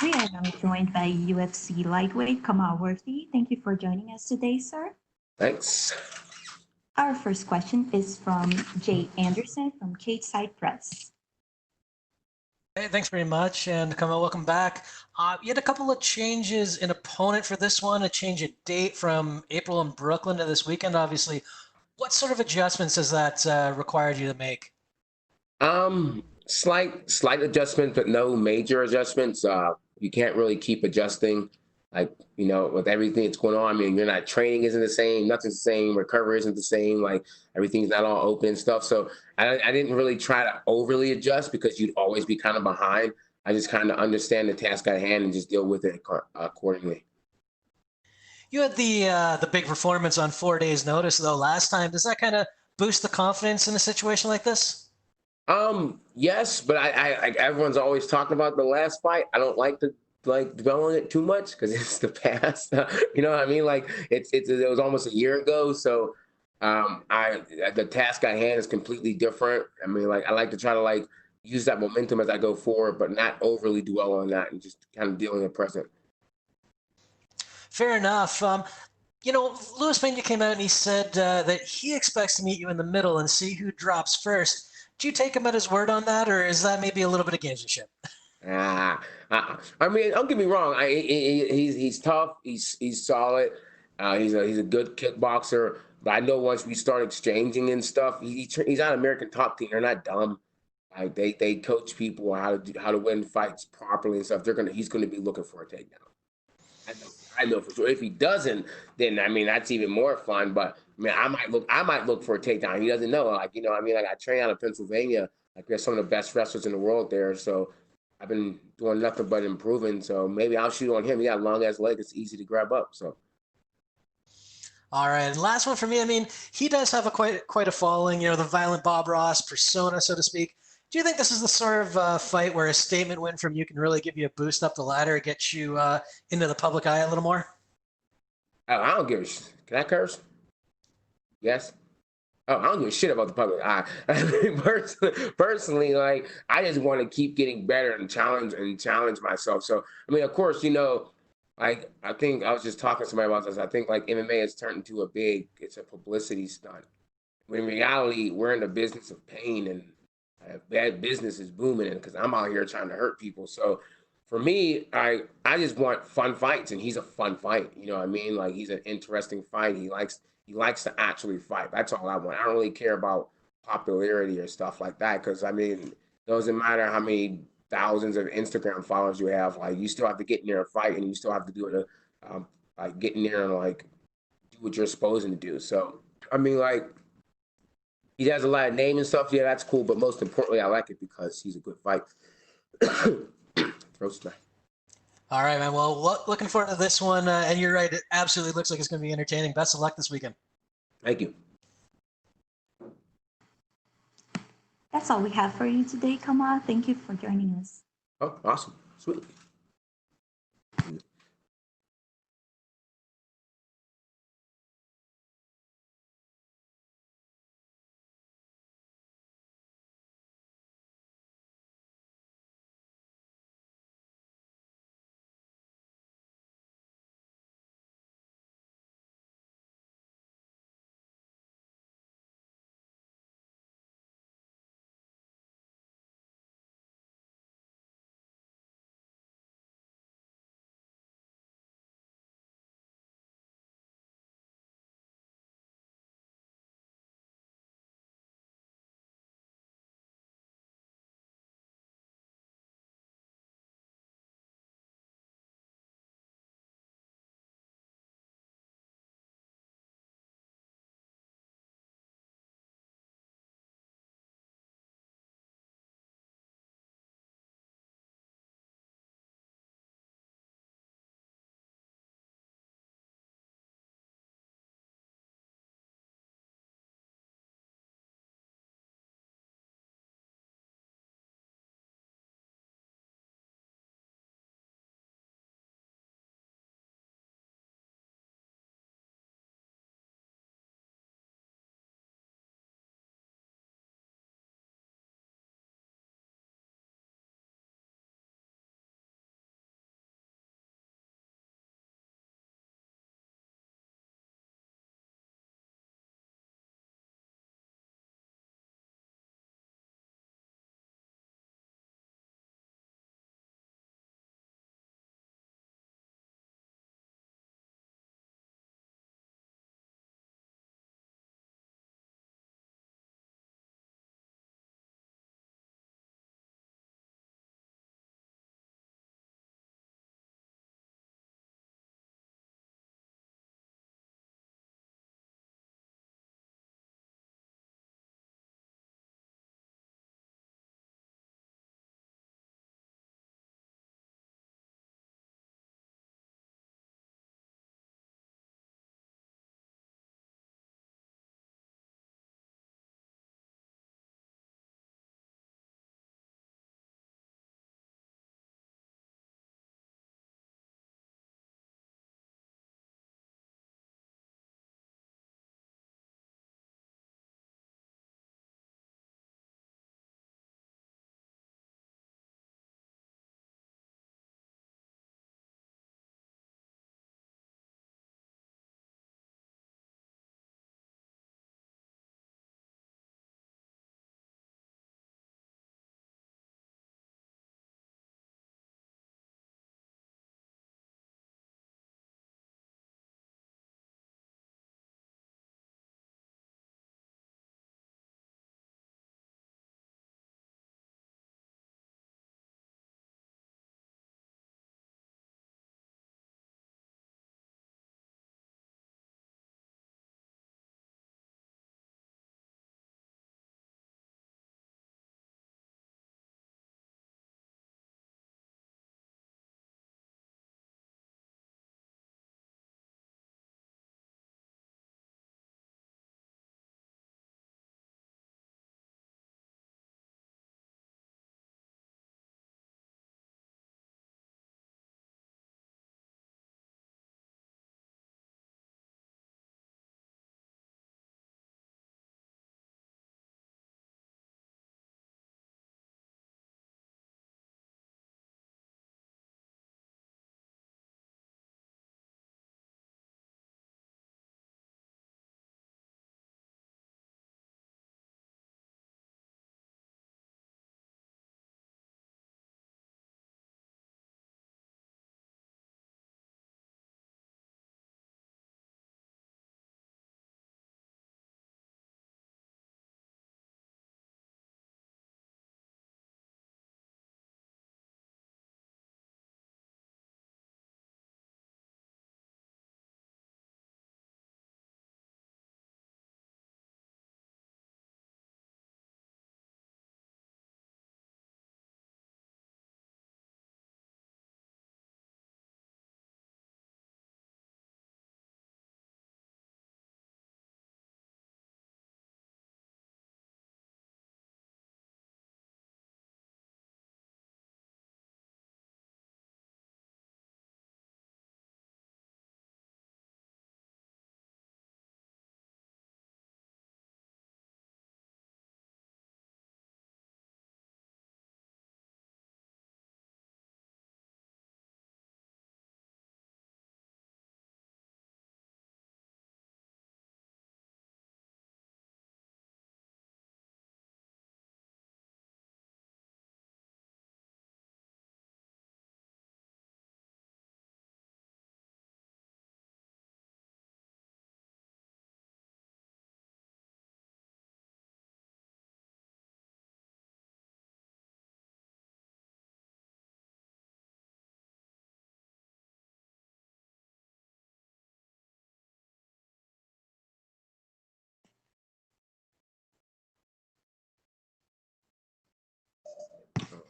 We are now joined by UFC lightweight Khama Worthy. Thank you for joining us today, sir. Thanks. Our first question is from Jay Anderson from Cage Side Press. Hey, thanks very much, and Kamal, welcome back. You had a couple of changes in opponent for this one, a change of date from April in Brooklyn to this weekend, obviously. What sort of adjustments has that required you to make? Slight adjustments, but no major adjustments. You can't really keep adjusting, with everything that's going on. I mean, you're not training isn't the same, nothing's the same, recovery isn't the same. Like everything's not all open and stuff. So I didn't really try to overly adjust because you'd always be kind of behind. I just kind of understand the task at hand and just deal with it accordingly. You had the big performance on 4 days' notice, though, last time. Does that kind of boost the confidence in a situation like this? Yes, but I like everyone's always talking about the last fight. I don't like to dwell on it too much because it's the past. You know what I mean? Like it was almost a year ago, so I the task at hand is completely different. I mean, like I like to try to use that momentum as I go forward, but not overly dwell on that and just kind of deal in the present. Fair enough. Louis Pena came out and he said that he expects to meet you in the middle and see who drops first. Do you take him at his word on that, or is that maybe a little bit of gamesmanship? I mean, don't get me wrong. He's tough. He's solid. He's a good kickboxer. But I know once we start exchanging and stuff, he's on American Top Team. They're not dumb. Like they coach people how to win fights properly and stuff. He's gonna be looking for a takedown. I know for sure. If he doesn't, then I mean that's even more fun. But I mean, I might look for a takedown. He doesn't know. Like I mean, like I train out of Pennsylvania. Like there's some of the best wrestlers in the world there. So I've been doing nothing but improving. So maybe I'll shoot on him. He got long ass legs. It's easy to grab up. So All right, and last one for me. I mean, he does have a quite a following. The violent Bob Ross persona, so to speak. Do you think this is the sort of fight where a statement win from you can really give you a boost up the ladder, get you into the public eye a little more? I don't give a shit. Can I curse? Yes. Oh, I don't give a shit about the public eye. I mean, personally, like I just want to keep getting better and challenge myself. So I mean, of course, like I think I was just talking to somebody about this. I think like MMA has turned into it's a publicity stunt. When in reality, we're in the business of pain and bad business is booming because I'm out here trying to hurt people. So for me, I just want fun fights, and he's a fun fight. You know what I mean? Like he's an interesting fight. He likes to actually fight. That's all I want. I don't really care about popularity or stuff like that because I mean, it doesn't matter how many thousands of Instagram followers you have. Like you still have to get in there and fight, and you still have to do it. Like get in there and like do what you're supposed to do. So I mean, like he has a lot of name and stuff. Yeah, that's cool. But most importantly, I like it because he's a good fight. Throat smack. All right, man. Well, looking forward to this one. And you're right; it absolutely looks like it's going to be entertaining. Best of luck this weekend. Thank you. That's all we have for you today, Khama. Thank you for joining us. Oh, awesome. Sweet.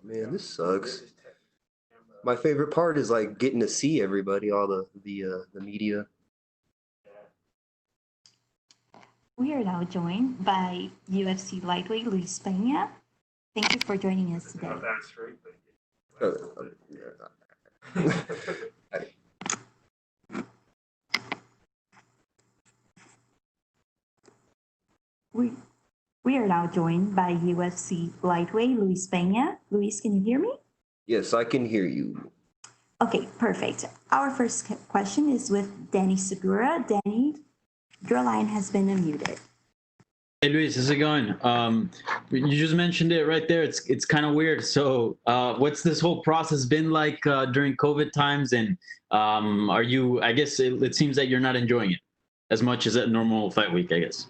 Man, this sucks. My favorite part is like getting to see everybody, all the media. We are now joined by UFC lightweight Luis Pena. Thank you for joining us today. Uh, We, we are now joined by UFC lightweight Luis Pena. Luis, can you hear me? yes, I can hear you. Okay, perfect. Our first question is with Danny Segura. Danny, your line has been unmuted. Hey Luis, how's it going? You just mentioned it right there. It's kind of weird. So, what's this whole process been like during COVID times? And are you? I guess it seems that you're not enjoying it as much as a normal fight week. I guess.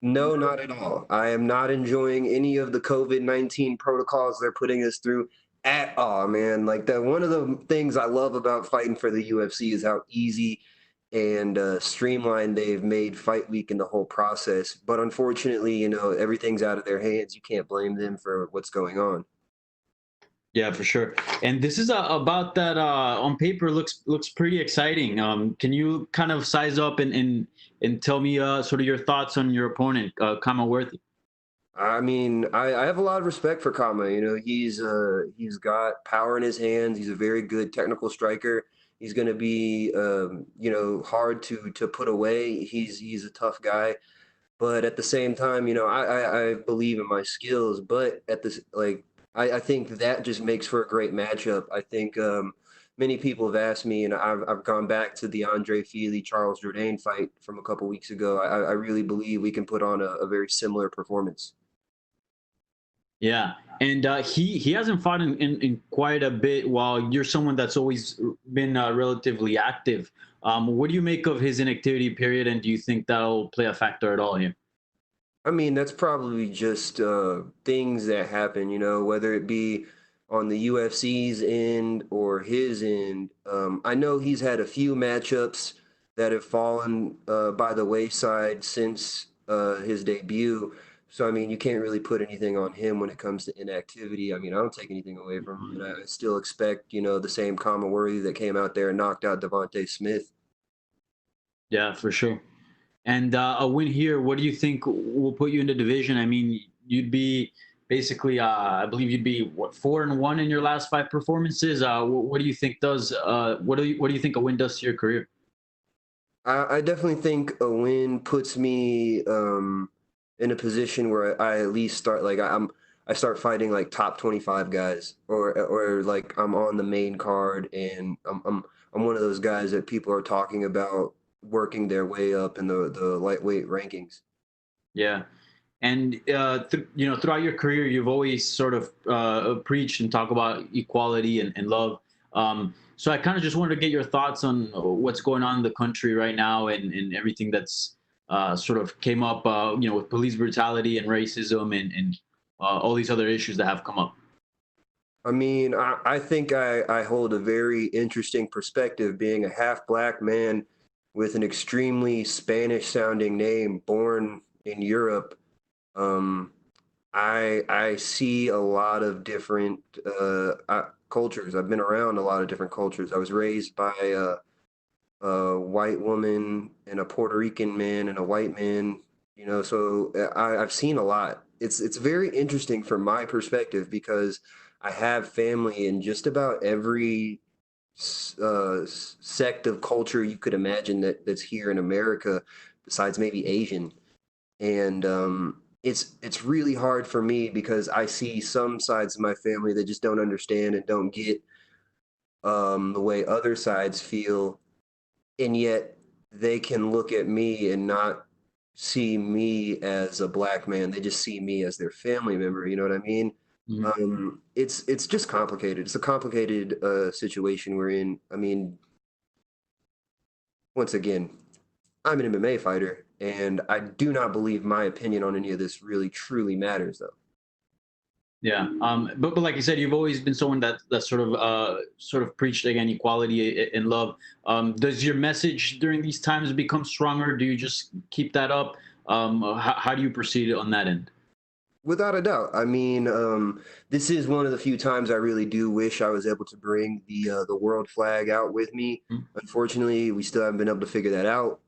No, not at all. I am not enjoying any of the COVID-19 protocols they're putting us through at all, man. Like that, one of the things I love about fighting for the UFC is how easy and streamlined they've made fight week and the whole process. But unfortunately, everything's out of their hands. You can't blame them for what's going on. Yeah, for sure. And this is about that on paper looks pretty exciting. Can you kind of size up and tell me sort of your thoughts on your opponent, Khama Worthy? I mean, I have a lot of respect for Kama. He's got power in his hands. He's a very good technical striker. He's going to be, hard to put away. He's a tough guy, but at the same time, I believe in my skills. But at this, I think that just makes for a great matchup. I think many people have asked me, and I've gone back to the Andre Fili Charles Jourdain fight from a couple weeks ago. I really believe we can put on a very similar performance. Yeah, and he hasn't fought in quite a bit. While you're someone that's always been relatively active, what do you make of his inactivity period, and do you think that'll play a factor at all here? I mean, that's probably just things that happen, whether it be on the UFC's end or his end. I know he's had a few matchups that have fallen by the wayside since his debut. So, I mean, you can't really put anything on him when it comes to inactivity. I mean, I don't take anything away from him, but I still expect, the same Khama Worthy that came out there and knocked out Devontae Smith. Yeah, for sure. And a win here, what do you think will put you in the division? I mean, you'd be basically, I believe you'd be what 4-1 in your last 5 performances. What do you think does? What do you think a win does to your career? I definitely think a win puts me in a position where I at least start I start fighting like top 25 guys or like I'm on the main card and I'm one of those guys that people are talking about working their way up in the lightweight rankings. Yeah. And throughout your career, you've always sort of preached and talk about equality and love. So I kind of just wanted to get your thoughts on what's going on in the country right now and everything that's sort of came up, with police brutality and racism and all these other issues that have come up. I mean, I think I hold a very interesting perspective being a half black man with an extremely Spanish sounding name born in Europe. Um, I see a lot of different cultures. I've been around a lot of different cultures. I was raised by a white woman and a Puerto Rican man and a white man. So I've seen a lot. It's very interesting from my perspective because I have family in just about every sect of culture you could imagine that's here in America, besides maybe Asian. And it's really hard for me because I see some sides of my family that just don't understand and don't get the way other sides feel, and yet they can look at me and not see me as a black man. They just see me as their family member. You know what I mean? It's just complicated. It's a complicated situation we're in. I mean, once again, I'm an MMA fighter, and I do not believe my opinion on any of this really truly matters, though. Yeah. But like you said, you've always been someone that sort of preached again equality and love. Does your message during these times become stronger? Do you just keep that up? How do you proceed on that end? Without a doubt. I mean, this is one of the few times I really do wish I was able to bring the world flag out with me. Unfortunately, we still haven't been able to figure that out.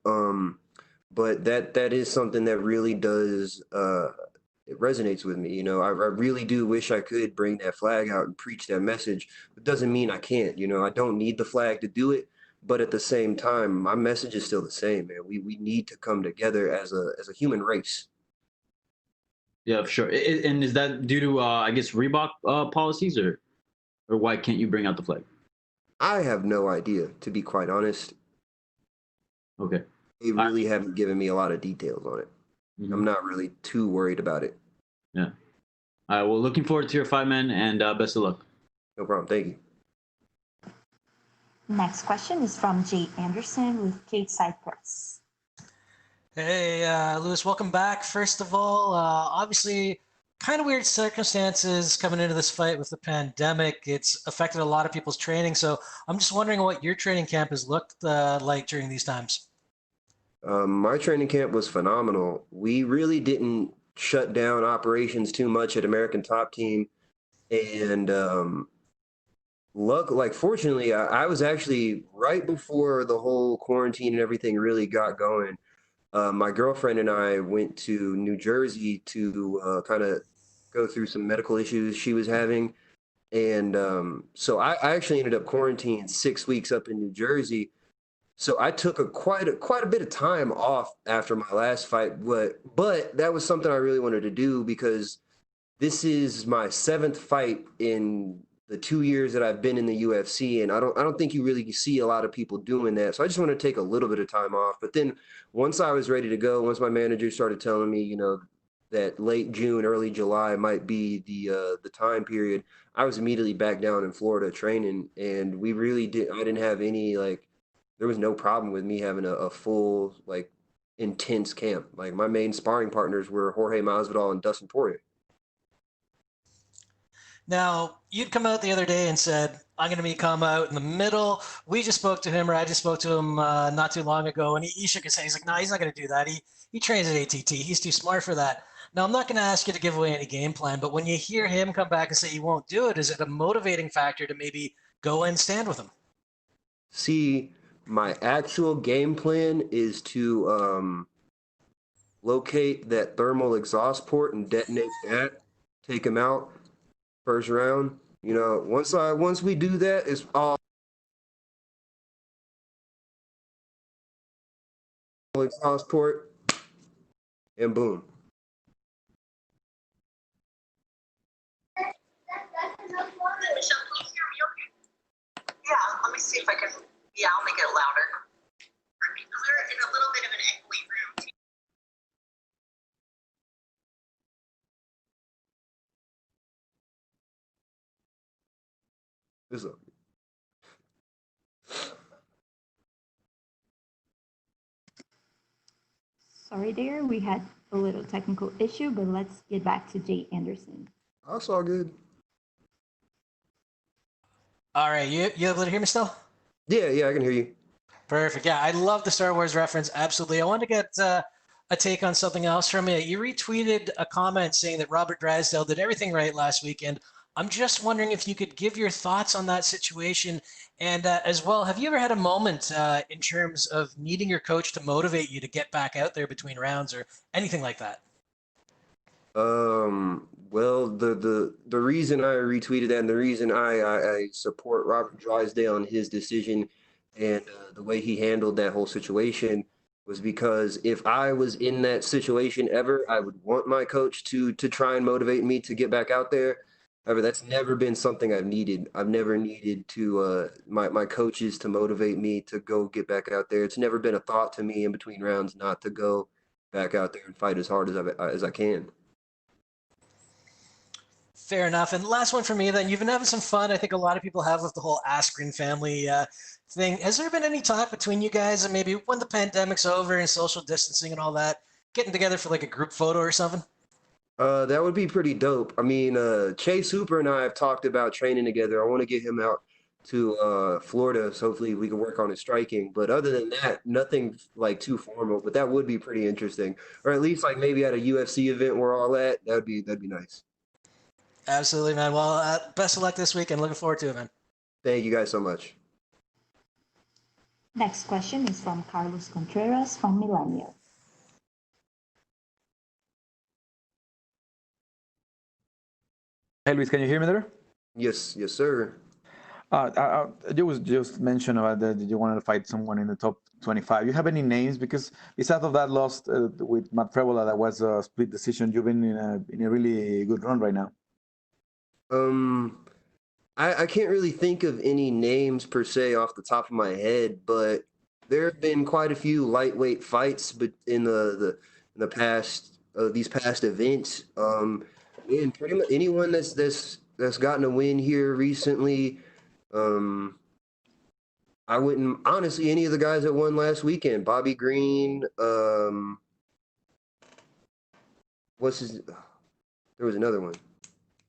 But that is something that really does it resonates with me. You know, I really do wish I could bring that flag out and preach that message. It doesn't mean I can't. You know, I don't need the flag to do it. But at the same time, my message is still the same, man. We need to come together as a human race. Yeah, sure. And is that due to I guess Reebok policies, or why can't you bring out the flag? I have no idea, to be quite honest. Okay. They really haven't given me a lot of details on it. I'm not really too worried about it. Yeah. All right. Well, looking forward to your fight, man, and best of luck. No problem. Thank you. Next question is from Jay Anderson with Cage Side Press. Hey, Lewis, welcome back. First of all, obviously, kind of weird circumstances coming into this fight with the pandemic. It's affected a lot of people's training. So I'm just wondering what your training camp has looked like during these times. My training camp was phenomenal. We really didn't shut down operations too much at American Top Team. And fortunately, I was actually right before the whole quarantine and everything really got going. My girlfriend and I went to New Jersey to kind of go through some medical issues she was having. And so I actually ended up quarantined 6 weeks up in New Jersey. So I took quite a bit of time off after my last fight, but that was something I really wanted to do because this is my 7th fight in the 2 years that I've been in the UFC, and I don't think you really see a lot of people doing that. So I just want to take a little bit of time off. But then once I was ready to go, once my manager started telling me, you know, that late June, early July might be the time period, I was immediately back down in Florida training, and I didn't have any there was no problem with me having a full intense camp. Like my main sparring partners were Jorge Masvidal and Dustin Poirier. Now, you'd come out the other day and said, I'm going to meet Khama out in the middle. We just spoke to him, or I just spoke to him not too long ago, and he shook his head. He's like, no, he's not going to do that. He trains at ATT. He's too smart for that. Now, I'm not going to ask you to give away any game plan, but when you hear him come back and say he won't do it, is it a motivating factor to maybe go and stand with him? See, my actual game plan is to locate that thermal exhaust port and detonate that, take him out first round. You know, once we do that, it's all exhaust port and boom. Michelle, can you hear me okay? Yeah, let me see if I can. Yeah, I'll make it louder. We're in a little bit of an echoey room. What's up? Sorry there, we had a little technical issue, but let's get back to Jay Anderson. That's all good. All right, you able to hear me still? Yeah, I can hear you. Perfect. Yeah, I love the Star Wars reference. Absolutely. I wanted to get a take on something else from you. You retweeted a comment saying that Robert Drysdale did everything right last weekend. I'm just wondering if you could give your thoughts on that situation. And as well, have you ever had a moment in terms of needing your coach to motivate you to get back out there between rounds or anything like that? Well, the reason I retweeted that and the reason I support Robert Drysdale and his decision and the way he handled that whole situation was because if I was in that situation ever, I would want my coach to try and motivate me to get back out there. However, that's never been something I've needed. I've never needed to my coaches to motivate me to go get back out there. It's never been a thought to me in between rounds not to go back out there and fight as hard as I can. Fair enough. And last one for me then. You've been having some fun. I think a lot of people have with the whole Askren family thing. Has there been any talk between you guys and maybe when the pandemic's over and social distancing and all that, getting together for like a group photo or something? That would be pretty dope. I mean, Chase Hooper and I have talked about training together. I want to get him out to Florida. So hopefully we can work on his striking. But other than that, nothing like too formal. But that would be pretty interesting, or at least like maybe at a UFC event we're all at. That'd be nice. Absolutely, man. Well, best of luck this week and looking forward to it, man. Thank you guys so much. Next question is from Carlos Contreras from Millennial. Hey Luis, can you hear me there? Yes, sir. You was just mentioned about that you wanted to fight someone in the top 25. You have any names? Because besides of that loss with Matt Frevola, that was a split decision. You've been in a really good run right now. I can't really think of any names per se off the top of my head, but there have been quite a few lightweight fights, but in the past these past events. And pretty much anyone that's gotten a win here recently. I wouldn't honestly any of the guys that won last weekend. Bobby Green. What's his? There was another one.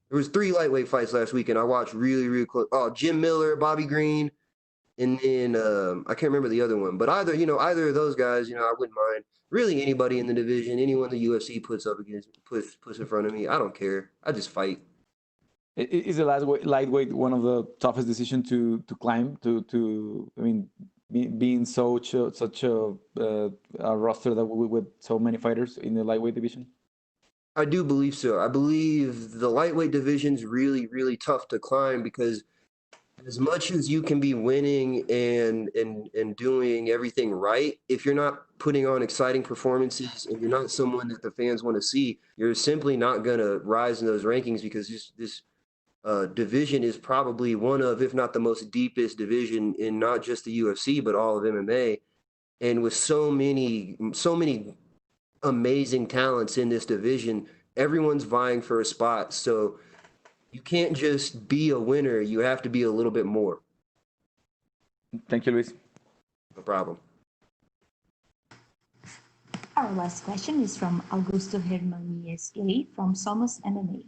There was 3 lightweight fights last weekend. I watched really close. Oh, Jim Miller, Bobby Green, and then I can't remember the other one. But either of those guys, I wouldn't mind. Really, anybody in the division, anyone the UFC puts in front of me, I don't care. I just fight. Is the lightweight one of the toughest decisions to climb? I mean, being such a roster that with so many fighters in the lightweight division. I do believe so. I believe the lightweight division's really tough to climb because as much as you can be winning and doing everything right, if you're not putting on exciting performances and you're not someone that the fans want to see, you're simply not going to rise in those rankings because this division is probably one of, if not the most deepest division in not just the UFC, but all of MMA. And with so many amazing talents in this division, everyone's vying for a spot. So you can't just be a winner. You have to be a little bit more. Thank you, Luis. No problem. Our last question is from Augusto Hermanies Gay from Somos MMA.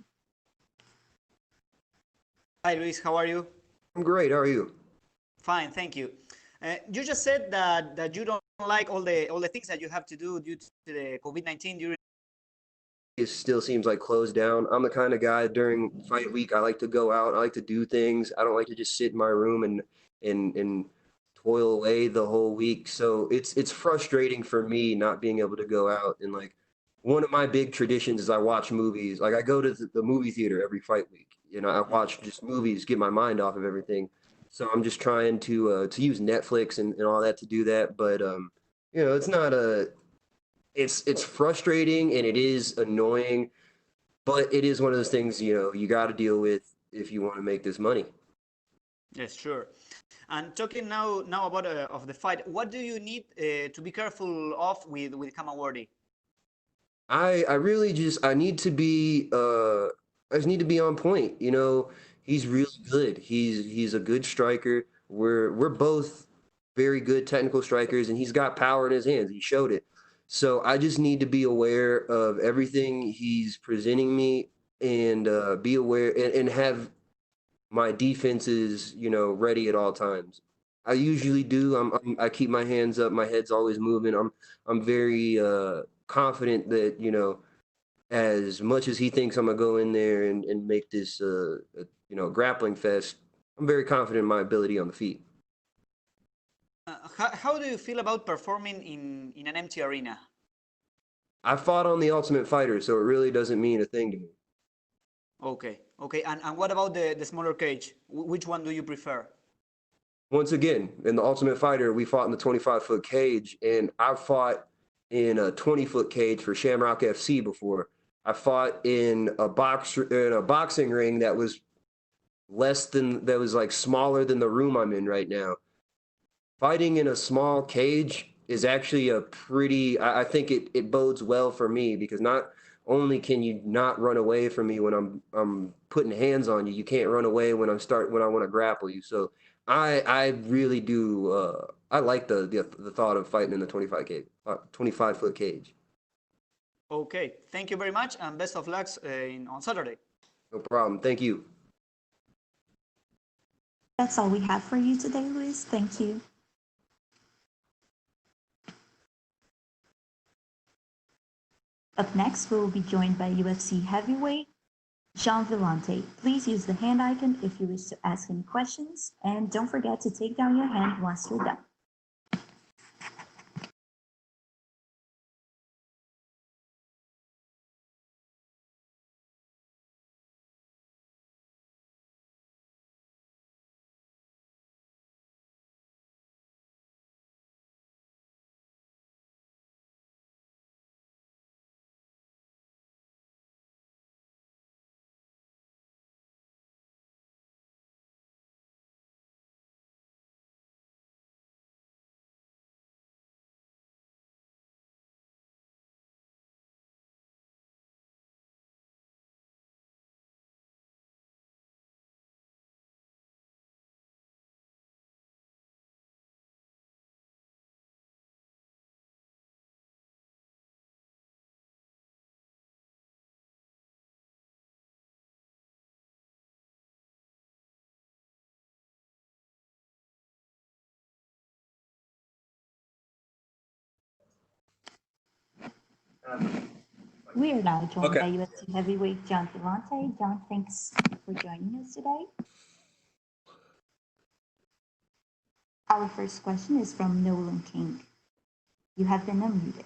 Hi, Luis. How are you? I'm great. How are you? Fine, thank you. You just said that you don't like all the things that you have to do due to the COVID-19 during. It still seems like closed down. I'm the kind of guy during fight week, I like to go out. I like to do things. I don't like to just sit in my room and toil away the whole week. So it's frustrating for me not being able to go out. And like one of my big traditions is I watch movies. Like I go to the movie theater every fight week. I watch just movies, get my mind off of everything. So I'm just trying to use Netflix and all that to do that. But it's not it's frustrating and it is annoying, but it is one of those things, you got to deal with if you want to make this money. Yes, sure. And talking now about of the fight, what do you need to be careful of with Khama Worthy? I really I need to be I just need to be on point. He's really good. He's a good striker. We're both very good technical strikers, and he's got power in his hands. He showed it. So I just need to be aware of everything he's presenting me and be aware and have my defenses, ready at all times. I usually do. I keep my hands up. My head's always moving. I'm very confident that, as much as he thinks I'm gonna go in there and make this grappling fest, I'm very confident in my ability on the feet. How do you feel about performing in an empty arena? I fought on The Ultimate Fighter, so it really doesn't mean a thing to me. Okay. And what about the smaller cage? Which one do you prefer? Once again, in The Ultimate Fighter, we fought in the 25-foot cage, and I fought in a 20-foot cage for Shamrock FC before. I fought in a boxing ring that was like smaller than the room I'm in right now. Fighting in a small cage is actually I think it bodes well for me because not only can you not run away from me when I'm putting hands on you, you can't run away when I want to grapple you. So I really do I like the thought of fighting in the 25-foot cage. Okay, thank you very much and best of luck on Saturday. No problem. Thank you. That's all we have for you today, Luis. Thank you. Up next, we will be joined by UFC heavyweight Gian Villante. Please use the hand icon if you wish to ask any questions, and don't forget to take down your hand once you're done. We are now joined by UFC heavyweight Gian Villante. John, thanks for joining us today. Our first question is from Nolan King. You have been unmuted.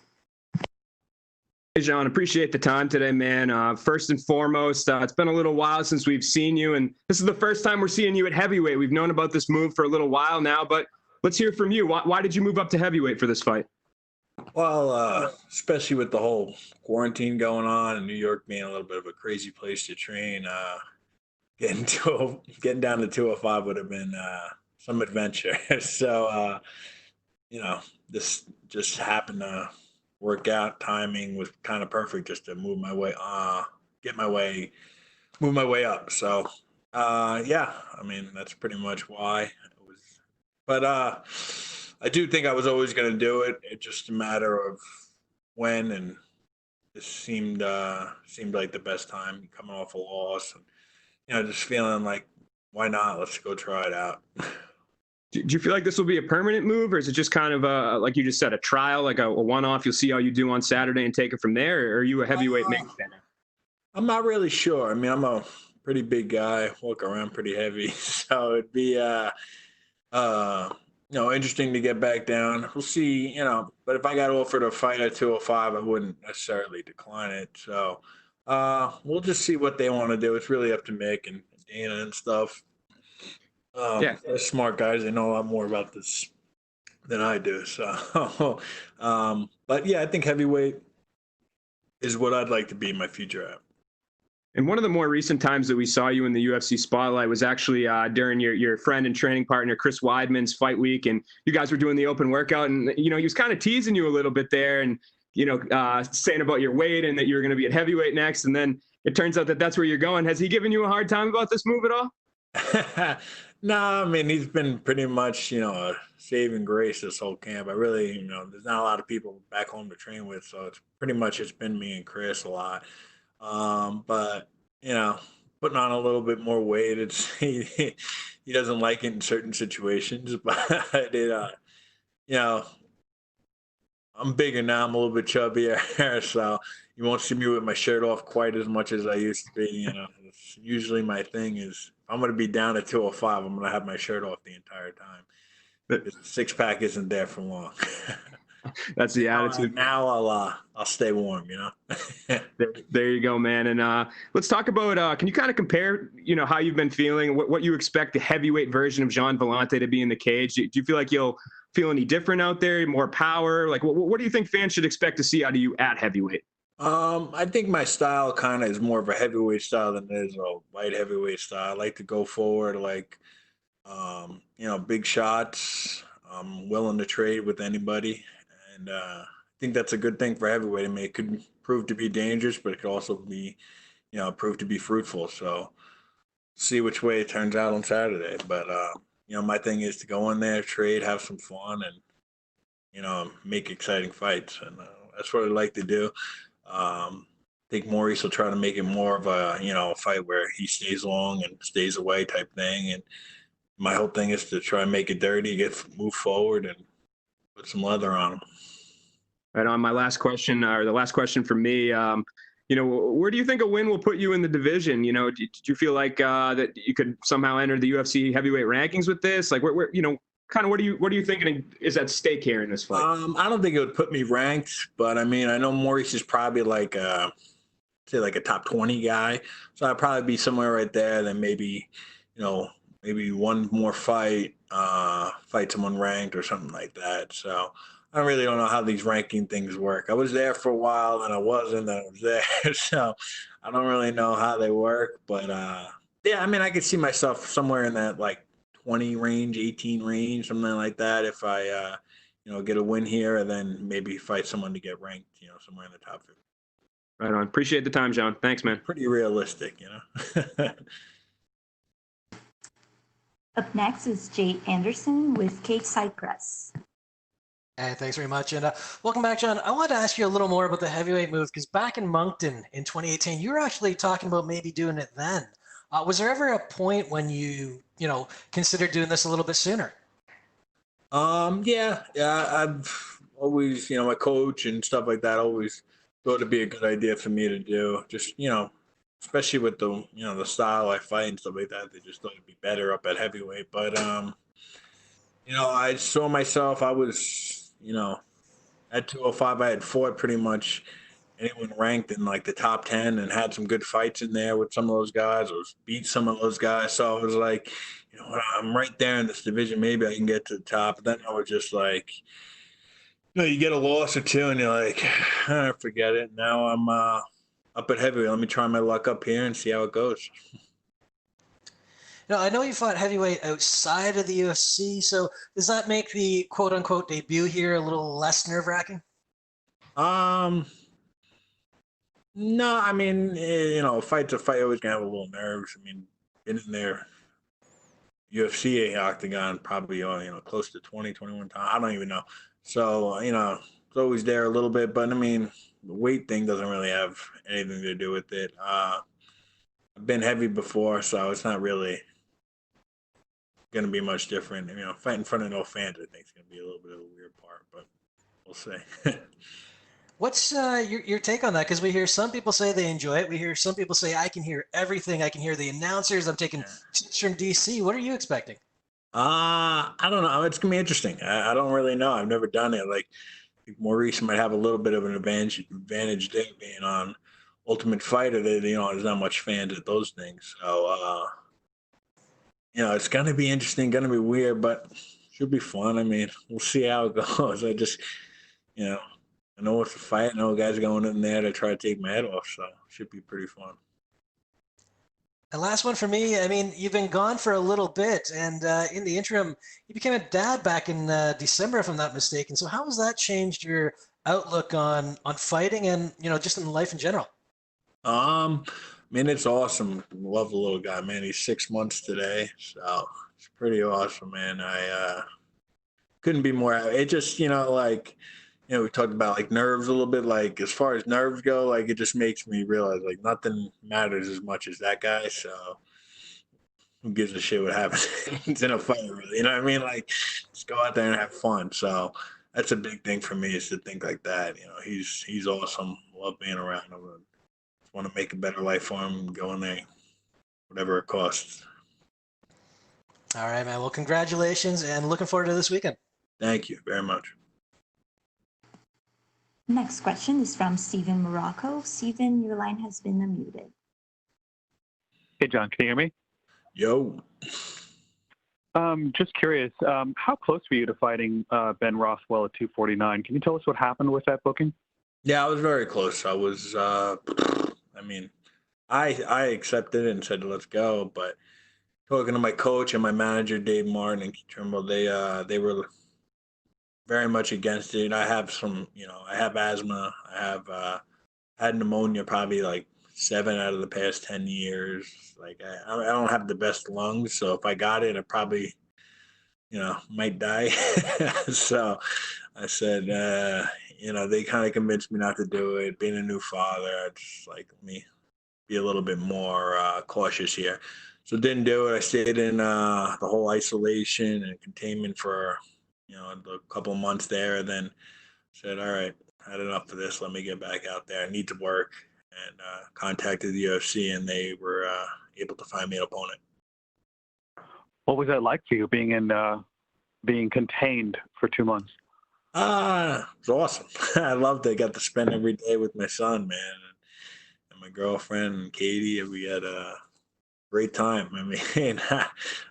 Hey, John, appreciate the time today, man. First and foremost, it's been a little while since we've seen you, and this is the first time we're seeing you at heavyweight. We've known about this move for a little while now, but let's hear from you. Why did you move up to heavyweight for this fight? Well, especially with the whole quarantine going on and New York being a little bit of a crazy place to train, getting down to 205 would have been some adventure. So, this just happened to work out. Timing was kind of perfect just to move my way up. So, that's pretty much why it was. But I do think I was always going to do it. It's just a matter of when, and this seemed like the best time coming off a loss, and just feeling like, why not? Let's go try it out. Do you feel like this will be a permanent move, or is it just kind of like you just said, a trial, like a one-off? You'll see how you do on Saturday and take it from there, or are you a heavyweight main eventer? I'm not really sure. I mean, I'm a pretty big guy, walk around pretty heavy, so it'd be interesting to get back down. We'll see, but if I got offered a fight at 205, I wouldn't necessarily decline it. So we'll just see what they want to do. It's really up to Mick and Dana and stuff. They're smart guys. They know a lot more about this than I do. So, but yeah, I think heavyweight is what I'd like to be in my future at. And one of the more recent times that we saw you in the UFC spotlight was actually during your friend and training partner Chris Weidman's fight week, and you guys were doing the open workout, and he was kind of teasing you a little bit there, and saying about your weight and that you were going to be at heavyweight next, and then it turns out that that's where you're going. Has he given you a hard time about this move at all? No, I mean, he's been pretty much a saving grace this whole camp. I really, there's not a lot of people back home to train with, so it's pretty much it's been me and Chris a lot. But putting on a little bit more weight, he doesn't like it in certain situations, but I'm bigger now. I'm a little bit chubbier, so you won't see me with my shirt off quite as much as I used to be. It's usually my thing is if I'm going to be down at 205, I'm going to have my shirt off the entire time. The six pack isn't there for long. That's the attitude. Now I'll stay warm, There you go, man. And let's talk about. Can you kind of compare, how you've been feeling, what you expect the heavyweight version of Gian Villante to be in the cage? Do you feel like you'll feel any different out there? More power? Like, what do you think fans should expect to see out of you at heavyweight? I think my style kind of is more of a heavyweight style than it is a light heavyweight style. I like to go forward, big shots. I'm willing to trade with anybody. And I think that's a good thing for heavyweight. I mean, it could prove to be dangerous, but it could also be, prove to be fruitful. So see which way it turns out on Saturday. But, my thing is to go in there, trade, have some fun, and, make exciting fights. And that's what I'd like to do. I think Maurice will try to make it more of a, fight where he stays long and stays away type thing. And My whole thing is to try and make it dirty, move forward, and put some leather on them. Right on. My last question, or the last question for me, where do you think a win will put you in the division? Did you feel like that you could somehow enter the UFC heavyweight rankings with this? Like, where kind of what are you thinking is at stake here in this fight? I don't think it would put me ranked, but I mean, I know Maurice is probably like say like a top 20 guy, so I'd probably be somewhere right there. Then maybe, maybe one more fight, fight someone ranked or something like that. So I really don't know how these ranking things work. I was there for a while, then I wasn't, then I was there. So I don't really know how they work. But yeah, I mean, I could see myself somewhere in that like 20 range, 18 range, something like that. If I, get a win here and then maybe fight someone to get ranked, somewhere in the top 50. Right on. Appreciate the time, John. Thanks, man. Pretty realistic, Up next is Jay Anderson with Cage Side Press. Hey, thanks very much. And welcome back, John. I wanted to ask you a little more about the heavyweight move, because back in Moncton in 2018, you were actually talking about maybe doing it then. Was there ever a point when you considered doing this a little bit sooner? Yeah. I've always, my coach and stuff like that always thought it'd be a good idea for me to do. Just, especially with the, the style I fight and stuff like that, they just thought it'd be better up at heavyweight. But, I saw myself, I was, at 205, I had fought pretty much anyone ranked in like the top 10 and had some good fights in there with some of those guys, or beat some of those guys. So I was like, I'm right there in this division. Maybe I can get to the top. But then I was just like, you get a loss or two and you're like, forget it. Now I'm up at heavyweight. Let me try my luck up here and see how it goes. I know you fought heavyweight outside of the UFC, so does that make the quote-unquote debut here a little less nerve-wracking? No, I mean, fight's a fight. Always gonna have a little nerves. I mean, been in there UFC octagon probably, close to 20, 21 times. I don't even know. So, it's always there a little bit. But, I mean, the weight thing doesn't really have anything to do with it. I've been heavy before, so it's not really going to be much different. Fighting in front of no fans, I think, is going to be a little bit of a weird part. But we'll see. What's your take on that? Because we hear some people say they enjoy it. We hear some people say, I can hear everything. I can hear the announcers. I'm taking tips from DC. What are you expecting? I don't know. It's going to be interesting. I don't really know. I've never done it. Like, I think Maurice might have a little bit of an advantage there being on Ultimate Fighter. There's not much fans at those things. So, it's going to be interesting, going to be weird, but should be fun. I mean, we'll see how it goes. I just, I know it's a fight. I know guys going in there to try to take my head off, so it should be pretty fun. And last one for me. I mean, you've been gone for a little bit, and in the interim, you became a dad back in December, if I'm not mistaken. So how has that changed your outlook on fighting and just in life in general? I mean, it's awesome. Love the little guy, man. He's 6 months today, so it's pretty awesome, man. I couldn't be more. It just, we talked about like nerves a little bit. Like as far as nerves go, like it just makes me realize like nothing matters as much as that guy. So who gives a shit what happens in a fight, really? You know what I mean? Like just go out there and have fun. So that's a big thing for me is to think like that. He's awesome. Love being around him. Just want to make a better life for him. Go in there, whatever it costs. All right, man. Well, congratulations, and looking forward to this weekend. Thank you very much. Next question is from Steven Morocco. Steven, your line has been unmuted. Hey, John, can you hear me? Yo. Just curious, how close were you to fighting Ben Rothwell at 249? Can you tell us what happened with that booking? Yeah, I was very close. I was, I accepted it and said, let's go. But talking to my coach and my manager, Dave Martin and Keith Trimble, they were very much against it. I have some, I have asthma. I have had pneumonia probably like 7 out of the past 10 years. Like I don't have the best lungs, so if I got it, I probably, might die. So I said, they kind of convinced me not to do it. Being a new father, I just like be a little bit more cautious here. So didn't do it. I stayed in the whole isolation and containment for a couple of months there. Then said, all right, had enough of this. Let me get back out there. I need to work, and contacted the UFC, and they were able to find me an opponent. What was that like for you being contained for 2 months? It was awesome. I loved it. I got to spend every day with my son, man, and my girlfriend and Katie, and we had a great time. I mean,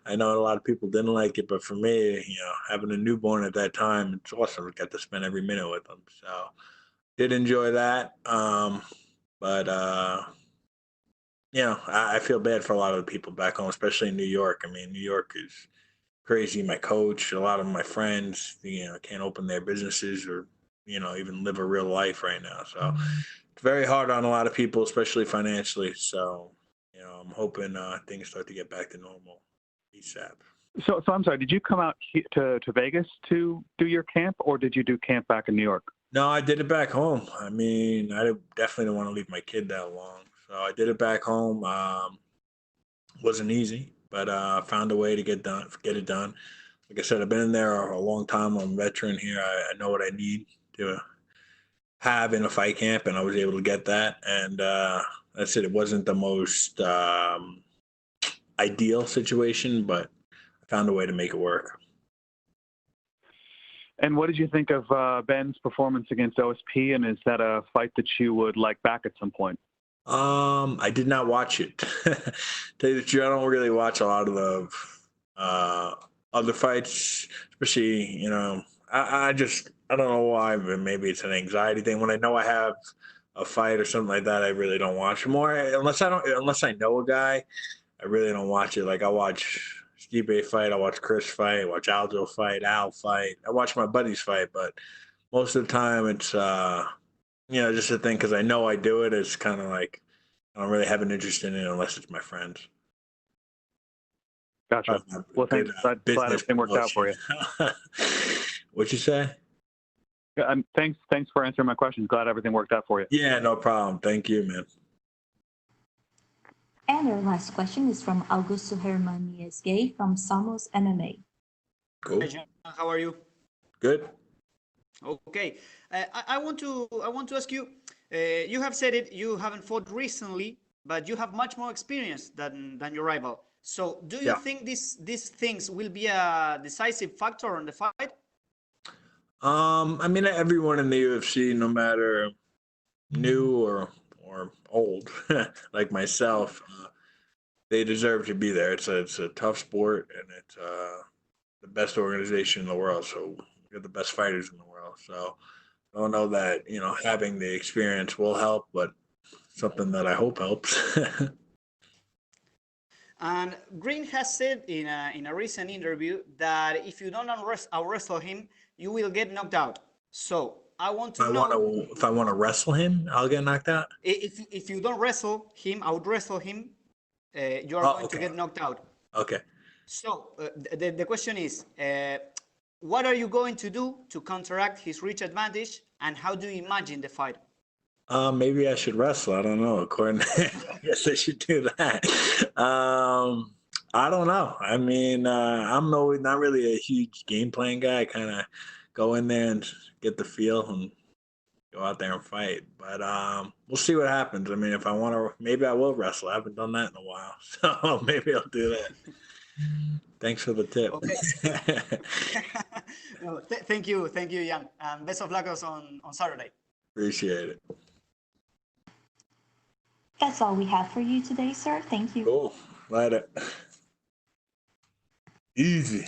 I know a lot of people didn't like it, but for me, having a newborn at that time, it's awesome. I got to spend every minute with them. So did enjoy that. But I feel bad for a lot of the people back home, especially in New York. I mean, New York is crazy. My coach, a lot of my friends, can't open their businesses or, even live a real life right now. So it's very hard on a lot of people, especially financially. So, I'm hoping things start to get back to normal ASAP. So I'm sorry. Did you come out to Vegas to do your camp, or did you do camp back in New York? No, I did it back home. I mean, I definitely didn't want to leave my kid that long. So I did it back home. Wasn't easy, but found a way to get it done. Like I said, I've been in there a long time. I'm a veteran here. I know what I need to have in a fight camp, and I was able to get that. And that's it. It wasn't the most ideal situation, but I found a way to make it work. And what did you think of Ben's performance against OSP? And is that a fight that you would like back at some point? I did not watch it. Tell you the truth, I don't really watch a lot of the other fights, especially I don't know why, but maybe it's an anxiety thing. When I know I have a fight or something like that, I really don't watch more. Unless I know a guy, I really don't watch it. Like I watch Stipe fight, I watch Chris fight, I watch Aljo fight, Al fight. I watch my buddies fight, but most of the time it's just a thing because I know I do it. It's kind of like I don't really have an interest in it unless it's my friends. Gotcha. Well, thanks. Glad everything worked out for you. What'd you say? And thanks for answering my questions. Glad everything worked out for you. Yeah, no problem. Thank you, man. And our last question is from Augusto Hermaniez Gay from Samos MMA. Cool. Hi, Gian. How are you? Good. Okay. I want to ask you. You have said it. You haven't fought recently, but you have much more experience than your rival. So, do you think these things will be a decisive factor on the fight? I mean, everyone in the UFC, no matter new or old, like myself, they deserve to be there. It's a tough sport, and it's the best organization in the world. So we're the best fighters in the world. So I don't know that having the experience will help, but something that I hope helps. And Green has said in a recent interview that if you don't wrestle him, you will get knocked out. So I want to know if I want to wrestle him, I'll get knocked out. If you don't wrestle him, out wrestle him, you are going to get knocked out. Okay. So the question is, what are you going to do to counteract his reach advantage, and how do you imagine the fight? Maybe I should wrestle. I don't know. According to, I guess I should do that. I don't know. I mean, I'm not really a huge game plan guy. I kind of go in there and get the feel and go out there and fight. But we'll see what happens. I mean, if I want to, maybe I will wrestle. I haven't done that in a while, so maybe I'll do that. Thanks for the tip. Okay. No, thank you, Gian. Best of luck on Saturday. Appreciate it. That's all we have for you today, sir. Thank you. Cool. Later. Easy.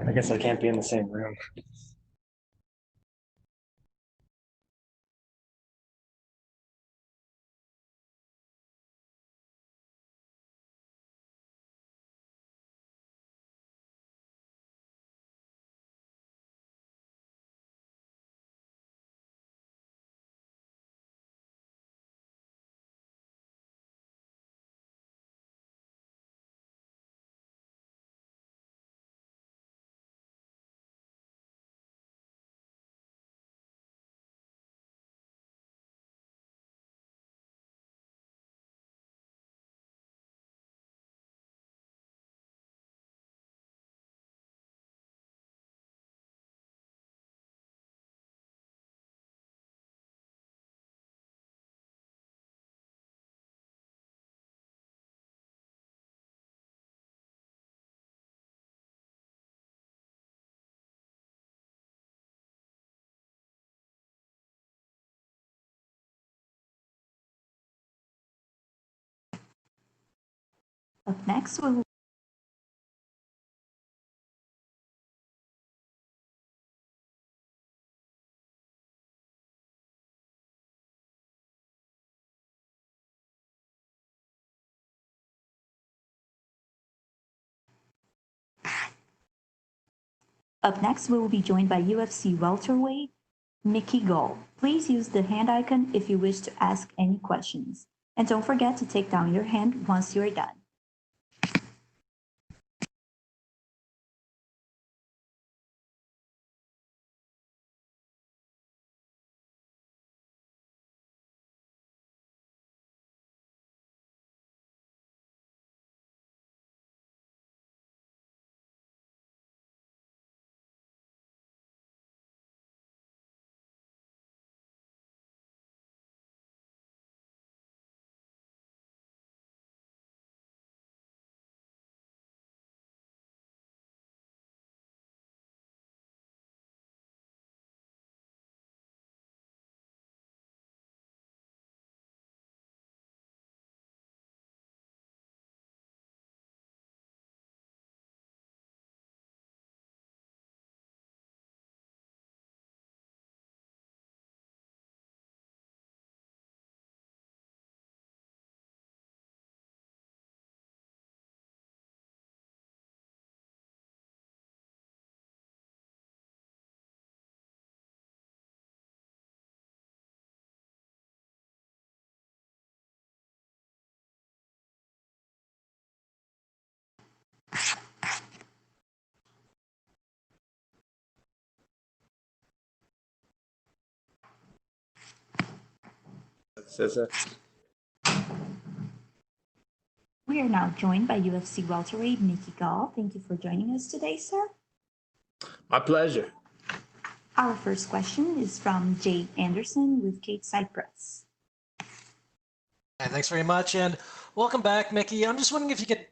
I guess I can't be in the same room. Up next, we'll Up next, we will be joined by UFC welterweight Mickey Gall. Please use the hand icon if you wish to ask any questions. And don't forget to take down your hand once you're done. We are now joined by UFC welterweight Mickey Gall. Thank you for joining us today, sir. My pleasure. Our first question is from Jay Anderson with Cape Cypress. Thanks very much, and welcome back, Mickey. I'm just wondering if you could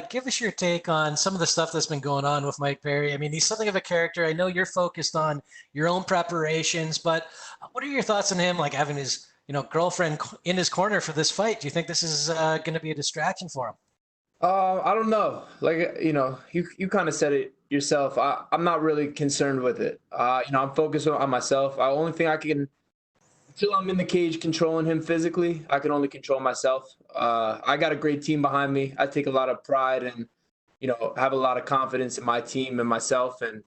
give us your take on some of the stuff that's been going on with Mike Perry. I mean, he's something of a character. I know you're focused on your own preparations, but what are your thoughts on him, like having his girlfriend in his corner for this fight? Do you think this is going to be a distraction for him? I don't know. Like, you kind of said it yourself. I'm not really concerned with it. I'm focused on myself. The only thing I can, until I'm in the cage controlling him physically, I can only control myself. I got a great team behind me. I take a lot of pride and, have a lot of confidence in my team and myself. And,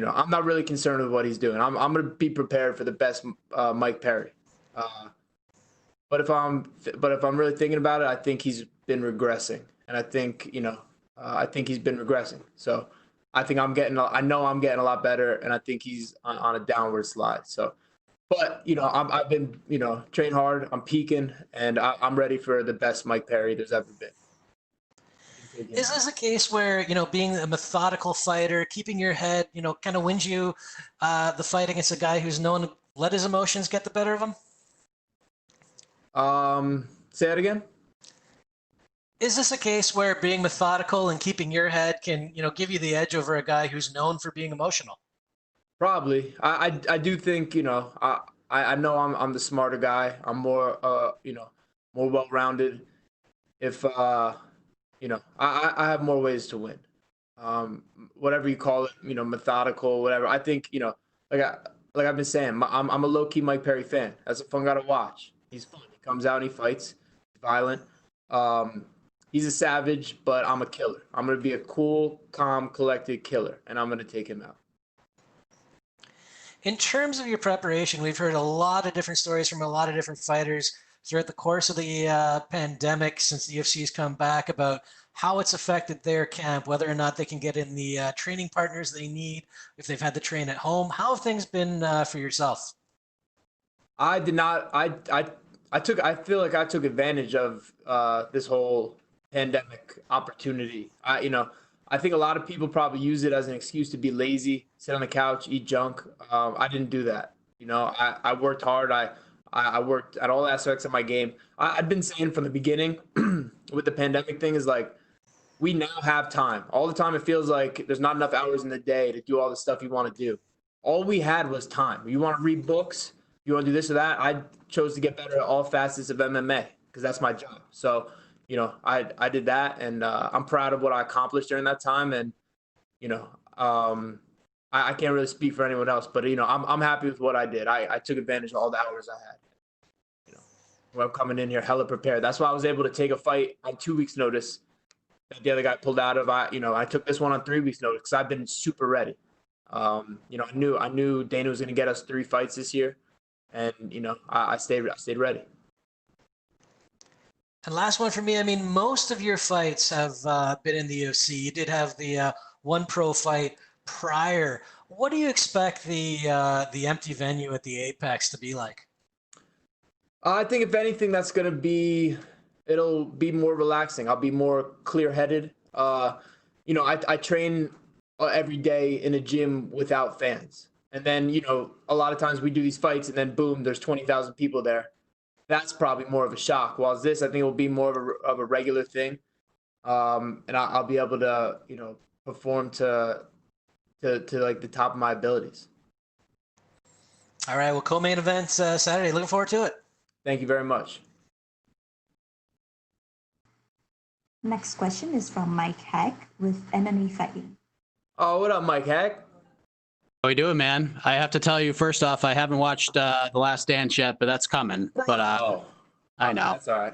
I'm not really concerned with what he's doing. I'm going to be prepared for the best Mike Perry. But if I'm really thinking about it, I think he's been regressing. And I think, I think he's been regressing. So I think I know I'm getting a lot better, and I think he's on a downward slide. So, but, I've been, trained hard. I'm peaking, and I'm ready for the best Mike Perry there's ever been. Is this a case where, being a methodical fighter, keeping your head, kind of wins you the fight against a guy who's known to let his emotions get the better of him? Say that again? Is this a case where being methodical and keeping your head can, give you the edge over a guy who's known for being emotional? Probably. I do think, I know I'm the smarter guy. I'm more, more well-rounded. If I have more ways to win. Whatever you call it, methodical, whatever. I think, like I've been saying, I'm a low key Mike Perry fan. That's a fun guy to watch. He's fun. He comes out and he fights. He's violent. He's a savage, but I'm a killer. I'm gonna be a cool, calm, collected killer, and I'm gonna take him out. In terms of your preparation, we've heard a lot of different stories from a lot of different fighters throughout the course of the pandemic since the UFC's come back about how it's affected their camp, whether or not they can get in the training partners they need, if they've had to train at home. How have things been for yourself? I did not. I feel like I took advantage of this whole pandemic opportunity. I think a lot of people probably use it as an excuse to be lazy, sit on the couch, eat junk. I didn't do that. I worked hard. I worked at all aspects of my game. I've been saying from the beginning with the pandemic thing is like, we now have time. All the time it feels like there's not enough hours in the day to do all the stuff you want to do. All we had was time. You want to read books, you want to do this or that. I chose to get better at all facets of MMA because that's my job. So, I did that, and I'm proud of what I accomplished during that time. And, I can't really speak for anyone else, but, I'm happy with what I did. I took advantage of all the hours I had. I'm coming in here hella prepared. That's why I was able to take a fight on 2 weeks' notice that the other guy pulled out of. I took this one on 3 weeks' notice because I've been super ready. I knew Dana was going to get us 3 fights this year, and I stayed ready. And last one for me. I mean, most of your fights have been in the UFC. You did have the one pro fight prior. What do you expect the empty venue at the Apex to be like? I think if anything, it'll be more relaxing. I'll be more clear-headed. I train every day in a gym without fans. And then, a lot of times we do these fights and then boom, there's 20,000 people there. That's probably more of a shock. While this, I think, will be more of a regular thing. And I'll be able to, perform to like the top of my abilities. All right. Well, co-main event Saturday. Looking forward to it. Thank you very much. Next question is from Mike Heck with MMA Fighting. Oh, what up, Mike Heck? How we doing, man? I have to tell you, first off, I haven't watched The Last Dance yet, but that's coming. But I know. That's all right.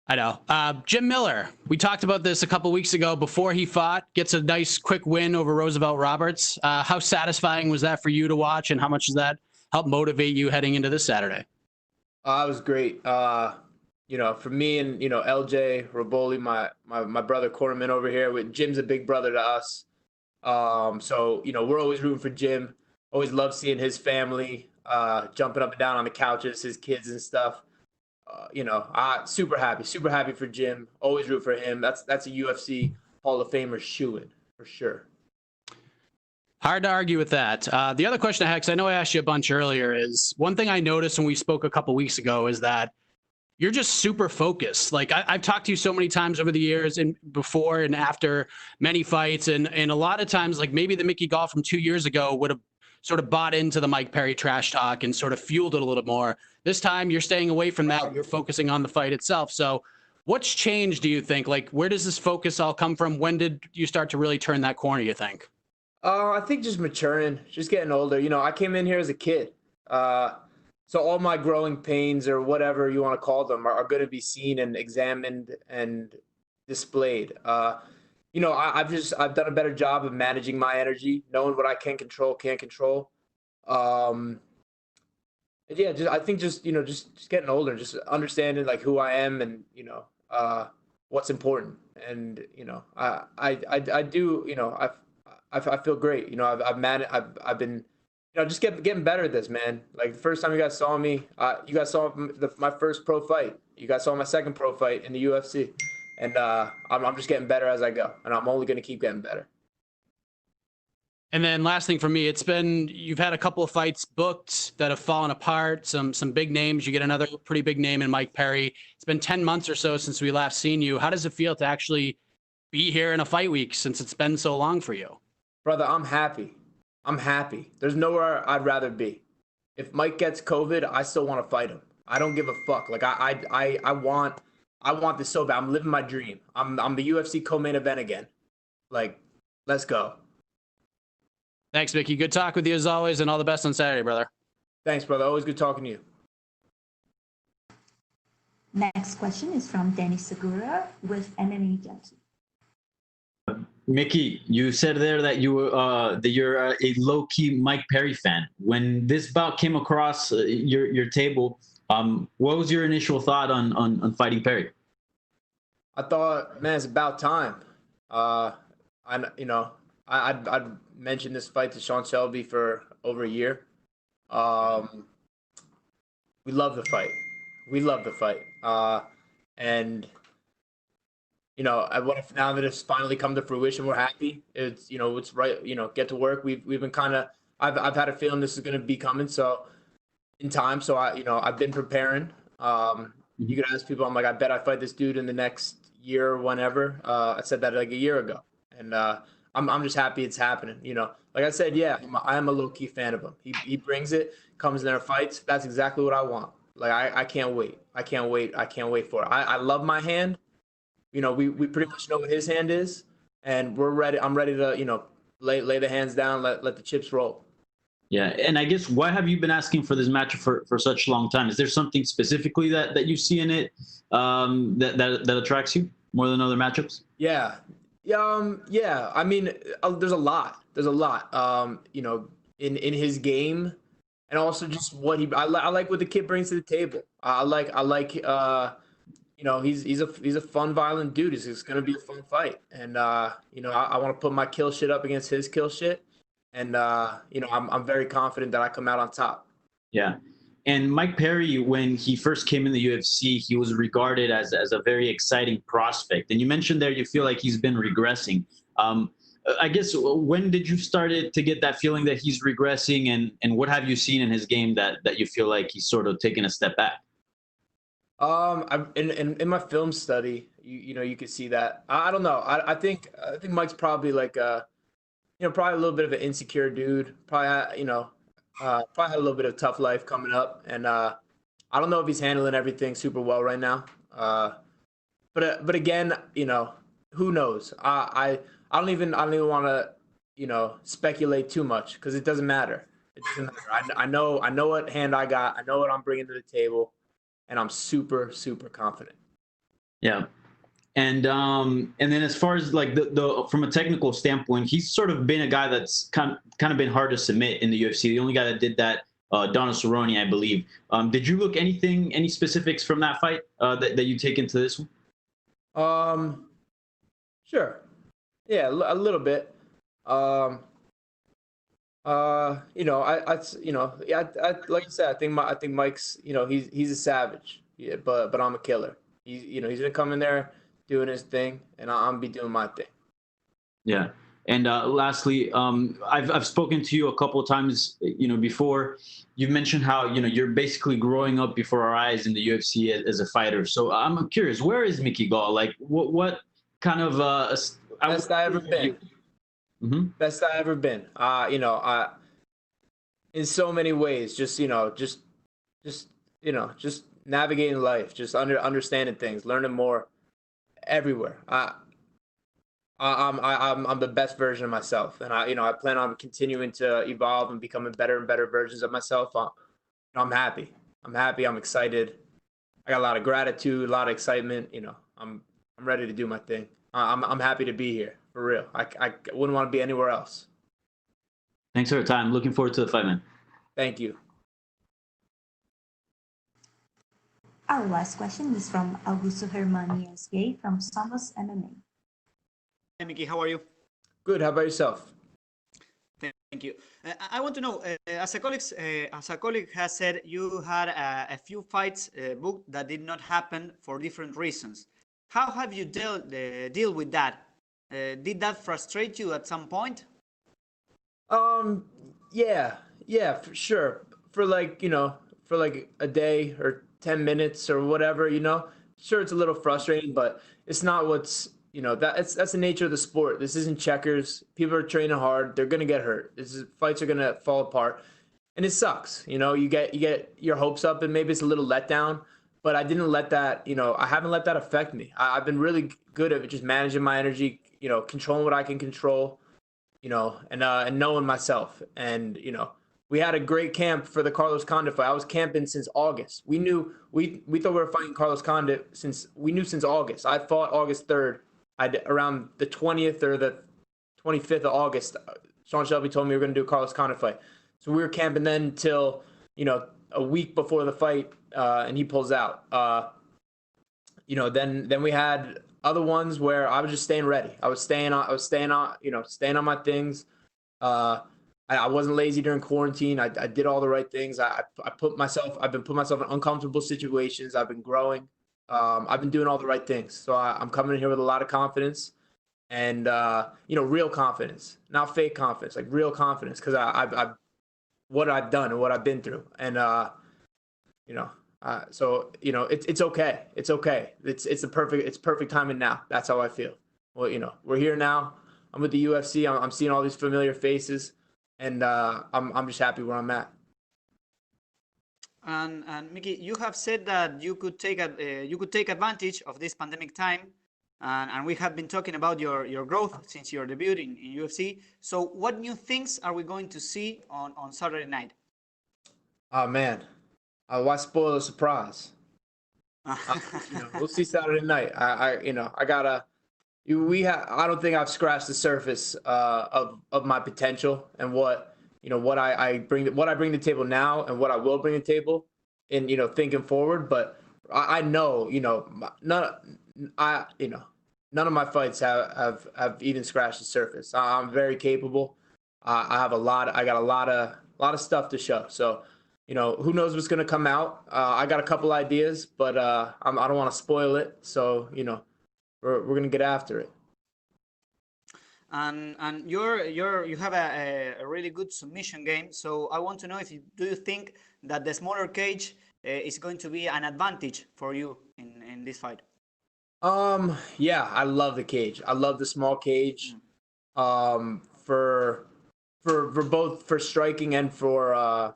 I know. Jim Miller, we talked about this a couple weeks ago before he fought, gets a nice quick win over Roosevelt Roberts. How satisfying was that for you to watch, and how much does that help motivate you heading into this Saturday? It was great. For me and, LJ, Roboli, my brother Corman over here, Jim's a big brother to us. So, we're always rooting for Jim. Always love seeing his family jumping up and down on the couches, his kids and stuff. Super happy for Jim. Always root for him. That's a UFC Hall of Famer shoo-in for sure. Hard to argue with that. The other question I had, because I know I asked you a bunch earlier, is one thing I noticed when we spoke a couple weeks ago is that you're just super focused. Like I've talked to you so many times over the years and before and after many fights. And a lot of times, like maybe the Mickey Gall from 2 years ago would have sort of bought into the Mike Perry trash talk and sort of fueled it a little more. This time you're staying away from that. You're focusing on the fight itself. So what's changed, do you think? Like, where does this focus all come from? When did you start to really turn that corner, you think? I think just maturing, just getting older. I came in here as a kid. So all my growing pains or whatever you want to call them are going to be seen and examined and displayed. I've done a better job of managing my energy, knowing what I can control, can't control. I think just getting older, just understanding like who I am and, what's important. And, I feel great. I've been, just getting better at this, man. Like the first time you guys saw me, you guys saw my first pro fight. You guys saw my second pro fight in the UFC, and I'm just getting better as I go, and I'm only going to keep getting better. And then last thing for me, you've had a couple of fights booked that have fallen apart. Some big names. You get another pretty big name in Mike Perry. It's been 10 months or so since we last seen you. How does it feel to actually be here in a fight week since it's been so long for you? Brother, I'm happy. There's nowhere I'd rather be. If Mike gets COVID, I still want to fight him. I don't give a fuck. Like I I want this so bad. I'm living my dream. I'm the UFC co-main event again. Like, let's go. Thanks, Mickey. Good talk with you as always, and all the best on Saturday, brother. Thanks, brother. Always good talking to you. Next question is from Danny Segura with MMA Junkie. Mickey, you said there that you're a low-key Mike Perry fan. When this bout came across your table, what was your initial thought on fighting Perry? I thought, man, it's about time. I'd mentioned this fight to Sean Shelby for over a year. We love the fight. And now that it's finally come to fruition, we're happy. It's right. Get to work. We've been I've had a feeling this is going to be coming. So in time. So I've been preparing. You could ask people. I'm like, I bet I fight this dude in the next year or whenever. I said that like a year ago, and I'm just happy it's happening. Like I said, yeah, I am a low key fan of him. He brings it, comes in there, fights. That's exactly what I want. Like I can't wait. I can't wait for it. I love my hand. We pretty much know what his hand is, and we're ready. I'm ready to lay the hands down, let the chips roll. Yeah, and I guess why have you been asking for this match for such a long time? Is there something specifically that you see in it that attracts you more than other matchups? Yeah. I mean, there's a lot. In his game, and also just what I like what the kid brings to the table. I like he's a fun, violent dude. It's gonna be a fun fight, and I want to put my kill shit up against his kill shit. And I'm very confident that I come out on top. Yeah, and Mike Perry, when he first came in the UFC, he was regarded as a very exciting prospect. And you mentioned there you feel like he's been regressing. I guess when did you start to get that feeling that he's regressing, and what have you seen in his game that you feel like he's sort of taken a step back? In my film study, you could see that. I don't know. I think Mike's probably like probably a little bit of an insecure dude. Probably had a little bit of tough life coming up, and I don't know if he's handling everything super well right now. But again, who knows? I don't even want to speculate too much because it doesn't matter. It doesn't matter. I know what hand I got. I know what I'm bringing to the table, and I'm super confident. Yeah. And then as far as like the from a technical standpoint, he's sort of been a guy that's kind of been hard to submit in the UFC. The only guy that did that, Donald Cerrone, I believe. Did you look any specifics from that fight that you take into this one? Sure. Yeah, a little bit. I like I said, I think Mike's, he's a savage. Yeah, but I'm a killer. He's gonna come in there doing his thing, and I'm be doing my thing. Yeah. And lastly, I've spoken to you a couple of times, before. You've mentioned how you're basically growing up before our eyes in the UFC as a fighter. So I'm curious, where is Mickey Gall? Like, what kind of best I ever been? Mm-hmm. Best I ever been. In so many ways, just navigating life, just understanding things, learning more. Everywhere. I'm the best version of myself, and I plan on continuing to evolve and becoming better and better versions of myself. I'm happy. I'm excited. I got a lot of gratitude, a lot of excitement. I'm ready to do my thing. I'm happy to be here for real. I wouldn't want to be anywhere else. Thanks for your time. Looking forward to the fight, man. Thank you. Our last question is from Augusto Hermanias Gay from Somos MMA. Hey, Mickey, how are you? Good. How about yourself? Thank you. I want to know, as a colleague has said, you had a few fights booked that did not happen for different reasons. How have you deal with that? Did that frustrate you at some point? Yeah, for sure. For like a day or 10 minutes or whatever, sure, it's a little frustrating, but it's not that's the nature of the sport. This isn't checkers. People are training hard. They're going to get hurt. Fights are going to fall apart, and it sucks. You get your hopes up, and maybe it's a little letdown, but I didn't let that, I haven't let that affect me. I've been really good at just managing my energy, controlling what I can control, and knowing myself. And, we had a great camp for the Carlos Condit fight. I was camping since August. We thought we were fighting Carlos Condit since August. I fought August 3rd. Around the 20th or the 25th of August, Sean Shelby told me we were going to do a Carlos Condit fight. So we were camping then until, a week before the fight, and he pulls out. Then we had other ones where I was just staying ready. I was staying on my things. I wasn't lazy during quarantine. I did all the right things. I've been putting myself in uncomfortable situations. I've been growing. I've been doing all the right things. So I'm coming in here with a lot of confidence and, real confidence, not fake confidence, like real confidence. Cause I've what I've done and what I've been through. And, it's okay. It's okay. It's perfect timing now. That's how I feel. Well, we're here now. I'm with the UFC. I'm seeing all these familiar faces. And I'm just happy where I'm at. And Mickey, you have said that you could take advantage of this pandemic time, and we have been talking about your growth since your debut in UFC. So, what new things are we going to see on Saturday night? Oh man, why spoil the surprise? We'll see Saturday night. I don't think I've scratched the surface of my potential and what I bring to the table now and what I will bring to the table in thinking forward. But I know none of my fights have even scratched the surface. I'm very capable. I got a lot of stuff to show. So who knows what's gonna come out? I got a couple ideas, but I don't want to spoil it. So we're gonna get after it. And you have a really good submission game. So I want to know do you think that the smaller cage is going to be an advantage for you in this fight? Yeah, I love the cage. I love the small cage. For both for striking and for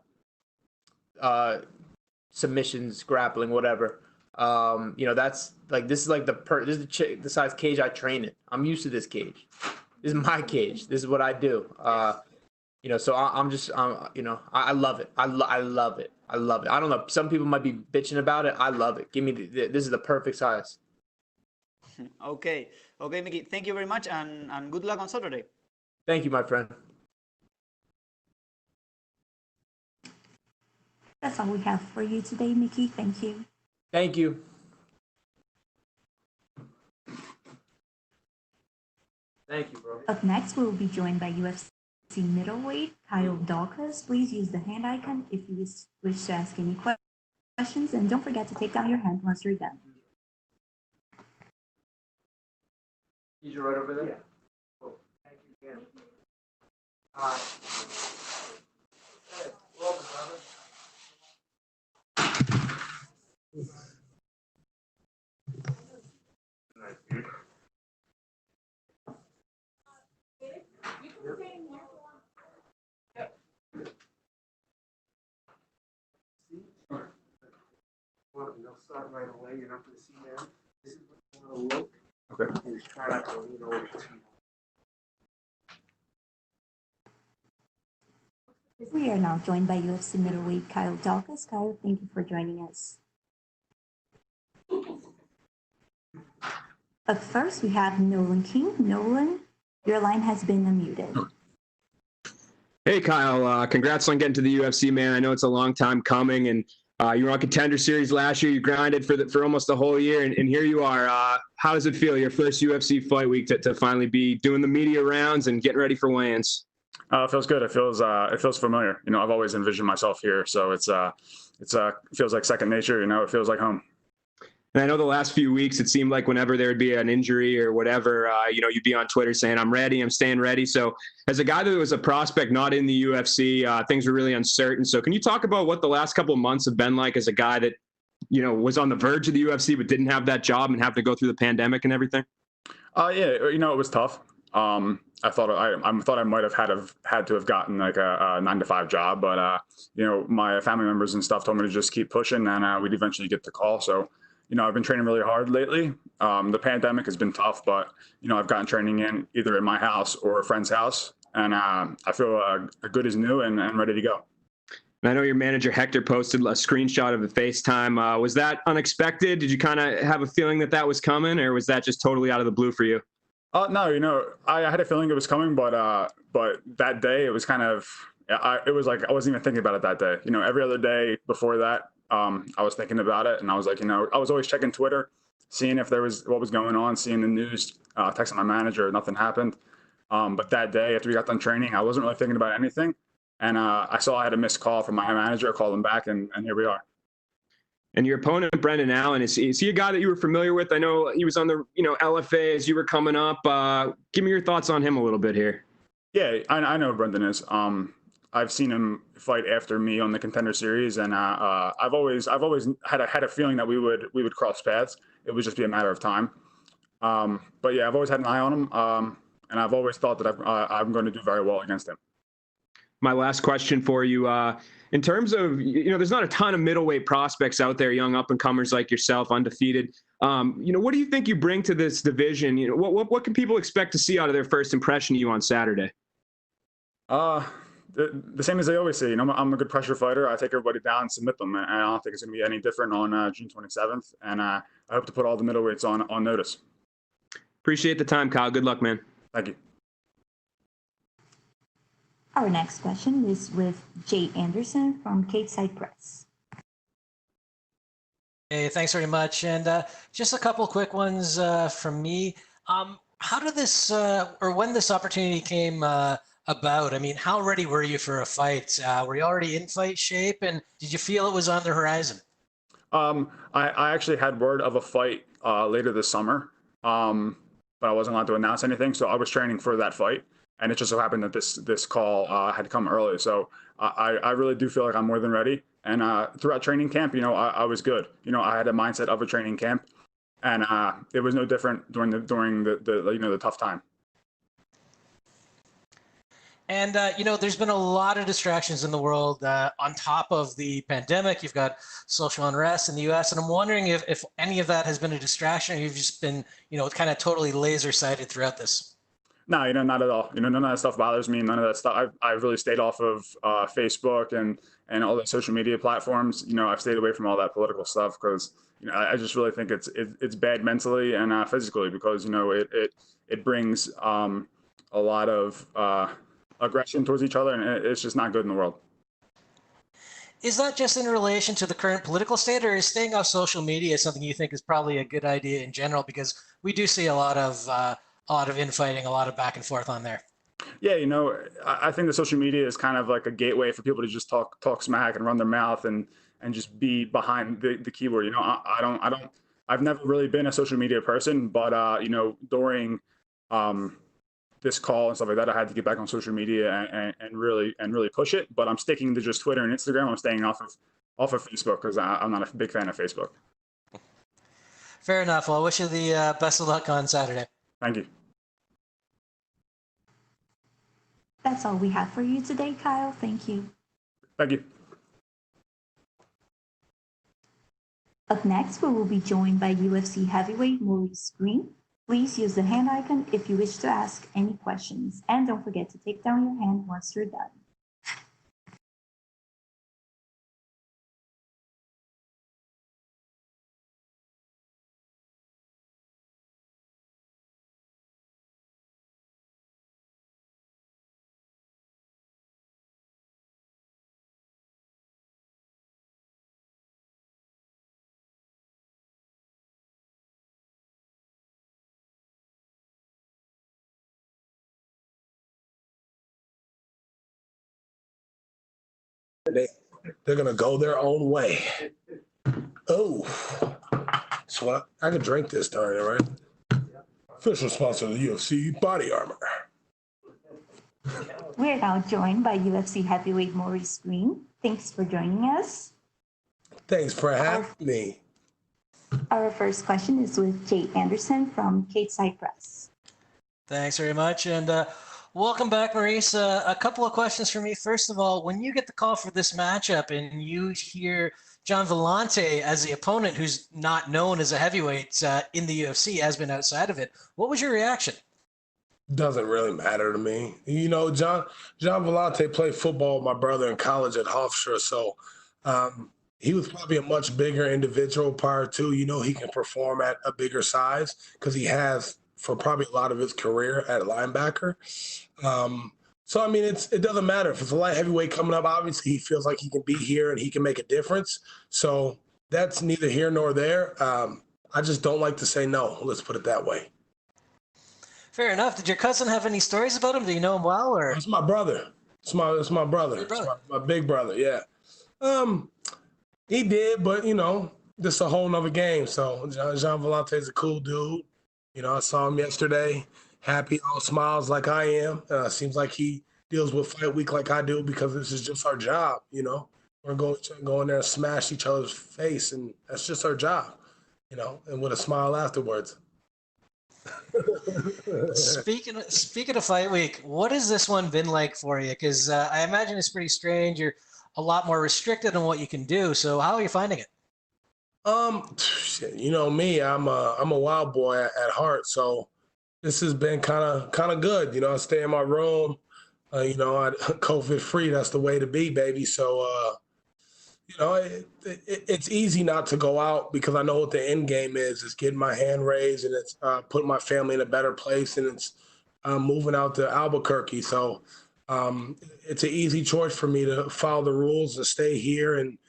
submissions, grappling, whatever. That's like this is the size cage I train in. I'm used to this cage. This is my cage. This is what I do. So I love it. I love it. I love it. I don't know. Some people might be bitching about it. I love it. This is the perfect size. Okay, Mickey. Thank you very much, and good luck on Saturday. Thank you, my friend. That's all we have for you today, Mickey. Thank you. Thank you. Thank you, bro. Up next, we will be joined by UFC middleweight Kyle Daukas. Please use the hand icon if you wish to ask any questions, and don't forget to take down your hand once you're done. He's right over there? Yeah. Cool. Thank you again. Hey, welcome, brother. Nice, dude. They'll start right away. You're not going to see them. This is what you want to look. Okay. And just try not to lean over too much. We are now joined by UFC middleweight Kyle Daukas. Kyle, thank you for joining us. Up first, we have Nolan King. Nolan, your line has been unmuted. Hey, Kyle. Congrats on getting to the UFC, man. I know it's a long time coming, and you were on Contender Series last year. You grinded for almost a whole year, and here you are. How does it feel, your first UFC fight week, to finally be doing the media rounds and getting ready for weigh-ins? It feels good. It feels familiar. I've always envisioned myself here, so it feels like second nature. It feels like home. And I know the last few weeks, it seemed like whenever there would be an injury or whatever, you'd be on Twitter saying, I'm ready, I'm staying ready. So as a guy that was a prospect not in the UFC, things were really uncertain. So can you talk about what the last couple of months have been like as a guy that, was on the verge of the UFC but didn't have that job and have to go through the pandemic and everything? Yeah, it was tough. I thought I might have had to have gotten like a 9-to-5 job, but my family members and stuff told me to just keep pushing, and we'd eventually get the call. So, I've been training really hard lately. The pandemic has been tough, but I've gotten training in either in my house or a friend's house, and I feel good as new and ready to go. I know your manager Hector posted a screenshot of the FaceTime. Was that unexpected? Did you kind of have a feeling that was coming, or was that just totally out of the blue for you? No, I had a feeling it was coming, but that day it was kind of, it was like I wasn't even thinking about it that day. Every other day before that, I was thinking about it, and I was like, I was always checking Twitter, seeing if there was what was going on, seeing the news, texting my manager, nothing happened. But that day after we got done training, I wasn't really thinking about anything, and I saw I had a missed call from my manager. I called him back, and here we are. And your opponent, Brendan Allen, is he a guy that you were familiar with? I know he was on the LFA as you were coming up. Give me your thoughts on him a little bit here. Yeah, I know who Brendan is. I've seen him fight after me on the Contender Series, and I've always had a feeling that we would cross paths. It would just be a matter of time. But yeah, I've always had an eye on him, and I've always thought that I'm going to do very well against him. My last question for you, in terms of, there's not a ton of middleweight prospects out there, young up-and-comers like yourself, undefeated. What do you think you bring to this division? What can people expect to see out of their first impression of you on Saturday? The same as they always say. I'm a good pressure fighter. I take everybody down and submit them, and I don't think it's going to be any different on June 27th. And I hope to put all the middleweights on notice. Appreciate the time, Kyle. Good luck, man. Thank you. Our next question is with Jay Anderson from Cateside Press. Hey, thanks very much. And just a couple quick ones from me. How did this, or when this opportunity came about? I mean, how ready were you for a fight? Were you already in fight shape, and did you feel it was on the horizon? I actually had word of a fight later this summer, but I wasn't allowed to announce anything, so I was training for that fight. And it just so happened that this call had come early. So I really do feel like I'm more than ready. And throughout training camp, I was good. I had a mindset of a training camp, and it was no different during the tough time. And, there's been a lot of distractions in the world. On top of the pandemic, you've got social unrest in the U.S. And I'm wondering if any of that has been a distraction, or you've just been, kind of totally laser-sighted throughout this. No, not at all. None of that stuff bothers me. None of that stuff. I've really stayed off of Facebook and all the social media platforms. I've stayed away from all that political stuff because I just really think it's bad mentally and physically, because it brings a lot of aggression towards each other, and it's just not good in the world. Is that just in relation to the current political state, or is staying off social media something you think is probably a good idea in general? Because we do see a lot of infighting, a lot of back and forth on there. Yeah, I think the social media is kind of like a gateway for people to just talk smack and run their mouth and just be behind the keyboard. I've never really been a social media person, but during this call and stuff like that, I had to get back on social media and really push it. But I'm sticking to just Twitter and Instagram. I'm staying off of Facebook because I'm not a big fan of Facebook. Fair enough. Well, I wish you the best of luck on Saturday. Thank you. That's all we have for you today, Kyle. Thank you. Thank you. Up next, we will be joined by UFC heavyweight Maurice Green. Please use the hand icon if you wish to ask any questions. And don't forget to take down your hand once you're done. They're going to go their own way. Oh, so I can drink this, darn it, right? Official sponsor of the UFC, Body Armor. We're now joined by UFC heavyweight Maurice Green. Thanks for joining us. Thanks for having me. Our first question is with Jay Anderson from Cateside Press. Thanks very much. And welcome back, Maurice. A couple of questions for me. First of all, when you get the call for this matchup and you hear Gian Villante as the opponent who's not known as a heavyweight in the UFC, has been outside of it, what was your reaction? Doesn't really matter to me. You know, Gian Villante played football with my brother in college at Hofstra, so he was probably a much bigger individual prior to. You know, he can perform at a bigger size because he has for probably a lot of his career at linebacker. So I mean, it doesn't matter if it's a light heavyweight coming up. Obviously, he feels like he can be here and he can make a difference. So that's neither here nor there. I just don't like to say no. Let's put it that way. Fair enough. Did your cousin have any stories about him? Do you know him well, or? It's my brother. It's my brother. It's my big brother. Yeah. He did, but you know, this is a whole nother game. So Gian Villante is a cool dude. You know, I saw him yesterday. Happy, all smiles like I am. Seems like he deals with fight week like I do because this is just our job. You know, we're going to go in there and smash each other's face, and that's just our job. You know, and with a smile afterwards. Speaking of fight week, what has this one been like for you? Because I imagine it's pretty strange. You're a lot more restricted on what you can do. So how are you finding it? You know me, I'm a wild boy at heart. So this has been kind of good. You know, I stay in my room. You know, COVID free. That's the way to be, baby. So you know, it's easy not to go out because I know what the end game is. It's getting my hand raised and it's putting my family in a better place, and it's moving out to Albuquerque. So it's an easy choice for me to follow the rules and stay here and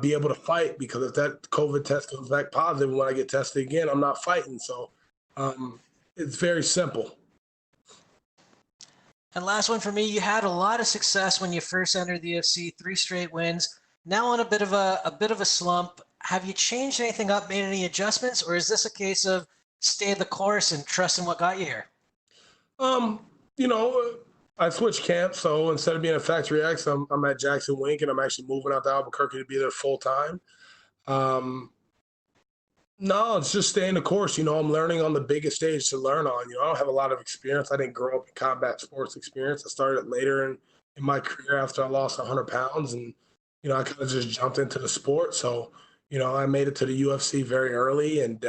be able to fight, because if that COVID test comes back positive when I get tested again, I'm not fighting. So it's very simple. And last one for me, you had a lot of success when you first entered the UFC, 3 straight wins. Now on a bit of a slump. Have you changed anything up, made any adjustments, or is this a case of stay the course and trust in what got you here? You know, I switched camps, so instead of being at Factory X, I'm at Jackson Wink, and I'm actually moving out to Albuquerque to be there full time. No, it's just staying the course. You know, I'm learning on the biggest stage to learn on. You know, I don't have a lot of experience. I didn't grow up in combat sports experience. I started later in my career after I lost 100 pounds, and you know, I kind of just jumped into the sport. So, you know, I made it to the UFC very early, and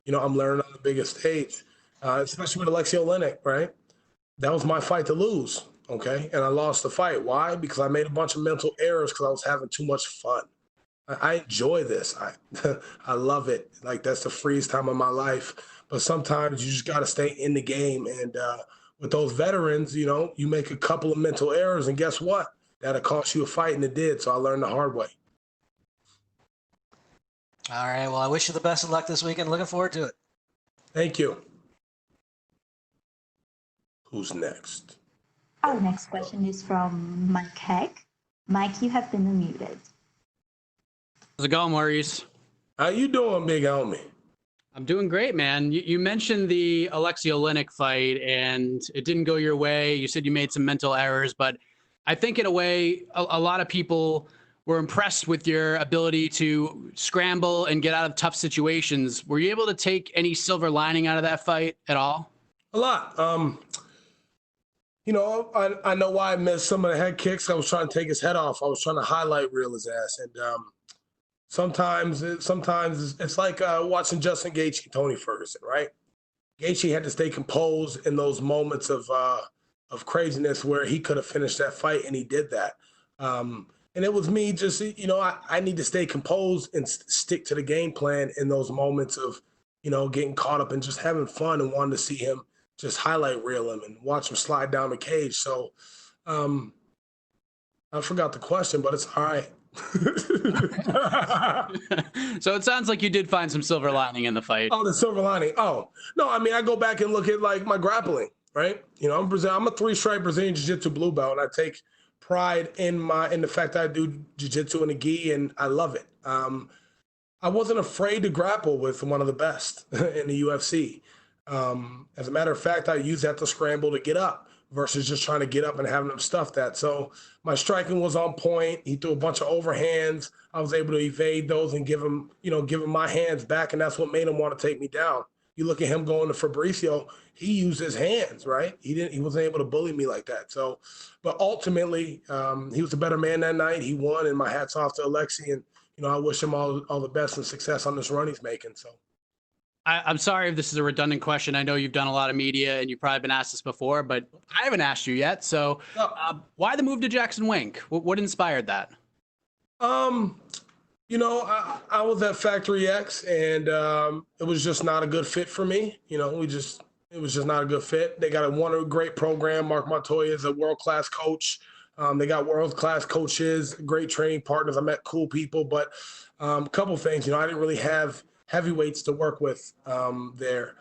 you know, I'm learning on the biggest stage, especially with Alexei Oleinik, right? That was my fight to lose, okay? And I lost the fight. Why? Because I made a bunch of mental errors because I was having too much fun. I enjoy this. I love it. Like, that's the freest time of my life. But sometimes you just got to stay in the game. And with those veterans, you know, you make a couple of mental errors, and guess what? That'll cost you a fight, and it did. So I learned the hard way. All right. Well, I wish you the best of luck this weekend. Looking forward to it. Thank you. Who's next? Our next question is from Mike Heck. Mike, you have been unmuted. How's it going, Maurice? How you doing, big homie? I'm doing great, man. You mentioned the Alexei Oleinik fight, and it didn't go your way. You said you made some mental errors, but I think in a way, a lot of people were impressed with your ability to scramble and get out of tough situations. Were you able to take any silver lining out of that fight at all? A lot. You know, I know why I missed some of the head kicks. I was trying to take his head off. I was trying to highlight reel his ass. And sometimes it's like watching Justin Gaethje and Tony Ferguson, right? Gaethje had to stay composed in those moments of craziness where he could have finished that fight, and he did that. And it was me just, you know, I need to stay composed and stick to the game plan in those moments of, you know, getting caught up and just having fun and wanting to see him just highlight reel him and watch him slide down the cage. So I forgot the question, but it's all right. So it sounds like you did find some silver lining in the fight. Oh, the silver lining. Oh, no, I mean, I go back and look at like my grappling, right? You know, I'm a 3-stripe Brazilian Jiu-Jitsu blue belt, and I take pride in the fact that I do Jiu-Jitsu and a gi, and I love it. I wasn't afraid to grapple with one of the best in the UFC. As a matter of fact, I use that to scramble to get up versus just trying to get up and having him stuff that. So my striking was on point. He threw a bunch of overhands. I was able to evade those and give him my hands back, and that's what made him want to take me down. you look at him going to Fabricio, he used his hands, right? He wasn't able to bully me like that. So, but ultimately, he was a better man that night. He won, and my hat's off to Alexi. And I wish him all the best and success on this run he's making. So. I'm sorry if this is a redundant question. I know you've done a lot of media and you've probably been asked this before, but I haven't asked you yet. So, why the move to Jackson Wink? What inspired that? I was at Factory X, and it was just not a good fit for me. It was just not a good fit. They got a great program. Mark Montoya is a world-class coach. They got world-class coaches, great training partners. I met cool people, but a couple things. I didn't really have heavyweights to work with there,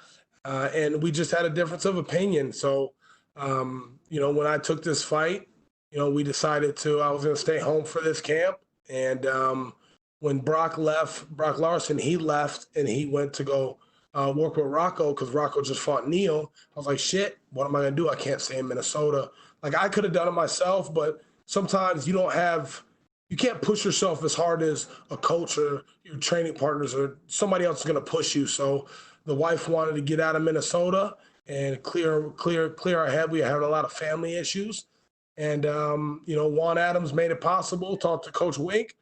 and we just had a difference of opinion. So, when I took this fight, we decided I was going to stay home for this camp, and when Brock Larson, he left and he went to go work with Rocco because Rocco just fought Neil. I was like, shit, what am I going to do? I can't stay in Minnesota. Like, I could have done it myself, but sometimes you can't push yourself as hard as a coach or your training partners or somebody else is going to push you. So the wife wanted to get out of Minnesota and clear our head. We had a lot of family issues. And, Juan Adams made it possible, talked to Coach Wink.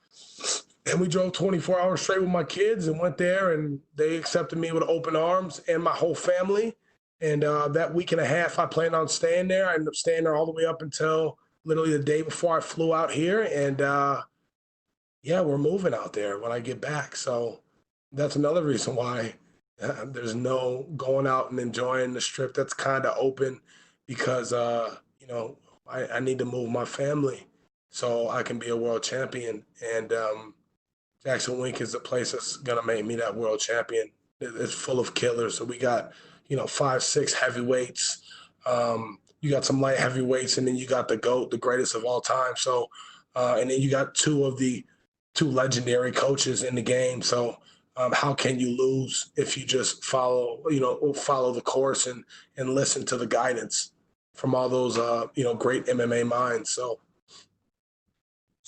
And we drove 24 hours straight with my kids and went there, and they accepted me with open arms and my whole family. And that week and a half, I planned on staying there. I ended up staying there all the way up until literally the day before I flew out here. And, we're moving out there when I get back. So that's another reason why there's no going out and enjoying the strip that's kind of open because, I need to move my family so I can be a world champion. And Jackson Wink is the place that's going to make me that world champion. It's full of killers. So we got, 5, 6 heavyweights. You got some light heavyweights, and then you got the GOAT, the greatest of all time. So, and then you got two legendary coaches in the game. So how can you lose if you just follow the course and listen to the guidance from all those, great MMA minds. So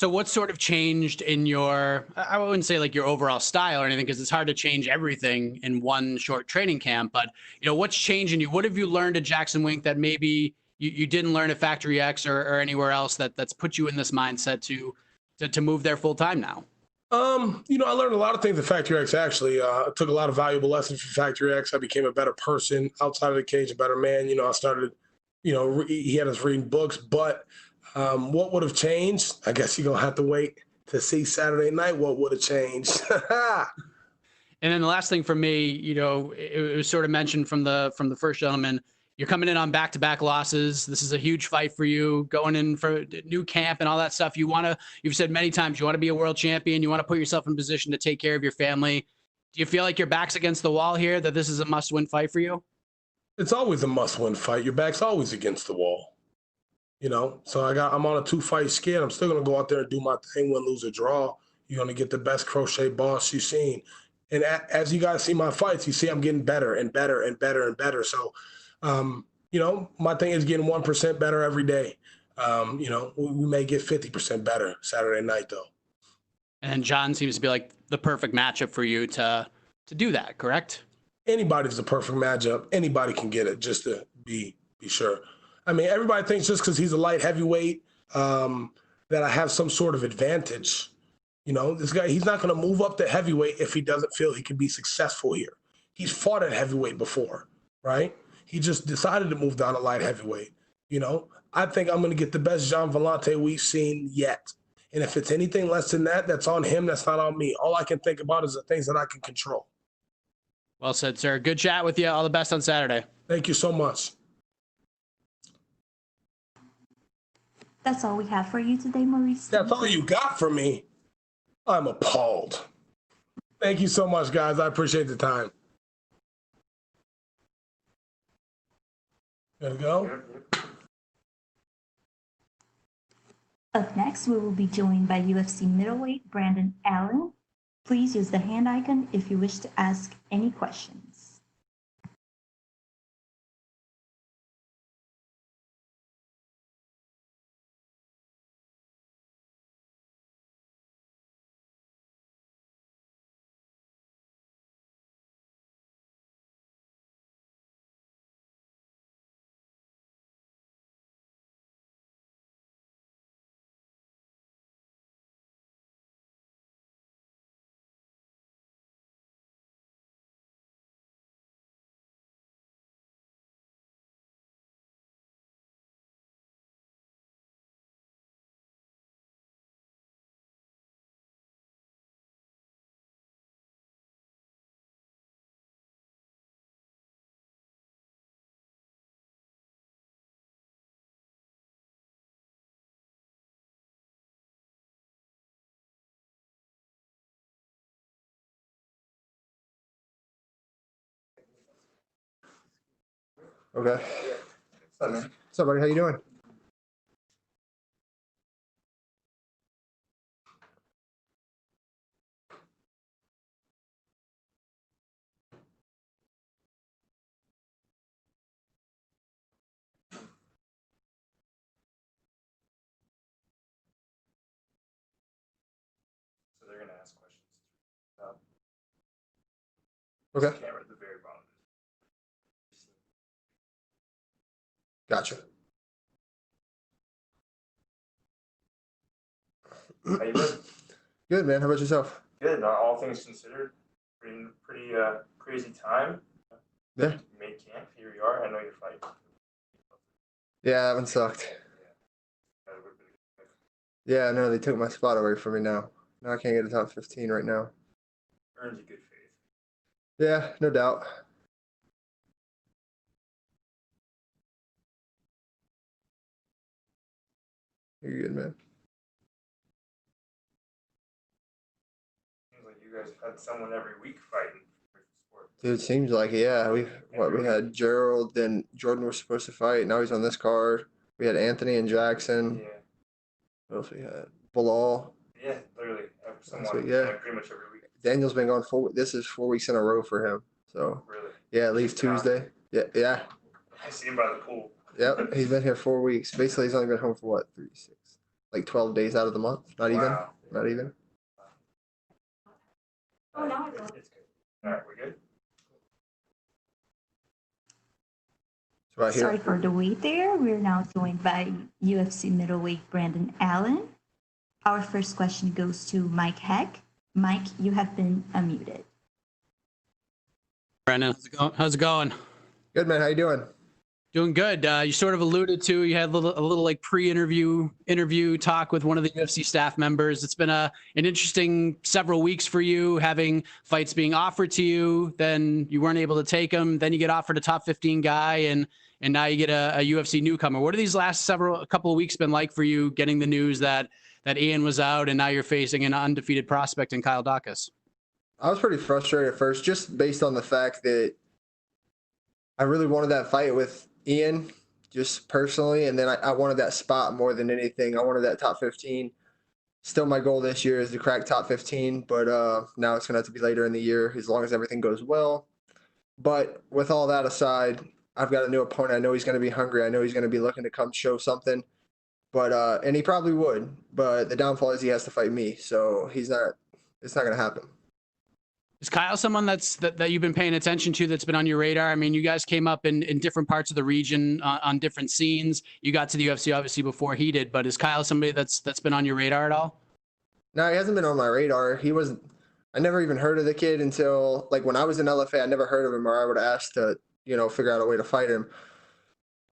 what sort of changed in I wouldn't say like your overall style or anything, because it's hard to change everything in one short training camp, but what's changed in you? What have you learned at Jackson Wink that maybe you didn't learn at Factory X or anywhere else that's put you in this mindset to move there full time now? I learned a lot of things at Factory X, actually. I took a lot of valuable lessons from Factory X. I became a better person outside of the cage, a better man. I started, he had us reading books, but what would have changed? I guess you're going to have to wait to see Saturday night what would have changed. And then the last thing for me, it was sort of mentioned from the first gentleman, you're coming in on back-to-back losses. This is a huge fight for you, going in for new camp and all that stuff. You've said many times, you want to be a world champion. You want to put yourself in position to take care of your family. Do you feel like your back's against the wall here, that this is a must-win fight for you? It's always a must-win fight. Your back's always against the wall. So I'm on a 2-fight skid. I'm still going to go out there and do my thing, win, lose, or draw. You're going to get the best crochet boss you've seen. And as you guys see my fights, you see I'm getting better and better and better and better. So, my thing is getting 1% better every day. We may get 50% better Saturday night, though. And John seems to be like the perfect matchup for you to do that, correct? Anybody's the perfect matchup. Anybody can get it, just to be sure. I mean, everybody thinks just because he's a light heavyweight that I have some sort of advantage. This guy, he's not going to move up to heavyweight if he doesn't feel he can be successful here. He's fought at heavyweight before, right? He just decided to move down to light heavyweight. I think I'm going to get the best Gian Villante we've seen yet. And if it's anything less than that, that's on him. That's not on me. All I can think about is the things that I can control. Well said, sir. Good chat with you. All the best on Saturday. Thank you so much. That's all we have for you today, Maurice. That's all you got for me? I'm appalled. Thank you so much, guys. I appreciate the time. Gotta go. Up next, we will be joined by UFC middleweight Brandon Allen. Please use the hand icon if you wish to ask any questions. Okay. What's up, man? What's up, buddy? How you doing? So they're gonna ask questions. Okay. Camera at the very bottom. Gotcha. How you been? Good, man. How about yourself? Good. All things considered, pretty crazy time. Yeah. You made camp. Here you are. I know you're fighting. Yeah, that one sucked. Yeah, no, they took my spot away from me now. Now I can't get a top 15 right now. Earned you good faith. Yeah, no doubt. You're good, man. Seems like you guys had someone every week fighting. Dude, it seems like, yeah, we had Gerald, then Jordan was supposed to fight. Now he's on this card. We had Anthony and Jackson. Yeah. What else we had? Bilal. Yeah, literally. Someone, yeah. pretty much every week. Daniel's been going this is 4 weeks in a row for him. So Really? yeah, at least Tuesday. Yeah. I see him by the pool. Yep. He's been here 4 weeks. Basically, he's only been home for what, 3, 6, like 12 days out of the month. Not even. Not even. Oh, no, it's good. All right, we good? Right here. Sorry for the wait there. We're now joined by UFC middleweight Brandon Allen. Our first question goes to Mike Heck. Mike, you have been unmuted. Brandon, how's it going? Good, man. How you doing? Doing good. You sort of alluded to, you had a little like pre-interview talk with one of the UFC staff members. It's been an interesting several weeks for you, having fights being offered to you, then you weren't able to take them, then you get offered a top 15 guy, and now you get a UFC newcomer. What are these last couple of weeks been like for you, getting the news that Ian was out and now you're facing an undefeated prospect in Kyle Daukas? I was pretty frustrated at first, just based on the fact that I really wanted that fight with Ian, just personally, and then I wanted that spot more than anything. I wanted that top 15. Still, my goal this year is to crack top 15, but now it's going to have to be later in the year as long as everything goes well. But with all that aside, I've got a new opponent. I know he's going to be hungry. I know he's going to be looking to come show something, but and he probably would. But the downfall is he has to fight me, so it's not going to happen. Is Kyle someone that you've been paying attention to, that's been on your radar? I mean, you guys came up in different parts of the region on different scenes. You got to the UFC obviously before he did, but is Kyle somebody that's been on your radar at all? No, he hasn't been on my radar. I never even heard of the kid until, like, when I was in LFA, I never heard of him, or I would have asked to, figure out a way to fight him.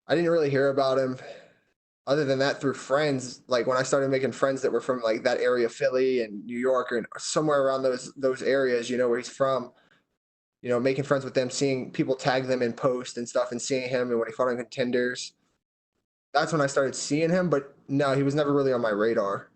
I didn't really hear about him other than that through friends. Like, when I started making friends that were from, like, that area, Philly and New York, or somewhere around those areas, where he's from, making friends with them, seeing people tag them in post and stuff, and seeing him, and when he fought on Contenders, that's when I started seeing him. But no, he was never really on my radar.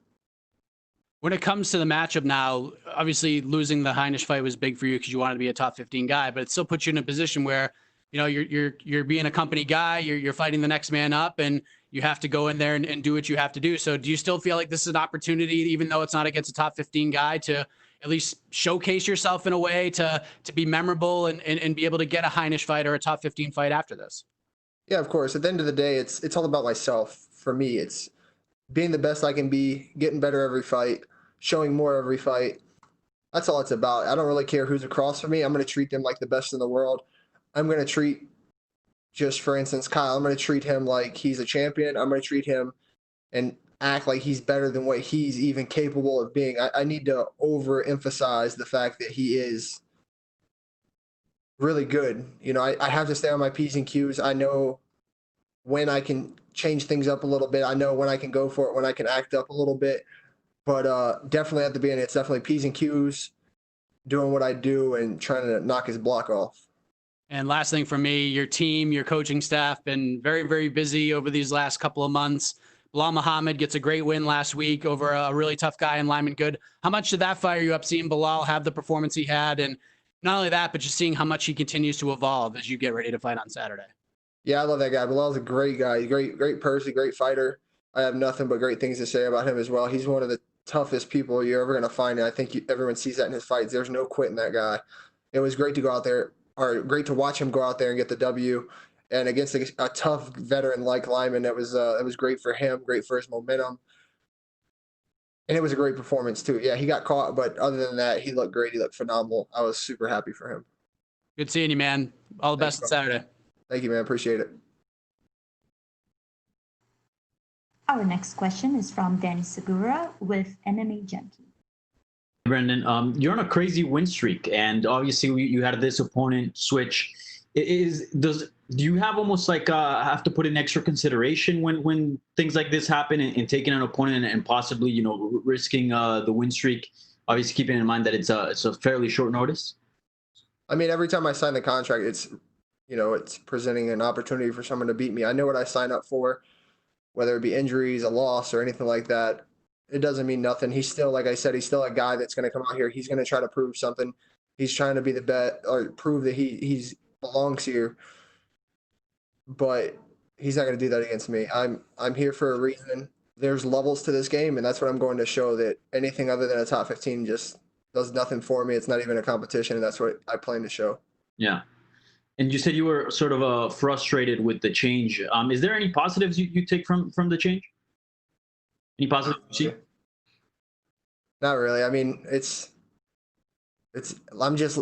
When it comes to the matchup now, obviously losing the Heinisch fight was big for you because you wanted to be a top 15 guy, but it still puts you in a position where, you're being a company guy, you're fighting the next man up, and you have to go in there and do what you have to do. So do you still feel like this is an opportunity, even though it's not against a top 15 guy, to at least showcase yourself in a way to be memorable and be able to get a Heinisch fight or a top 15 fight after this? Yeah, of course. At the end of the day, it's all about myself. For me, it's being the best I can be, getting better every fight, showing more every fight. That's all it's about. I don't really care who's across from me. I'm going to treat them like the best in the world. I'm going to treat, just for instance, Kyle, I'm going to treat him like he's a champion. I'm going to treat him and act like he's better than what he's even capable of being. I need to overemphasize the fact that he is really good. I have to stay on my P's and Q's. I know when I can change things up a little bit. I know when I can go for it, when I can act up a little bit. But definitely at the beginning, it's definitely P's and Q's, doing what I do and trying to knock his block off. And last thing for me, your team, your coaching staff, been very, very busy over these last couple of months. Bilal Muhammad gets a great win last week over a really tough guy in Lyman Good. How much did that fire you up, seeing Bilal have the performance he had? And not only that, but just seeing how much he continues to evolve as you get ready to fight on Saturday. Yeah, I love that guy. Bilal's a great guy, great person, great fighter. I have nothing but great things to say about him as well. He's one of the toughest people you're ever going to find, and I think everyone sees that in his fights. There's no quitting that guy. It was great to go out there, or great to watch him go out there and get the W, and against a tough veteran like Lyman. It was great for him, great for his momentum, and it was a great performance too. Yeah, he got caught, but other than that, he looked great. He looked phenomenal. I was super happy for him. Good seeing you, man. All the best on Saturday. Thank you, man. Appreciate it. Our next question is from Danny Segura with MMA Junkie. Brendan, you're on a crazy win streak, and obviously you had this opponent switch. Do you have almost like have to put in extra consideration when things like this happen and taking an opponent and possibly risking the win streak? Obviously, keeping in mind that it's a fairly short notice. I mean, every time I sign the contract, it's presenting an opportunity for someone to beat me. I know what I signed up for, whether it be injuries, a loss, or anything like that. It doesn't mean nothing. He's still, like I said, he's still a guy that's going to come out here. He's going to try to prove something. He's trying to be the best or prove that he belongs here. But he's not going to do that against me. I'm here for a reason. There's levels to this game, and that's what I'm going to show, that anything other than a top 15 just does nothing for me. It's not even a competition, and that's what I plan to show. Yeah. And you said you were sort of frustrated with the change. Is there any positives you take from the change? Any positives you see? Not really. I mean, I'm just,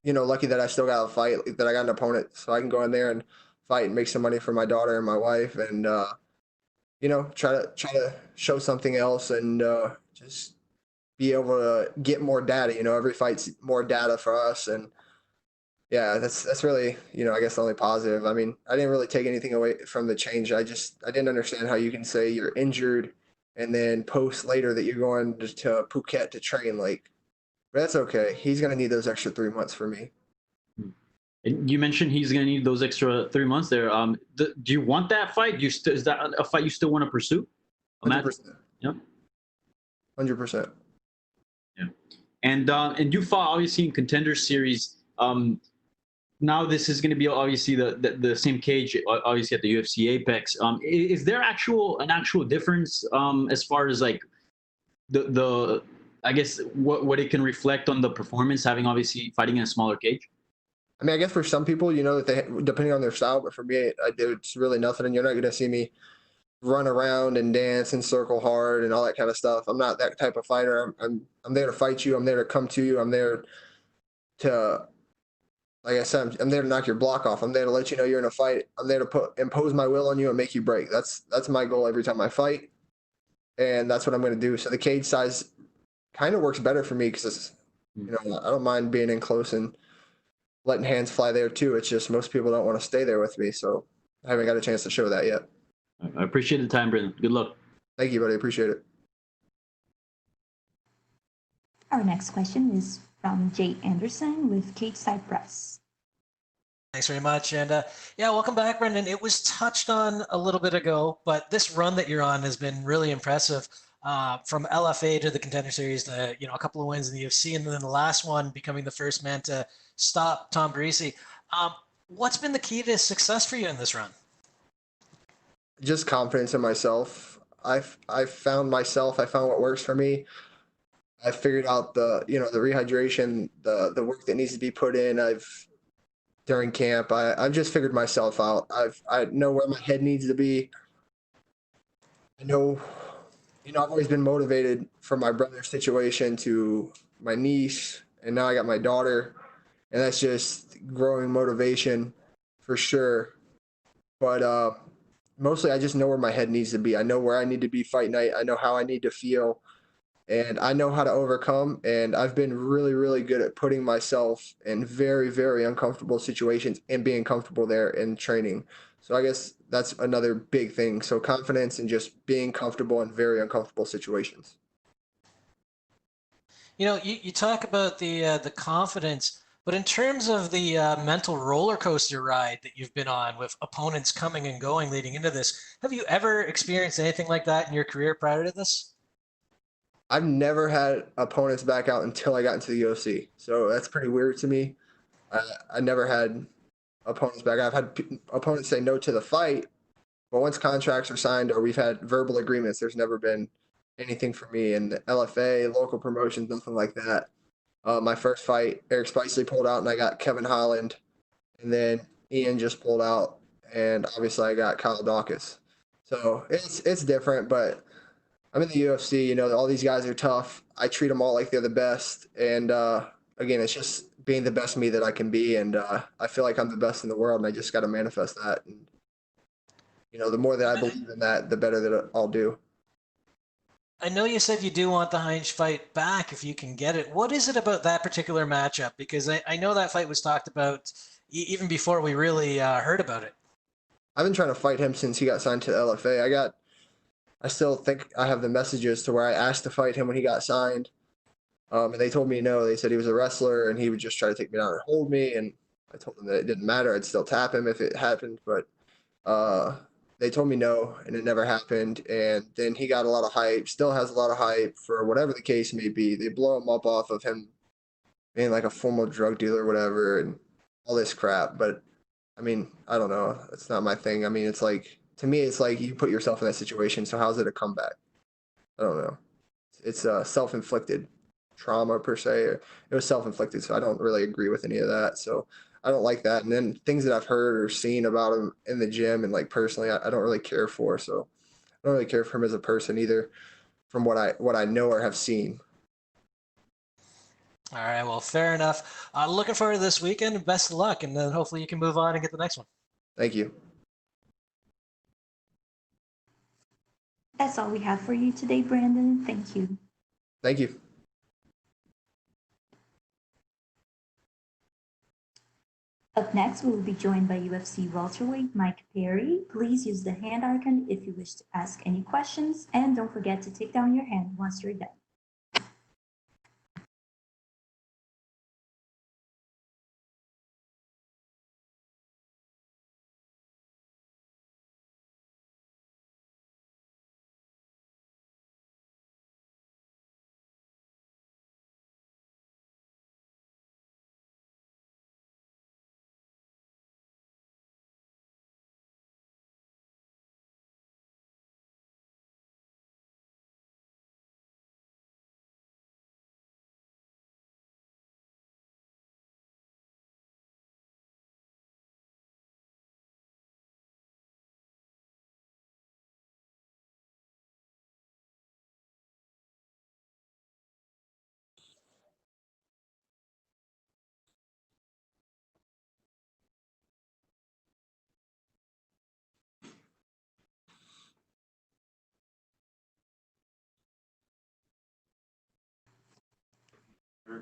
lucky that I still got a fight, that I got an opponent, so I can go in there and fight and make some money for my daughter and my wife, and try to show something else, and just be able to get more data. Every fight's more data for us, and yeah, that's really, I guess the only positive. I mean, I didn't really take anything away from the change. I didn't understand how you can say you're injured and then post later that you're going to Phuket to train. Like, but that's okay. He's going to need those extra 3 months for me. And you mentioned he's going to need those extra 3 months there. Do you want that fight? Is that a fight you still want to pursue? 100%. Yeah. 100%. Yeah. And you fought obviously in Contender Series. Now this is going to be obviously the same cage, obviously at the UFC Apex. Is there an actual difference as far as like the I guess what it can reflect on the performance, having obviously fighting in a smaller cage? I mean, I guess for some people, that they, depending on their style, but for me, it's really nothing, and you're not going to see me run around and dance and circle hard and all that kind of stuff. I'm not that type of fighter. I'm there to fight you. I'm there to come to you. I'm there to, like I said, I'm there to knock your block off. I'm there to let you know you're in a fight. I'm there to impose my will on you and make you break. That's my goal every time I fight, and that's what I'm going to do. So the cage size kind of works better for me because I don't mind being in close and letting hands fly there too. It's just most people don't want to stay there with me, so I haven't got a chance to show that yet. I appreciate the time, Brendan. Good luck. Thank you, buddy. Appreciate it. Our next question is from Jay Anderson with Cage Side Press. Thanks very much. And welcome back, Brendan. It was touched on a little bit ago, but this run that you're on has been really impressive. From LFA to the Contender Series to, a couple of wins in the UFC, and then the last one becoming the first man to stop Tom Barisi. What's been the key to success for you in this run? Just confidence in myself. I've found myself. I found what works for me. I figured out the rehydration, the work that needs to be put in. During camp, I've just figured myself out. I know where my head needs to be. I know, I've always been motivated from my brother's situation to my niece, and now I got my daughter, and that's just growing motivation for sure. But mostly I just know where my head needs to be. I know where I need to be fight night. I know how I need to feel, and I know how to overcome. And I've been really, really good at putting myself in very, very uncomfortable situations and being comfortable there in training. So I guess that's another big thing. So confidence and just being comfortable in very uncomfortable situations. You talk about the confidence, but in terms of the mental roller coaster ride that you've been on with opponents coming and going leading into this, have you ever experienced anything like that in your career prior to this? I've never had opponents back out until I got into the UFC. So that's pretty weird to me. I never had opponents back. I've had opponents say no to the fight, but once contracts are signed or we've had verbal agreements, there's never been anything for me. And LFA, local promotions, nothing like that. My first fight, Eric Spicely pulled out, and I got Kevin Holland, and then Ian just pulled out, and obviously I got Kyle Daukas. So it's different, but I'm in the UFC. You know, all these guys are tough. I treat them all like they're the best, and again, it's just being the best me that I can be, and I feel like I'm the best in the world, and I just got to manifest that. And you know, the more that I believe in that, the better that I'll do. I know you said you do want the Heinz fight back if you can get it. What is it about that particular matchup? Because I know that fight was talked about even before we really heard about it. I've been trying to fight him since he got signed to the LFA. I still think I have the messages to where I asked to fight him when he got signed. And they told me no. They said he was a wrestler and he would just try to take me down and hold me. And I told them that it didn't matter. I'd still tap him if it happened. But they told me no, and it never happened. And then he got a lot of hype, still has a lot of hype for whatever the case may be. They blow him up off of him being like a former drug dealer or whatever and all this crap. But, I mean, I don't know. It's not my thing. I mean, it's like, to me, it's like you put yourself in that situation. So how's it a comeback? I don't know. It's self-inflicted trauma per se. It was self-inflicted, so I don't really agree with any of that. So I don't like that. And then things that I've heard or seen about him in the gym and like personally, I don't really care for. So I don't really care for him as a person either, from what I know or have seen. All right, well, fair enough. Looking forward to this weekend. Best of luck, and then hopefully you can move on and get the next one. Thank you. That's all we have for you today, Brandon. Thank you. Thank you. Up next, we will be joined by UFC welterweight Mike Perry. Please use the hand icon if you wish to ask any questions, and don't forget to take down your hand once you're done.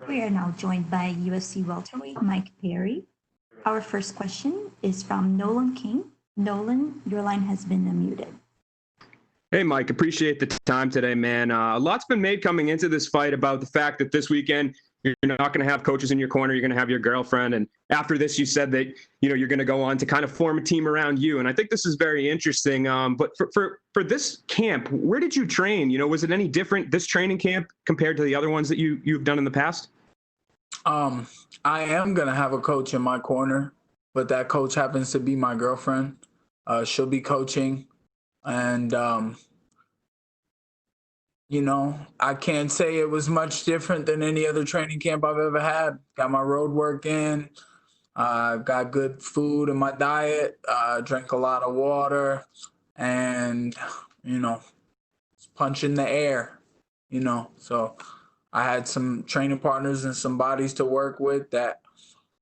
We are now joined by UFC welterweight Mike Perry. Our first question is from Nolan King. Nolan, your line has been unmuted. Hey, Mike, appreciate the time today, man. A lot's been made coming into this fight about the fact that this weekend you're not going to have coaches in your corner. You're going to have your girlfriend. And after this, you said that, you're going to go on to kind of form a team around you. And I think this is very interesting. But for this camp, where did you train? Was it any different, this training camp, compared to the other ones that you've done in the past? I am going to have a coach in my corner, but that coach happens to be my girlfriend. She'll be coaching. And, I can't say it was much different than any other training camp I've ever had. Got my road work in, got good food in my diet, drank a lot of water, and, punch in the air, So I had some training partners and some bodies to work with that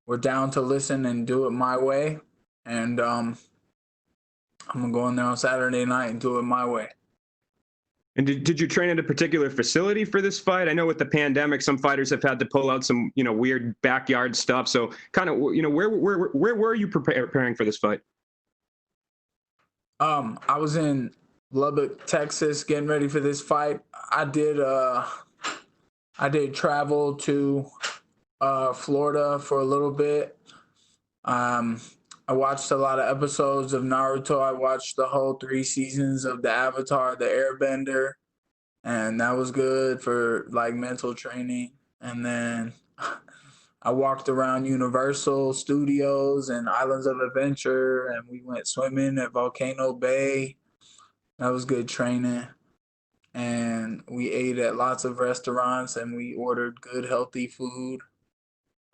were down to listen and do it my way. And I'm going to go in there on Saturday night and do it my way. And did you train at a particular facility for this fight? I know with the pandemic, some fighters have had to pull out some, weird backyard stuff. So kind of, where were you preparing for this fight? I was in Lubbock, Texas, getting ready for this fight. I did travel to Florida for a little bit. I watched a lot of episodes of Naruto. I watched the whole 3 seasons of the Avatar, the Airbender, and that was good for like mental training. And then I walked around Universal Studios and Islands of Adventure, and we went swimming at Volcano Bay. That was good training. And we ate at lots of restaurants, and we ordered good, healthy food.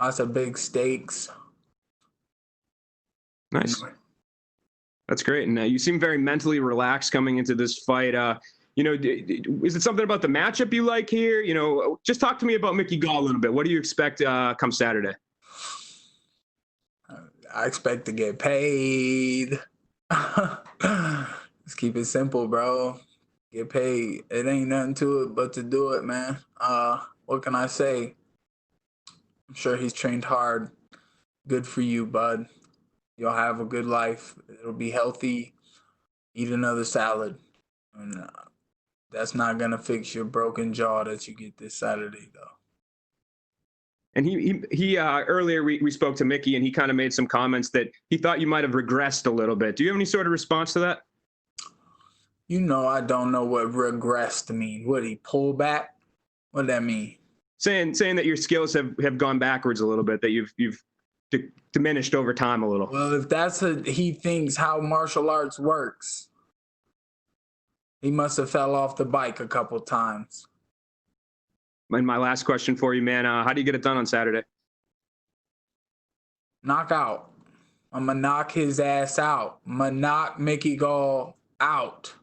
Lots of big steaks. Nice. That's great. And you seem very mentally relaxed coming into this fight. Is it something about the matchup you like here? Just talk to me about Mickey Gall a little bit. What do you expect come Saturday? I expect to get paid. Let's keep it simple, bro. Get paid. It ain't nothing to it but to do it, man. What can I say? I'm sure he's trained hard. Good for you, bud. You'll have a good life. It'll be healthy. Eat another salad. And that's not going to fix your broken jaw that you get this Saturday, though. And he earlier we spoke to Mickey, and he kind of made some comments that he thought you might have regressed a little bit. Do you have any sort of response to that? I don't know what regressed mean. What, he pulled back? What that mean? Saying that your skills have gone backwards a little bit, that you've diminished over time a little. Well, if that's he thinks how martial arts works, he must have fell off the bike a couple times. And my last question for you, man, how do you get it done on Saturday? Knockout. I'm going to knock his ass out. I'm going to knock Mickey Gall out.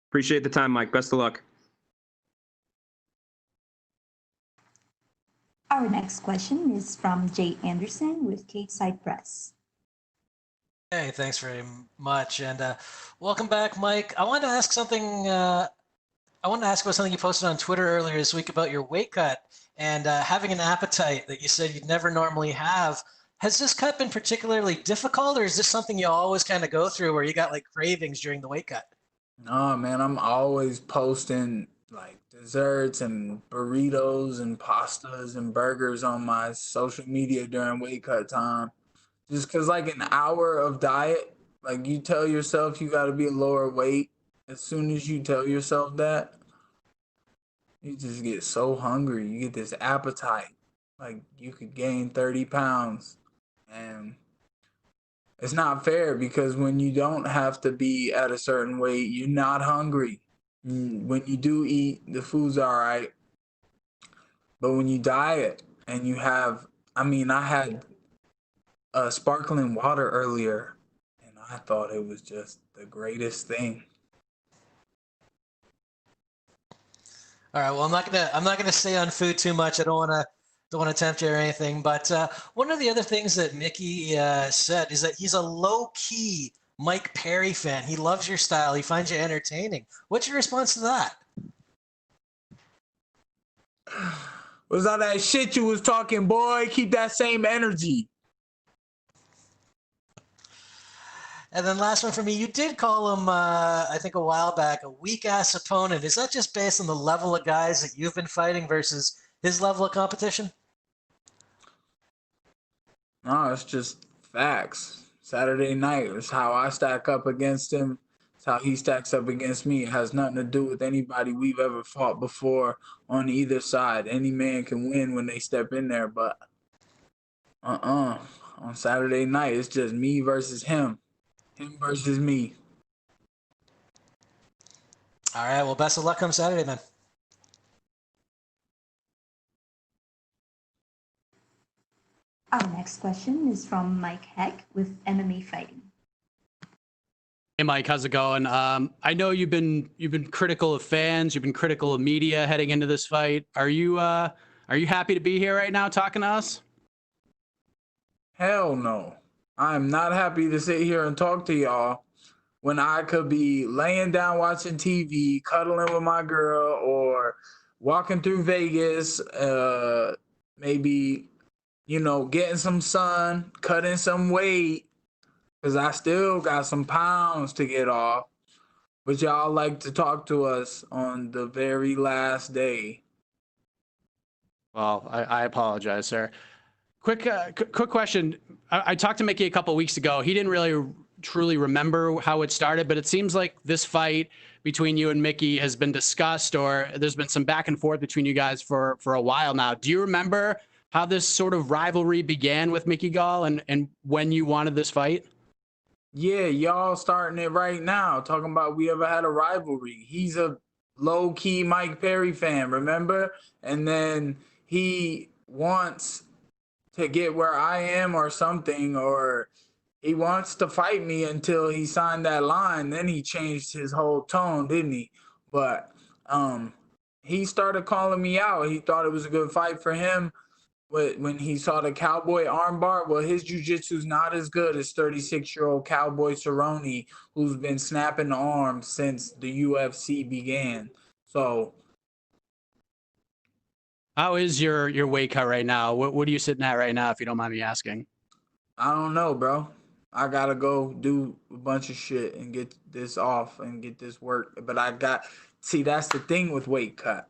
Appreciate the time, Mike. Best of luck. Our next question is from Jay Anderson with Cage-Side Press. Hey, thanks very much, and welcome back, Mike. I wanted to ask something. I wanted to ask about something you posted on Twitter earlier this week about your weight cut and having an appetite that you said you'd never normally have. Has this cut been particularly difficult, or is this something you always kind of go through where you got like cravings during the weight cut? No, man, I'm always posting like desserts and burritos and pastas and burgers on my social media during weight cut time. Just because like an hour of diet, like you tell yourself you got to be a lower weight. As soon as you tell yourself that, you just get so hungry. You get this appetite. Like you could gain 30 pounds. And it's not fair because when you don't have to be at a certain weight, you're not hungry. When you do eat, the food's all right. But when you diet and you have, I had sparkling water earlier, and I thought it was just the greatest thing. All right. Well, I'm not gonna stay on food too much. I don't want to tempt you or anything. But one of the other things that Mickey said is that he's a low-key Mike Perry fan. He loves your style. He finds you entertaining. What's your response to that? Was all that shit you was talking, boy? Keep that same energy. And then last one for me, you did call him, I think a while back, a weak-ass opponent. Is that just based on the level of guys that you've been fighting versus his level of competition? No, it's just facts. Saturday night is how I stack up against him. It's how he stacks up against me. It has nothing to do with anybody we've ever fought before on either side. Any man can win when they step in there, but on Saturday night, it's just me versus him. Him versus me. All right. Well, best of luck on Saturday, then. Our next question is from Mike Heck with MMA Fighting. Hey, Mike, how's it going? I know you've been critical of fans, you've been critical of media heading into this fight. Are you happy to be here right now talking to us? Hell no. I'm not happy to sit here and talk to y'all when I could be laying down watching TV, cuddling with my girl, or walking through Vegas, maybe, getting some sun, cutting some weight, because I still got some pounds to get off. But y'all like to talk to us on the very last day. Well, I apologize, sir. Quick question. I talked to Mickey a couple of weeks ago. He didn't really truly remember how it started, but it seems like this fight between you and Mickey has been discussed, or there's been some back and forth between you guys for a while now. Do you remember how this sort of rivalry began with Mickey Gall and when you wanted this fight? Yeah, y'all starting it right now, talking about we ever had a rivalry. He's a low-key Mike Perry fan, remember? And then he wants to get where I am or something, or he wants to fight me until he signed that line. Then he changed his whole tone, didn't he? But he started calling me out. He thought it was a good fight for him. When he saw the cowboy armbar, well, his jiu-jitsu's not as good as 36-year-old Cowboy Cerrone, who's been snapping the arms since the UFC began. So, how is your weight cut right now? What are you sitting at right now, if you don't mind me asking? I don't know, bro. I gotta go do a bunch of shit and get this off and get this work. But that's the thing with weight cut.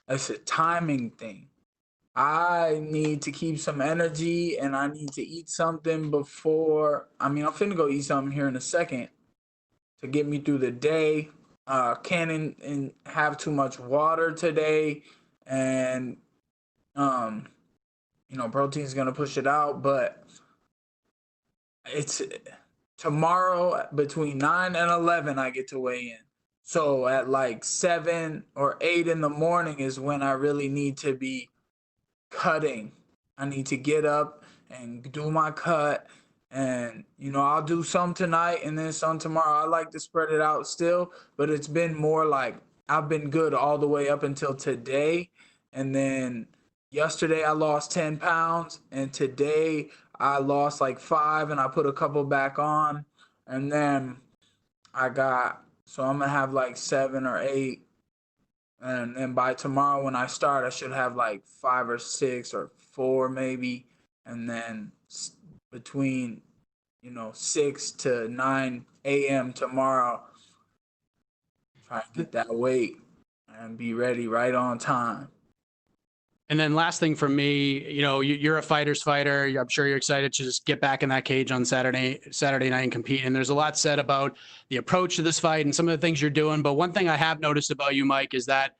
It's a timing thing. I need to keep some energy and I need to eat something before. I'm finna go eat something here in a second to get me through the day. Can't have too much water today, and protein's gonna push it out. But it's tomorrow between 9 and 11 I get to weigh in. So at like 7 or 8 in the morning is when I really need to be cutting. I need to get up and do my cut, and I'll do some tonight and then some tomorrow. I like to spread it out still, but it's been more like I've been good all the way up until today, and then yesterday I lost 10 pounds, and today I lost like 5 and I put a couple back on, and then I'm gonna have like 7 or 8. And then by tomorrow when I start, I should have like 5 or 6 or 4 maybe. And then between, 6 to 9 a.m. tomorrow, try to get that weight and be ready right on time. And then last thing for me, you're a fighter's fighter. I'm sure you're excited to just get back in that cage on Saturday night and compete. And there's a lot said about the approach to this fight and some of the things you're doing. But one thing I have noticed about you, Mike, is that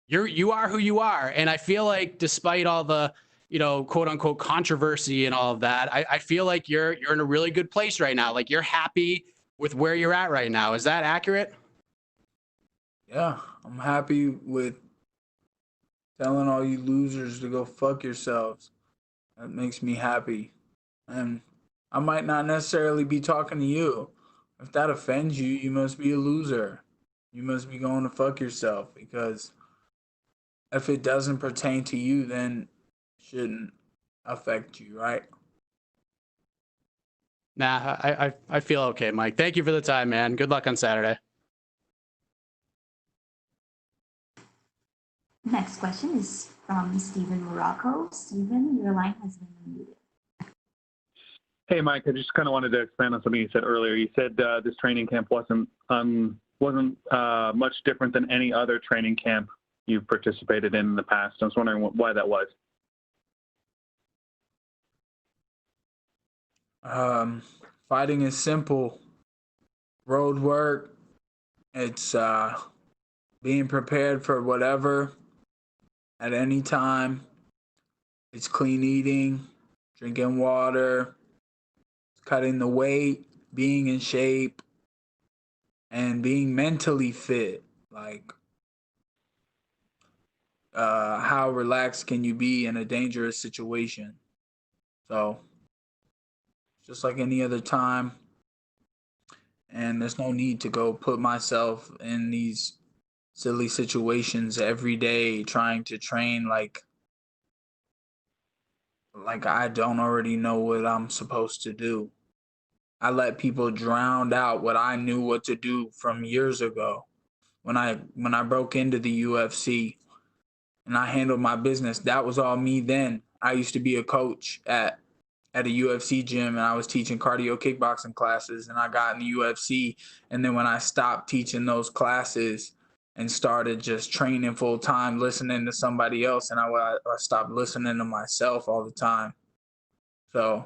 you are who you are. And I feel like despite all the, quote unquote controversy and all of that, I feel like you're in a really good place right now. Like you're happy with where you're at right now. Is that accurate? Yeah, I'm happy with telling all you losers to go fuck yourselves. That makes me happy. And I might not necessarily be talking to you. If that offends you, you must be a loser. You must be going to fuck yourself, because if it doesn't pertain to you, then it shouldn't affect you, right? Nah, I feel okay, Mike. Thank you for the time, man. Good luck on Saturday. Next question is from Steven Morocco. Steven, your line has been muted. Hey, Mike, I just kind of wanted to expand on something you said earlier. You said this training camp wasn't much different than any other training camp you've participated in the past. I was wondering why that was. Fighting is simple. Road work. It's being prepared for whatever at any time. It's clean eating, drinking water, cutting the weight, being in shape, and being mentally fit. Like, how relaxed can you be in a dangerous situation? So, just like any other time. And there's no need to go put myself in these silly situations every day trying to train like I don't already know what I'm supposed to do. I let people drown out what I knew what to do from years ago. When I broke into the UFC and I handled my business, that was all me then. I used to be a coach at a UFC gym, and I was teaching cardio kickboxing classes, and I got in the UFC. And then when I stopped teaching those classes and started just training full time, listening to somebody else, and I stopped listening to myself all the time. So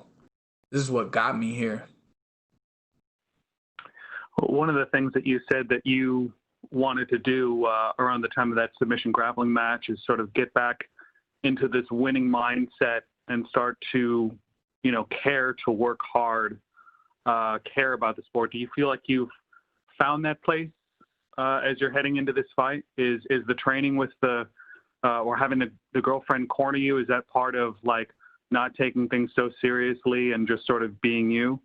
this is what got me here. One of the things that you said that you wanted to do around the time of that submission grappling match is sort of get back into this winning mindset and start to, care to work hard, care about the sport? Do you feel like you've found that place as you're heading into this fight? Is the training with or having the girlfriend corner you, is that part of like not taking things so seriously and just sort of being you?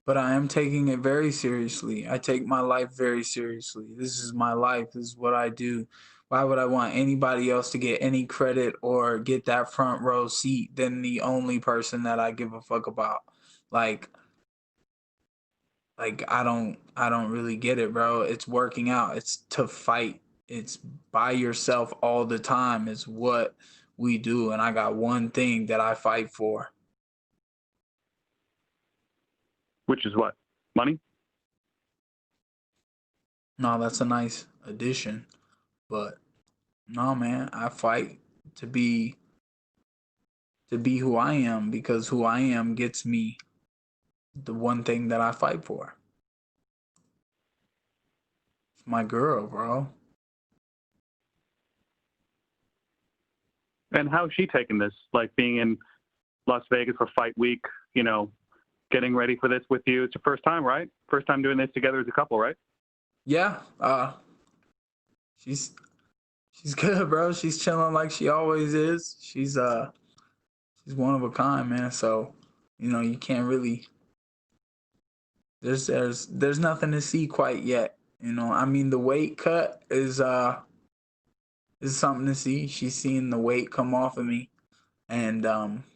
But I am taking it very seriously. I take my life very seriously. This is my life. This is what I do. Why would I want anybody else to get any credit or get that front row seat than the only person that I give a fuck about? Like I don't really get it, bro. It's working out. It's to fight. It's by yourself all the time is what we do. And I got one thing that I fight for. Which is what? Money? No, that's a nice addition. But no, man, I fight to be who I am, because who I am gets me the one thing that I fight for. It's my girl, bro. And how's she taking this? Like being in Las Vegas for fight week, getting ready for this with you. It's your first time, right? First time doing this together as a couple, right? Yeah. She's good, bro. She's chilling like she always is. She's one of a kind, man. So, you can't really there's nothing to see quite yet. I mean, the weight cut is something to see. She's seeing the weight come off of me, and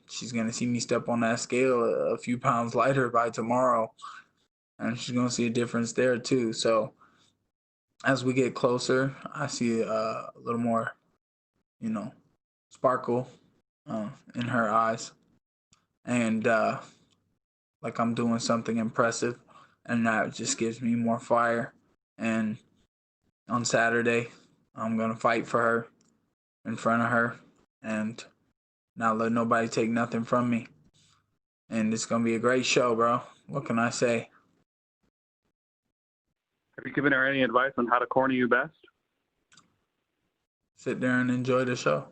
she's gonna see me step on that scale a few pounds lighter by tomorrow, and she's gonna see a difference there too. So as we get closer, I see a little more, sparkle in her eyes, and like I'm doing something impressive, and that just gives me more fire. And on Saturday, I'm gonna fight for her in front of her and not let nobody take nothing from me. And it's gonna be a great show, bro. What can I say? Have you given her any advice on how to corner you best? Sit there and enjoy the show.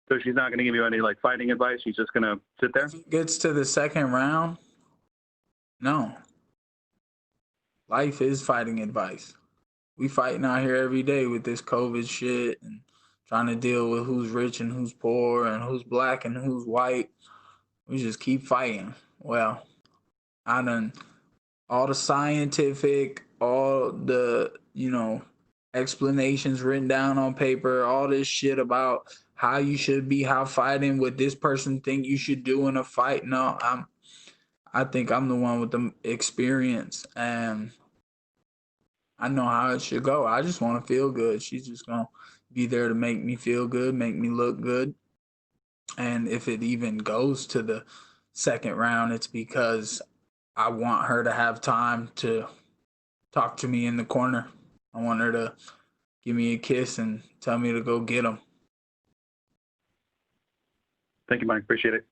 So she's not going to give you any like fighting advice. She's just going to sit there. If it gets to the second round, no. Life is fighting advice. We fighting out here every day with this COVID shit and trying to deal with who's rich and who's poor and who's black and who's white. We just keep fighting. Well, I done all the scientific, all the, explanations written down on paper, all this shit about how you should be, how fighting, what this person think you should do in a fight. No, I think I'm the one with the experience, and I know how it should go. I just want to feel good. She's just going to be there to make me feel good, make me look good. And if it even goes to the second round, it's because I want her to have time to talk to me in the corner. I want her to give me a kiss and tell me to go get him. Thank you, Mike. Appreciate it.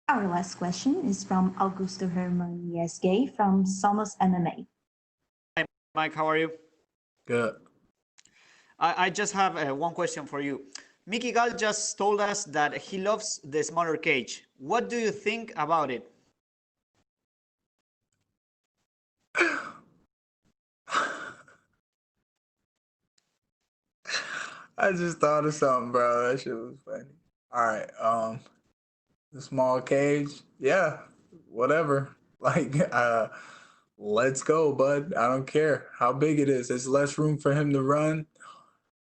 Our last question is from Augusto Hermanies Gay from Somos MMA. Hi, Mike. How are you? Good. I just have one question for you. Mickey Gall just told us that he loves the smaller cage. What do you think about it? I just thought of something, bro. That shit was funny. All right. The small cage. Yeah. Whatever. Like, let's go, bud. I don't care how big it is. There's less room for him to run.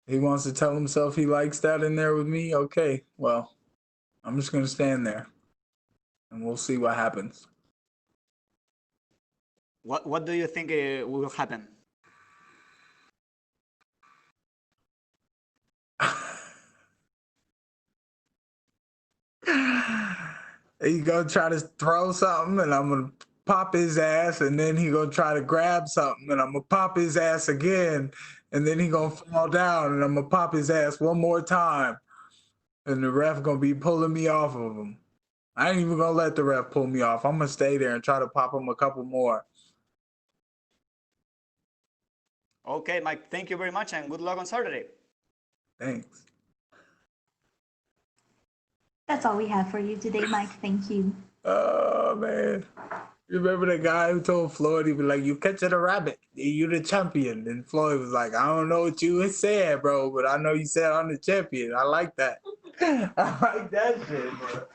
He wants to tell himself he likes that in there with me. Okay. Well, I'm just going to stand there and we'll see what happens. What do you think will happen? He gonna try to throw something and I'm gonna pop his ass, and then he gonna try to grab something and I'm gonna pop his ass again, and then he gonna fall down and I'm gonna pop his ass one more time, and the ref gonna be pulling me off of him. I ain't even gonna let the ref pull me off. I'm gonna stay there and try to pop him a couple more. Okay, Mike, thank you very much and good luck on Saturday. Thanks. That's all we have for you today, Mike. Thank you. Oh man. You remember the guy who told Floyd, he was like, "You catching a rabbit, you the champion." And Floyd was like, "I don't know what you was saying, bro, but I know you said I'm the champion." I like that. I like that shit, bro.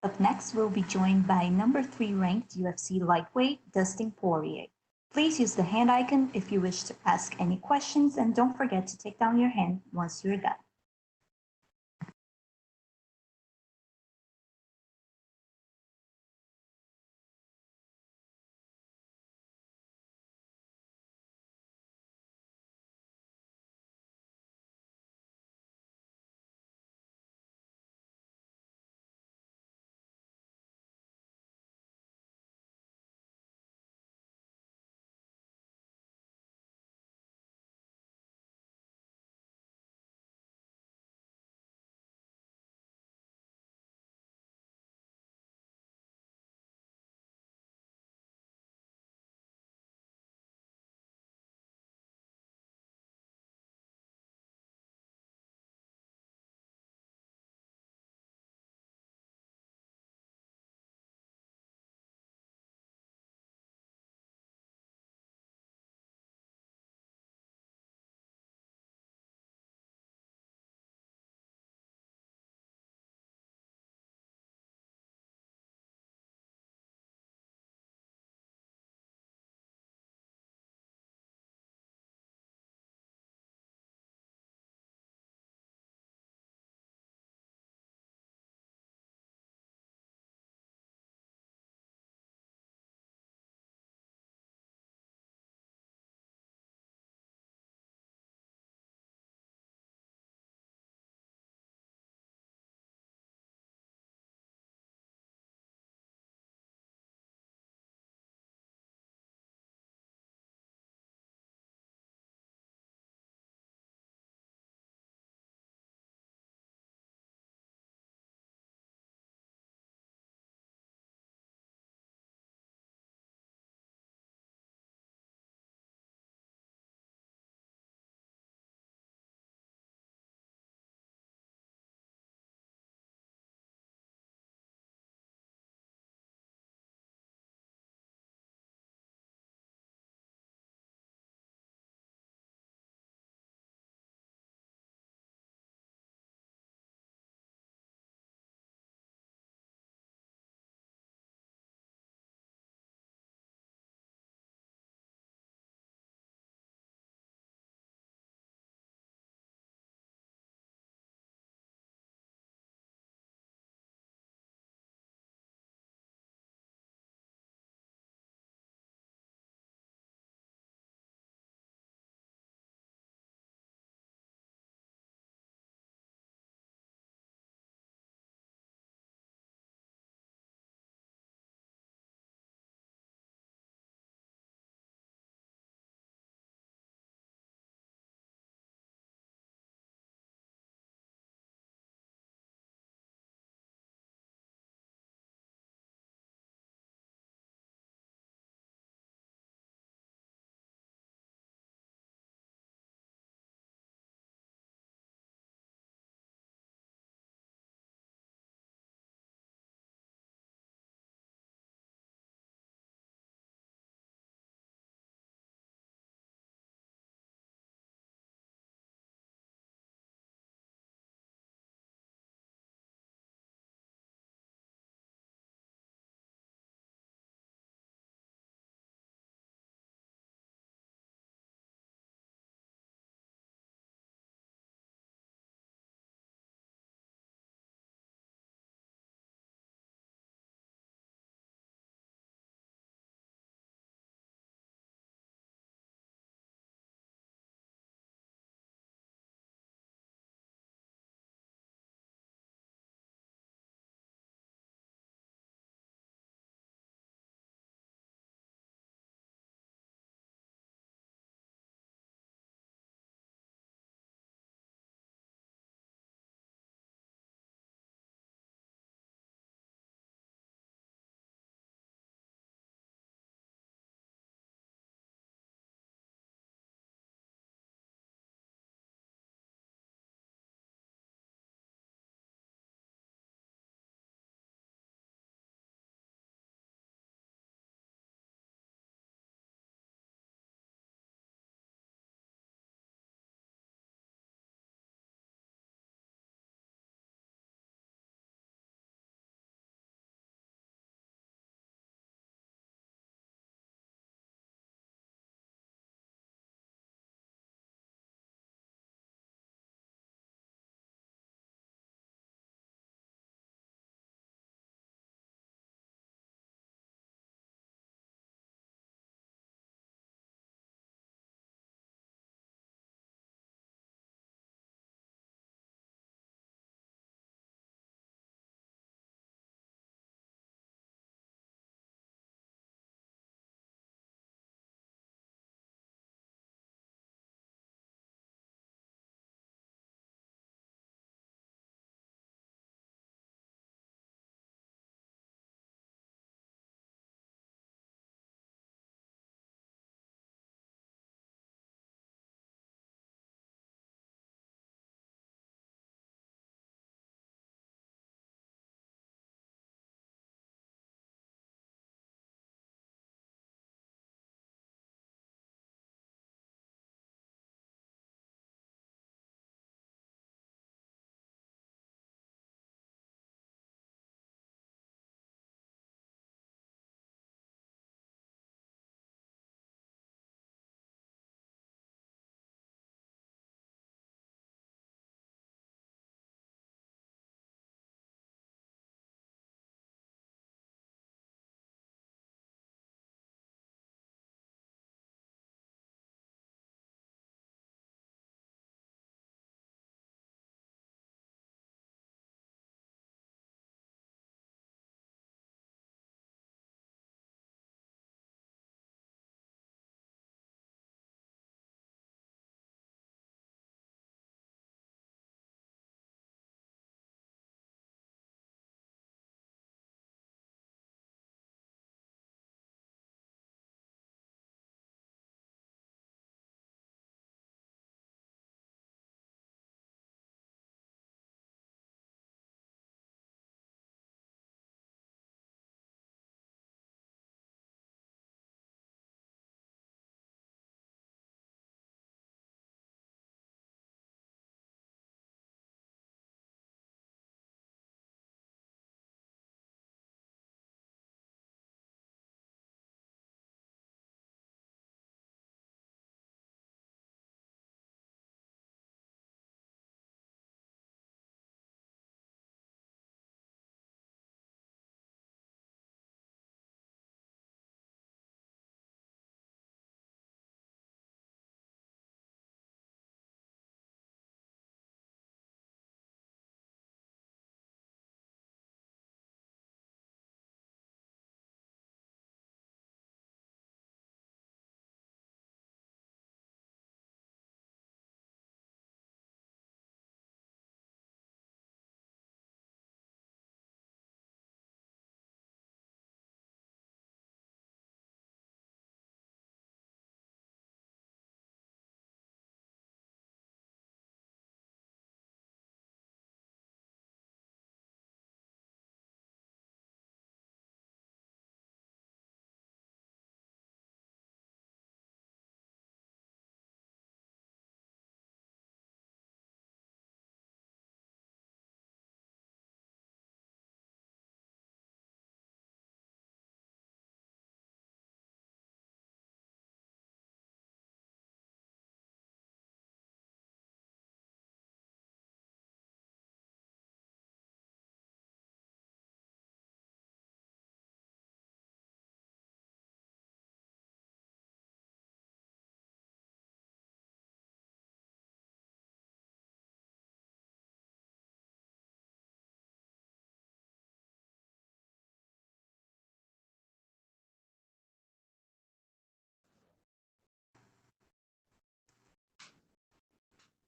Up next, we'll be joined by number 3 ranked UFC lightweight Dustin Poirier. Please use the hand icon if you wish to ask any questions, and don't forget to take down your hand once you're done.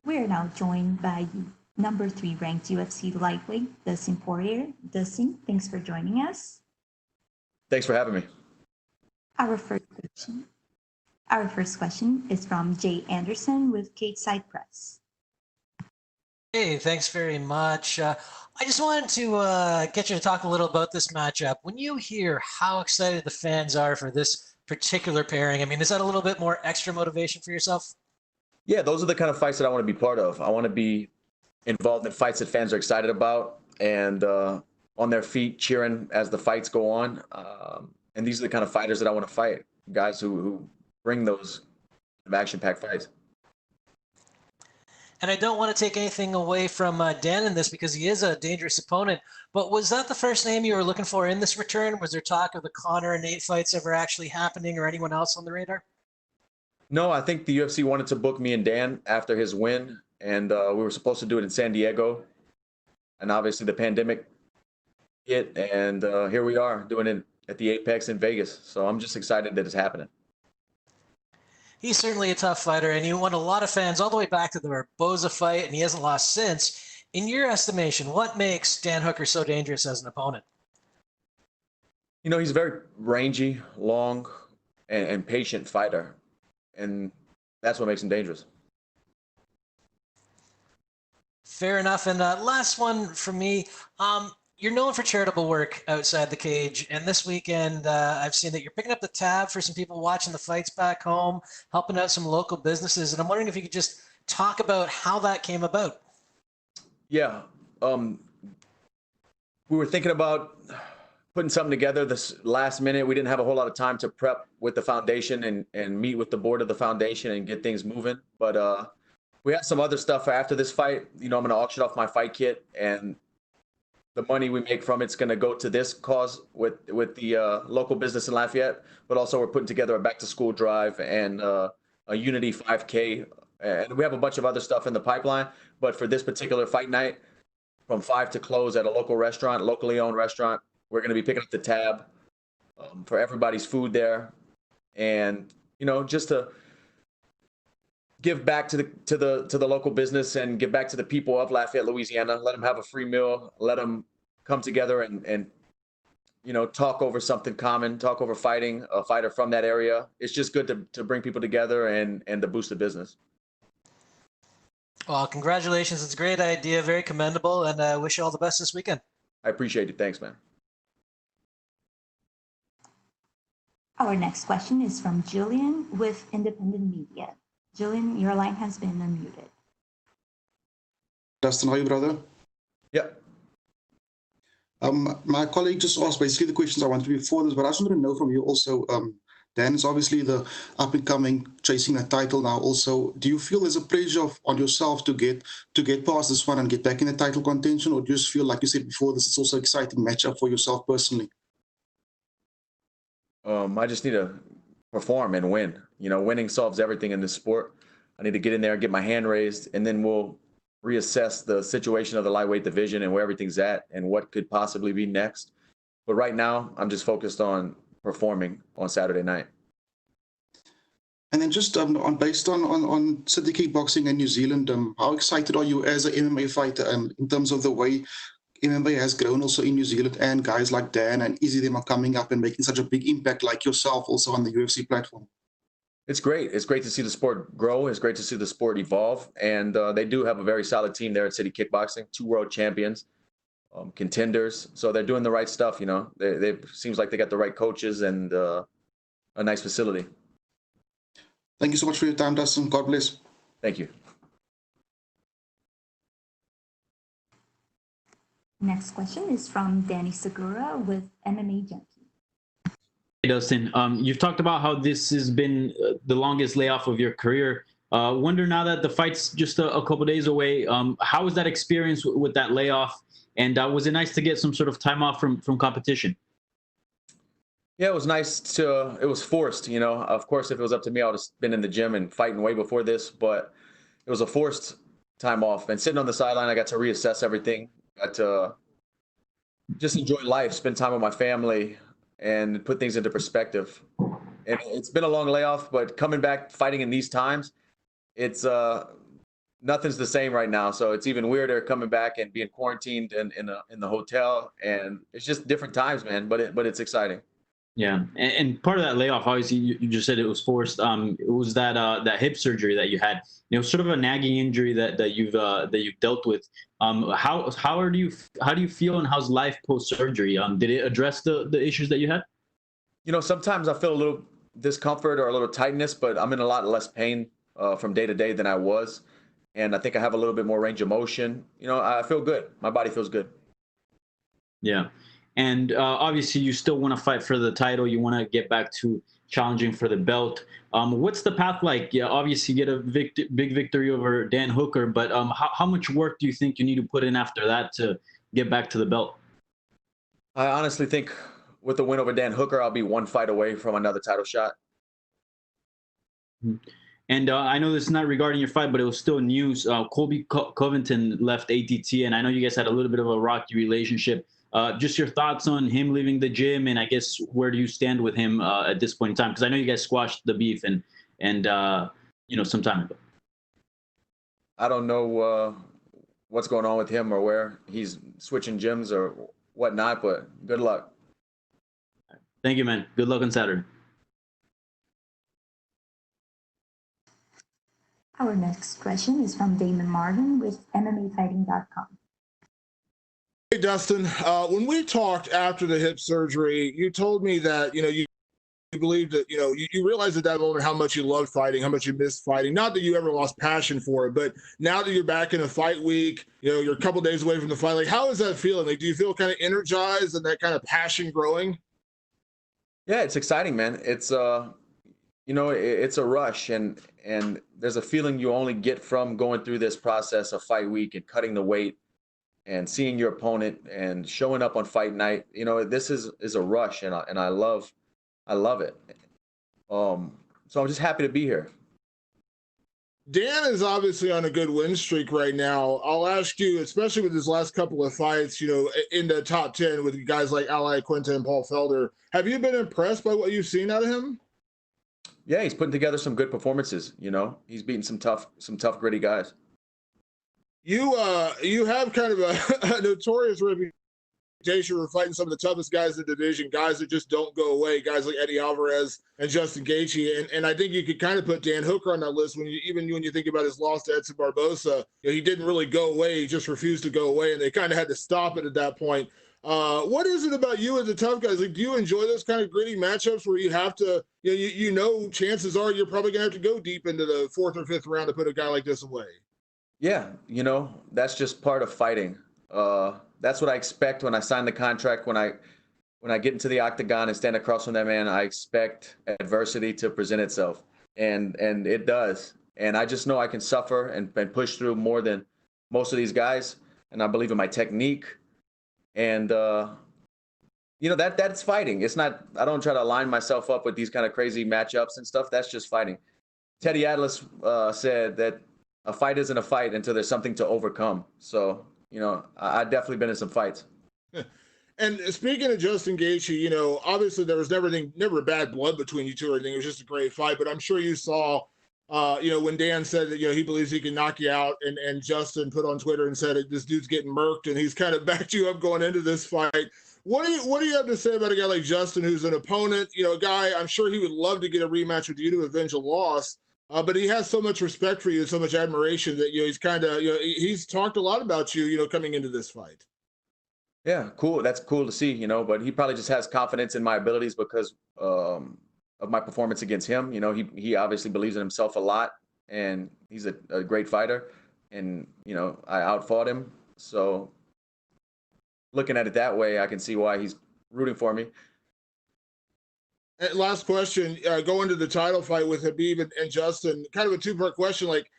We are now joined by the number 3 ranked UFC lightweight, Dustin Poirier. Dustin, thanks for joining us. Thanks for having me. Our first question is from Jay Anderson with Cage Side Press. Hey, thanks very much. I just wanted to get you to talk a little about this matchup. When you hear how excited the fans are for this particular pairing, I mean, is that a little bit more extra motivation for yourself? Yeah, those are the kind of fights that I want to be part of. I want to be involved in fights that fans are excited about and on their feet cheering as the fights go on. And these are the kind of fighters that I want to fight, guys who bring those action-packed fights. And I don't want to take anything away from Dan in this because he is a dangerous opponent, but was that the first name you were looking for in this return? Was there talk of the Conor and Nate fights ever actually happening or anyone else on the radar? No, I think the UFC wanted to book me and Dan after his win, and we were supposed to do it in San Diego. And obviously the pandemic hit, and here we are doing it at the Apex in Vegas. So I'm just excited that it's happening. He's certainly a tough fighter, and he won a lot of fans all the way back to the Barboza fight, and he hasn't lost since. In your estimation, what makes Dan Hooker so dangerous as an opponent? You know, he's a very rangy, long, and patient fighter, and that's what makes him dangerous. Fair enough. And last one for me. You're known for charitable work outside the cage, and this weekend I've seen that you're picking up the tab for some people watching the fights back home, helping out some local businesses, and I'm wondering if you could just talk about how that came about. Yeah, we were thinking about putting something together this last minute. We didn't have a whole lot of time to prep with the foundation and meet with the board of the foundation and get things moving, but we have some other stuff after this fight. You know, I'm going to auction off my fight kit, and the money we make from it's going to go to this cause with the local business in Lafayette, but also we're putting together a back to school drive and a Unity 5K. And we have a bunch of other stuff in the pipeline, but for this particular fight night, from 5 to close at a local restaurant, locally owned restaurant, we're going to be picking up the tab for everybody's food there. And, you know, just to give back to the local business and give back to the people of Lafayette, Louisiana. Let them have a free meal. Let them come together and you know, talk over something common, talk over fighting, a fighter from that area. It's just good to bring people together and to boost the business. Well, congratulations. It's a great idea, very commendable, and I wish you all the best this weekend. I appreciate it. Thanks, man. Our next question is from Julian with Independent Media. Julian, your line has been unmuted. Dustin, how are you, brother? Yeah. My colleague just asked basically the questions I wanted before this, but I just wanted to know from you also, Dan is obviously the up-and-coming chasing that title now also. Do you feel there's a pressure on yourself to get past this one and get back in the title contention, or do you just feel, like you said before, this is also an exciting matchup for yourself personally? I just need to perform and win. You know, winning solves everything in this sport. I need to get in there, get my hand raised, and then we'll reassess the situation of the lightweight division and where everything's at and what could possibly be next. But right now, I'm just focused on performing on Saturday night. And then just based on City Kickboxing in New Zealand, how excited are you as an MMA fighter in terms of the way MMA has grown also in New Zealand, and guys like Dan and Izzy them are coming up and making such a big impact like yourself also on the UFC platform? It's great. It's great to see the sport grow. It's great to see the sport evolve. And they do have a very solid team there at City Kickboxing, 2 world champions, contenders. So they're doing the right stuff, you know. They seems like they got the right coaches and a nice facility. Thank you so much for your time, Dustin. God bless. Thank you. Next question is from Danny Segura with MMA Junkie. Hey, Dustin, you've talked about how this has been the longest layoff of your career. Wonder now that the fight's just a couple days away, how was that experience with that layoff? And was it nice to get some sort of time off from competition? Yeah, it was nice it was forced, you know. Of course, if it was up to me, I would have been in the gym and fighting way before this, but it was a forced time off. And sitting on the sideline, I got to reassess everything, got to just enjoy life, spend time with my family, and put things into perspective. And it's been a long layoff, but coming back fighting in these times, it's not nothing's the same right now. So it's even weirder coming back and being quarantined in the hotel, and it's just different times, man. But it's exciting. Yeah, and part of that layoff, obviously, you just said it was forced. It was that hip surgery that you had. Sort of a nagging injury that you've dealt with. How do you feel, and how's life post surgery? Did it address the issues that you had? Sometimes I feel a little discomfort or a little tightness, but I'm in a lot less pain from day to day than I was, and I think I have a little bit more range of motion. I feel good. My body feels good. Yeah. And obviously, you still want to fight for the title. You want to get back to challenging for the belt. What's the path like? Yeah, obviously, you get a big victory over Dan Hooker, but how much work do you think you need to put in after that to get back to the belt? I honestly think with the win over Dan Hooker, I'll be one fight away from another title shot. And I know this is not regarding your fight, but it was still news. Colby Covington left ATT, and I know you guys had a little bit of a rocky relationship. Just your thoughts on him leaving the gym, and I guess where do you stand with him at this point in time? Because I know you guys squashed the beef and some time ago. I don't know what's going on with him or where he's switching gyms or whatnot, but good luck. Thank you, man. Good luck on Saturday. Our next question is from Damon Martin with MMAfighting.com. Hey, Dustin, when we talked after the hip surgery, you told me that, you believed that, you realized at that moment how much you loved fighting, how much you missed fighting. Not that you ever lost passion for it, but now that you're back in a fight week, you're a couple days away from the fight. Like, how is that feeling? Like, do you feel kind of energized and that kind of passion growing? Yeah, it's exciting, man. It's it's a rush, and there's a feeling you only get from going through this process of fight week and cutting the weight and seeing your opponent and showing up on fight night. This is a rush, and I love it. So I'm just happy to be here. Dan is obviously on a good win streak right now. I'll ask you, especially with his last couple of fights, in the top 10 with guys like Ali Quinta and Paul Felder. Have you been impressed by what you've seen out of him? Yeah, he's putting together some good performances. He's beating some tough, gritty guys. You have kind of a notorious reputation for fighting some of the toughest guys in the division, guys that just don't go away, guys like Eddie Alvarez and Justin Gaethje. And I think you could kind of put Dan Hooker on that list when you think about his loss to Edson Barbosa. He didn't really go away; he just refused to go away, and they kind of had to stop it at that point. What is it about you as a tough guys? Like, do you enjoy those kind of gritty matchups where you have to, chances are you're probably gonna have to go deep into the 4th or 5th round to put a guy like this away? Yeah, that's just part of fighting. That's what I expect when I sign the contract. When I get into the octagon and stand across from that man, I expect adversity to present itself, and it does. And I just know I can suffer and push through more than most of these guys. And I believe in my technique. And that's fighting. It's not. I don't try to line myself up with these kind of crazy matchups and stuff. That's just fighting. Teddy Atlas said that a fight isn't a fight until there's something to overcome. So, I've definitely been in some fights. And speaking of Justin Gaethje, obviously there was never bad blood between you two or anything. It was just a great fight. But I'm sure you saw, when Dan said that, he believes he can knock you out, and Justin put on Twitter and said this dude's getting murked, and he's kind of backed you up going into this fight. What do you have to say about a guy like Justin, who's an opponent, a guy I'm sure he would love to get a rematch with you to avenge a loss? But he has so much respect for you, so much admiration that he's kind of he's talked a lot about you, coming into this fight. Yeah, cool. That's cool to see, But he probably just has confidence in my abilities because of my performance against him. He obviously believes in himself a lot, and he's a great fighter. And I outfought him. So looking at it that way, I can see why he's rooting for me. And last question, going to the title fight with Khabib and Justin, kind of a two-part question. Like,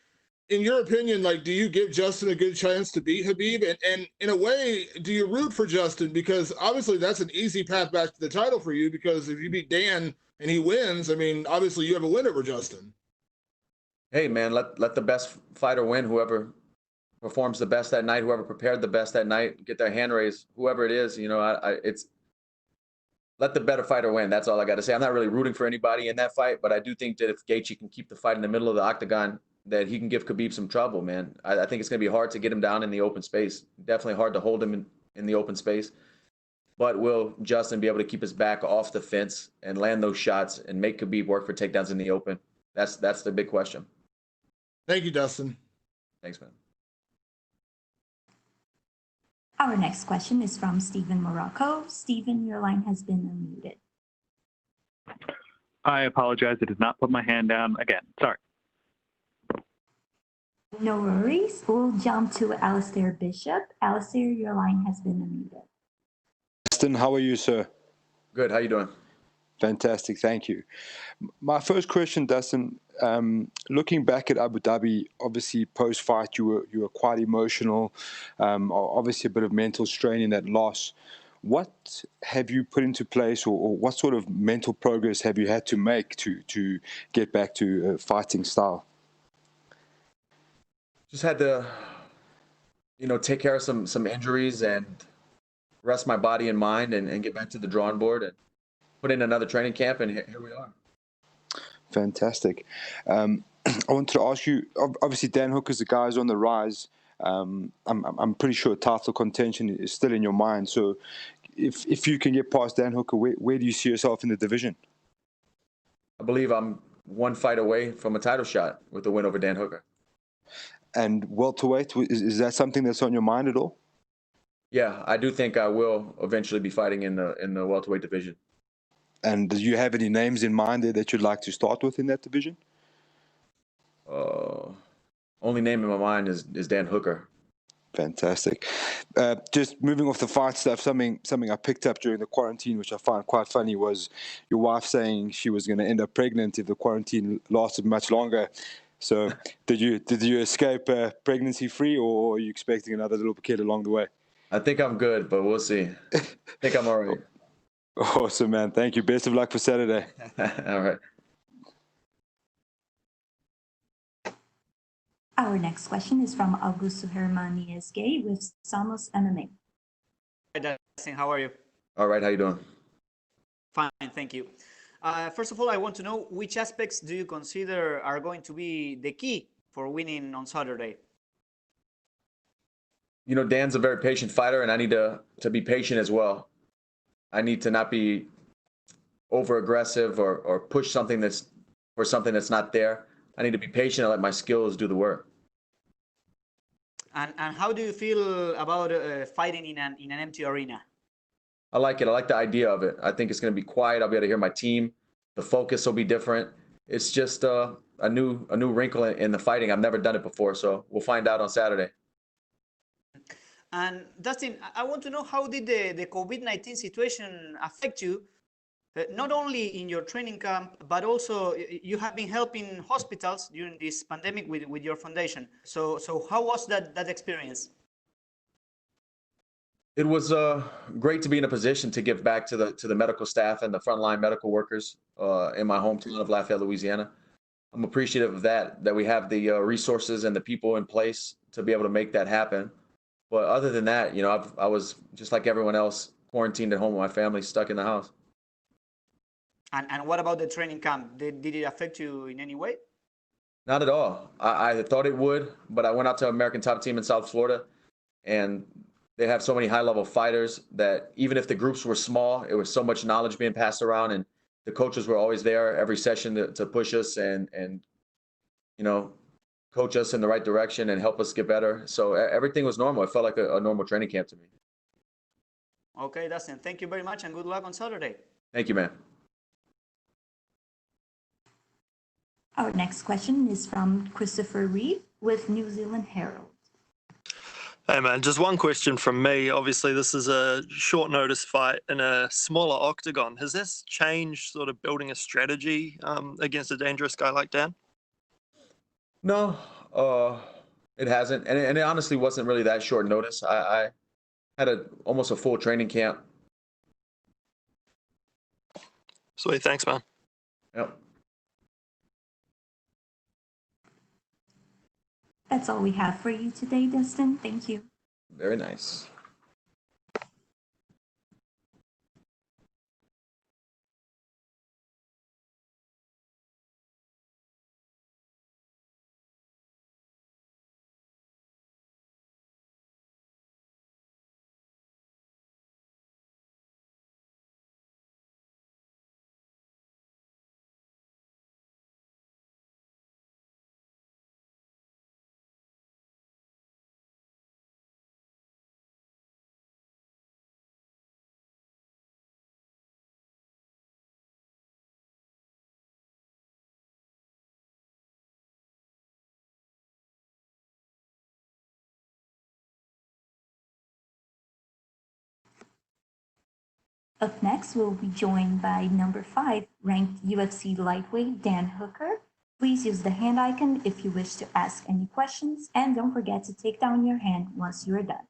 in your opinion, do you give Justin a good chance to beat Khabib? And in a way, do you root for Justin? Because obviously that's an easy path back to the title for you, because if you beat Dan and he wins, obviously you have a win over Justin. Hey, man, let the best fighter win. Whoever performs the best that night, whoever prepared the best that night, get their hand raised, whoever it is, it's let the better fighter win. That's all I got to say. I'm not really rooting for anybody in that fight, but I do think that if Gaethje can keep the fight in the middle of the octagon, that he can give Khabib some trouble, man. I think it's going to be hard to get him down in the open space. Definitely hard to hold him in the open space. But will Justin be able to keep his back off the fence and land those shots and make Khabib work for takedowns in the open? That's the big question. Thank you, Dustin. Thanks, man. Our next question is from Stephen Morocco. Stephen, your line has been unmuted. I apologize. I did not put my hand down again. Sorry. No worries. We'll jump to Alistair Bishop. Alistair, your line has been unmuted. Dustin, how are you, sir? Good. How you doing? Fantastic. Thank you. My first question, Dustin, looking back at Abu Dhabi, obviously post-fight you were quite emotional, obviously a bit of mental strain in that loss. What have you put into place, or what sort of mental progress have you had to make to get back to fighting style? Just had to, take care of some injuries and rest my body and mind and get back to the drawing board and put in another training camp, and here we are. Fantastic. I wanted to ask you, obviously Dan Hooker's the guy who's on the rise. I'm pretty sure title contention is still in your mind. So if you can get past Dan Hooker, where do you see yourself in the division? I believe I'm one fight away from a title shot with the win over Dan Hooker. And welterweight, is that something that's on your mind at all? Yeah, I do think I will eventually be fighting in the welterweight division. And do you have any names in mind there that you'd like to start with in that division? Only name in my mind is Dan Hooker. Fantastic. Just moving off the fight stuff, something I picked up during the quarantine, which I find quite funny, was your wife saying she was going to end up pregnant if the quarantine lasted much longer. So did you escape pregnancy free, or are you expecting another little kid along the way? I think I'm good, but we'll see. I think I'm all right. Awesome, man. Thank you. Best of luck for Saturday. All right. Our next question is from Augusto Hermaníez Gay with Somos MMA. Hi, Dustin. How are you? All right. How you doing? Fine, thank you. First of all, I want to know which aspects do you consider are going to be the key for winning on Saturday? Dan's a very patient fighter, and I need to be patient as well. I need to not be over aggressive or push something that's not there. I need to be patient and let my skills do the work. And how do you feel about fighting in an empty arena? I like it. I like the idea of it. I think it's going to be quiet. I'll be able to hear my team. The focus will be different. It's just a new wrinkle in the fighting. I've never done it before, so we'll find out on Saturday. And Dustin, I want to know, how did the COVID-19 situation affect you, not only in your training camp, but also you have been helping hospitals during this pandemic with your foundation. So how was that experience? It was great to be in a position to give back to the medical staff and the frontline medical workers in my hometown of Lafayette, Louisiana. I'm appreciative of that we have the resources and the people in place to be able to make that happen. But other than that, I was just like everyone else, quarantined at home with my family, stuck in the house. And what about the training camp? Did it affect you in any way? Not at all. I thought it would, but I went out to American Top Team in South Florida, and they have so many high-level fighters that even if the groups were small, it was so much knowledge being passed around, and the coaches were always there every session to push us and coach us in the right direction and help us get better. So everything was normal. It felt like a normal training camp to me. Okay, Dustin, thank you very much and good luck on Saturday. Thank you, man. Our next question is from Christopher Reeve with New Zealand Herald. Hey man, just one question from me. Obviously, this is a short notice fight in a smaller octagon. Has this changed sort of building a strategy against a dangerous guy like Dan? No, it hasn't. And it honestly wasn't really that short notice. I had almost a full training camp. Sweet, thanks, man. Yep. That's all we have for you today, Dustin. Thank you. Very nice. Up next, we'll be joined by number 5 ranked UFC lightweight Dan Hooker. Please use the hand icon if you wish to ask any questions, and don't forget to take down your hand once you are done.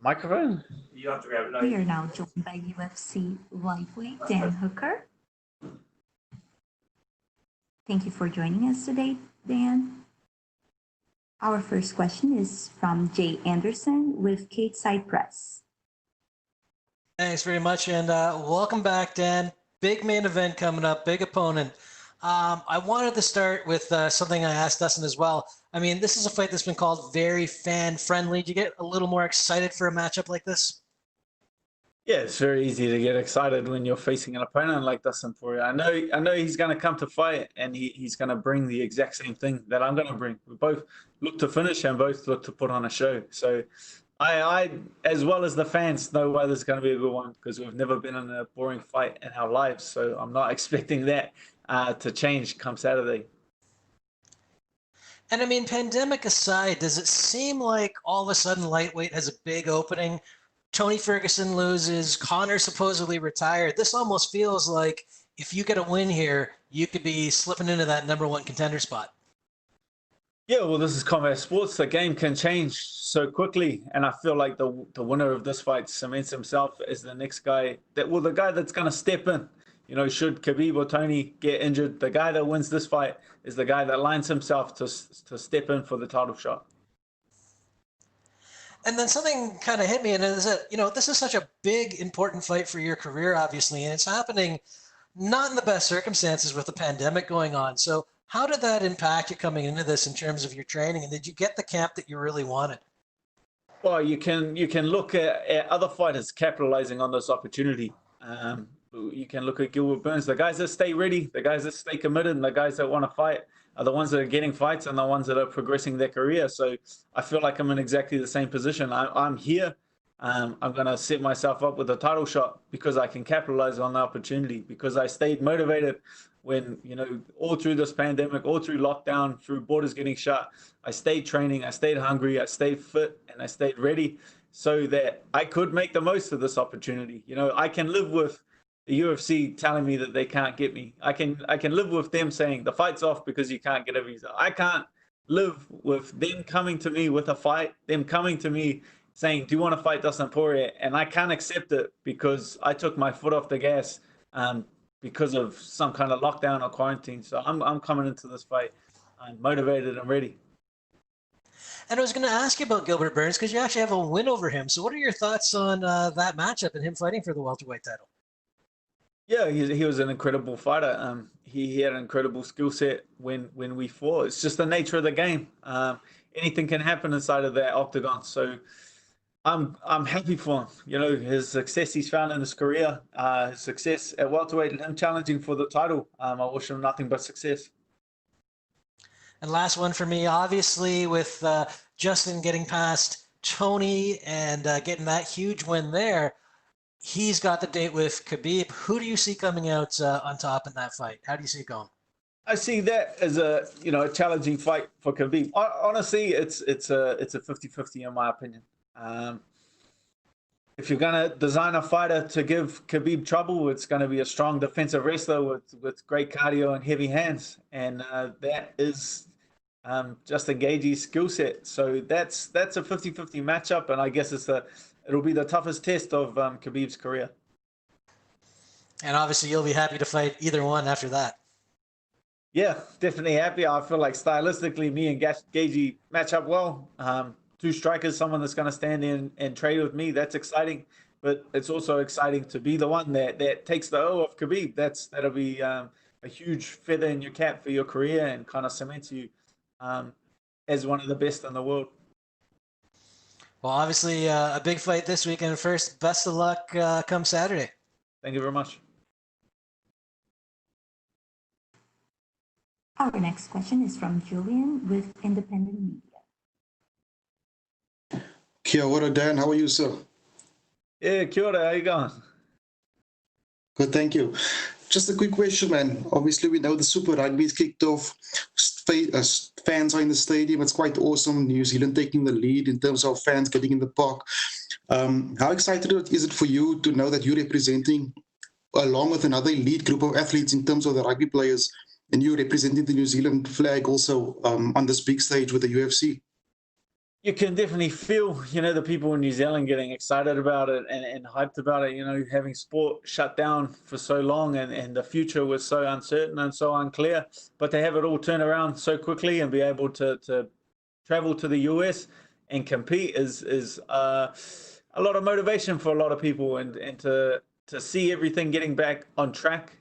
Microphone? You have to grab it. We are now joined by UFC lightweight Dan Hooker. Thank you for joining us today, Dan. Our first question is from Jay Anderson with Cage Side Press. Thanks very much, and welcome back, Dan. Big main event coming up, big opponent. I wanted to start with something I asked Dustin as well. I mean, this is a fight that's been called very fan-friendly. Do you get a little more excited for a matchup like this? Yeah, it's very easy to get excited when you're facing an opponent like Dustin Poirier. I know he's going to come to fight, and he's going to bring the exact same thing that I'm going to bring. We both look to finish and both look to put on a show. So I as well as the fans, know why this is going to be a good one, because we've never been in a boring fight in our lives. So I'm not expecting that to change come Saturday. And I mean, pandemic aside, does it seem like all of a sudden lightweight has a big opening? Tony Ferguson loses, Conor supposedly retired. This almost feels like if you get a win here, you could be slipping into that #1 contender spot. Yeah, well, this is combat sports. The game can change so quickly, and I feel like the winner of this fight cements himself as the next guy. The guy that's going to step in. You know, should Khabib or Tony get injured, the guy that wins this fight is the guy that lines himself to step in for the title shot. And then something kind of hit me, and it is that, you know, this is such a big, important fight for your career, obviously, and it's happening not in the best circumstances with the pandemic going on. So how did that impact you coming into this in terms of your training, and did you get the camp that you really wanted? Well, you can look at other fighters capitalizing on this opportunity. You can look at Gilbert Burns. The guys that stay ready, the guys that stay committed, and the guys that want to fight are the ones that are getting fights and the ones that are progressing their career. So I feel like I'm in exactly the same position. I'm here. I'm going to set myself up with a title shot because I can capitalize on the opportunity, because I stayed motivated when, you know, all through this pandemic, all through lockdown, through borders getting shut. I stayed training, I stayed hungry, I stayed fit, and I stayed ready so that I could make the most of this opportunity. You know, I can live with the UFC telling me that they can't get me. I can live with them saying the fight's off because you can't get a visa. I can't live with them coming to me with a fight, them coming to me saying, do you want to fight Dustin Poirier? And I can't accept it because I took my foot off the gas because of some kind of lockdown or quarantine. So I'm coming into this fight. I'm motivated and ready. And I was going to ask you about Gilbert Burns because you actually have a win over him. So what are your thoughts on that matchup and him fighting for the welterweight title? Yeah, he was an incredible fighter. He had an incredible skill set when we fought. It's just the nature of the game. Anything can happen inside of that octagon. So I'm happy for him. You know, his success he's found in his career, his success at welterweight, and him challenging for the title. I wish him nothing but success. And last one for me, obviously, with Justin getting past Tony and getting that huge win there. He's got the date with Khabib. Who do you see coming out on top in that fight? How do you see it going? I see that as a challenging fight for Khabib. Honestly, it's a 50-50 in my opinion. If you're gonna design a fighter to give Khabib trouble, it's gonna be a strong defensive wrestler with great cardio and heavy hands, and that is Justin Gaethje's skill set. So that's a 50-50 matchup, and I guess it'll be the toughest test of Khabib's career. And obviously, you'll be happy to fight either one after that. Yeah, definitely happy. I feel like stylistically, me and Gaethje match up well. Two strikers, someone that's going to stand in and trade with me. That's exciting. But it's also exciting to be the one that takes the O of Khabib. That'll be a huge feather in your cap for your career and kind of cements you as one of the best in the world. Well, obviously, a big fight this weekend. First, best of luck come Saturday. Thank you very much. Our next question is from Julian with Independent Media. Kia ora, Dan. How are you, sir? Yeah, kia ora. How you going? Good, thank you. Just a quick question, man. Obviously, we know the Super Rugby's kicked off. Fans are in the stadium. It's quite awesome. New Zealand taking the lead in terms of fans getting in the park. How excited is it for you to know that you're representing, along with another elite group of athletes in terms of the rugby players, and you're representing the New Zealand flag also on this big stage with the UFC? you can definitely feel, the people in New Zealand getting excited about it and hyped about it, having sport shut down for so long and the future was so uncertain and so unclear. But to have it all turn around so quickly and be able to travel to the US and compete is a lot of motivation for a lot of people and to see everything getting back on track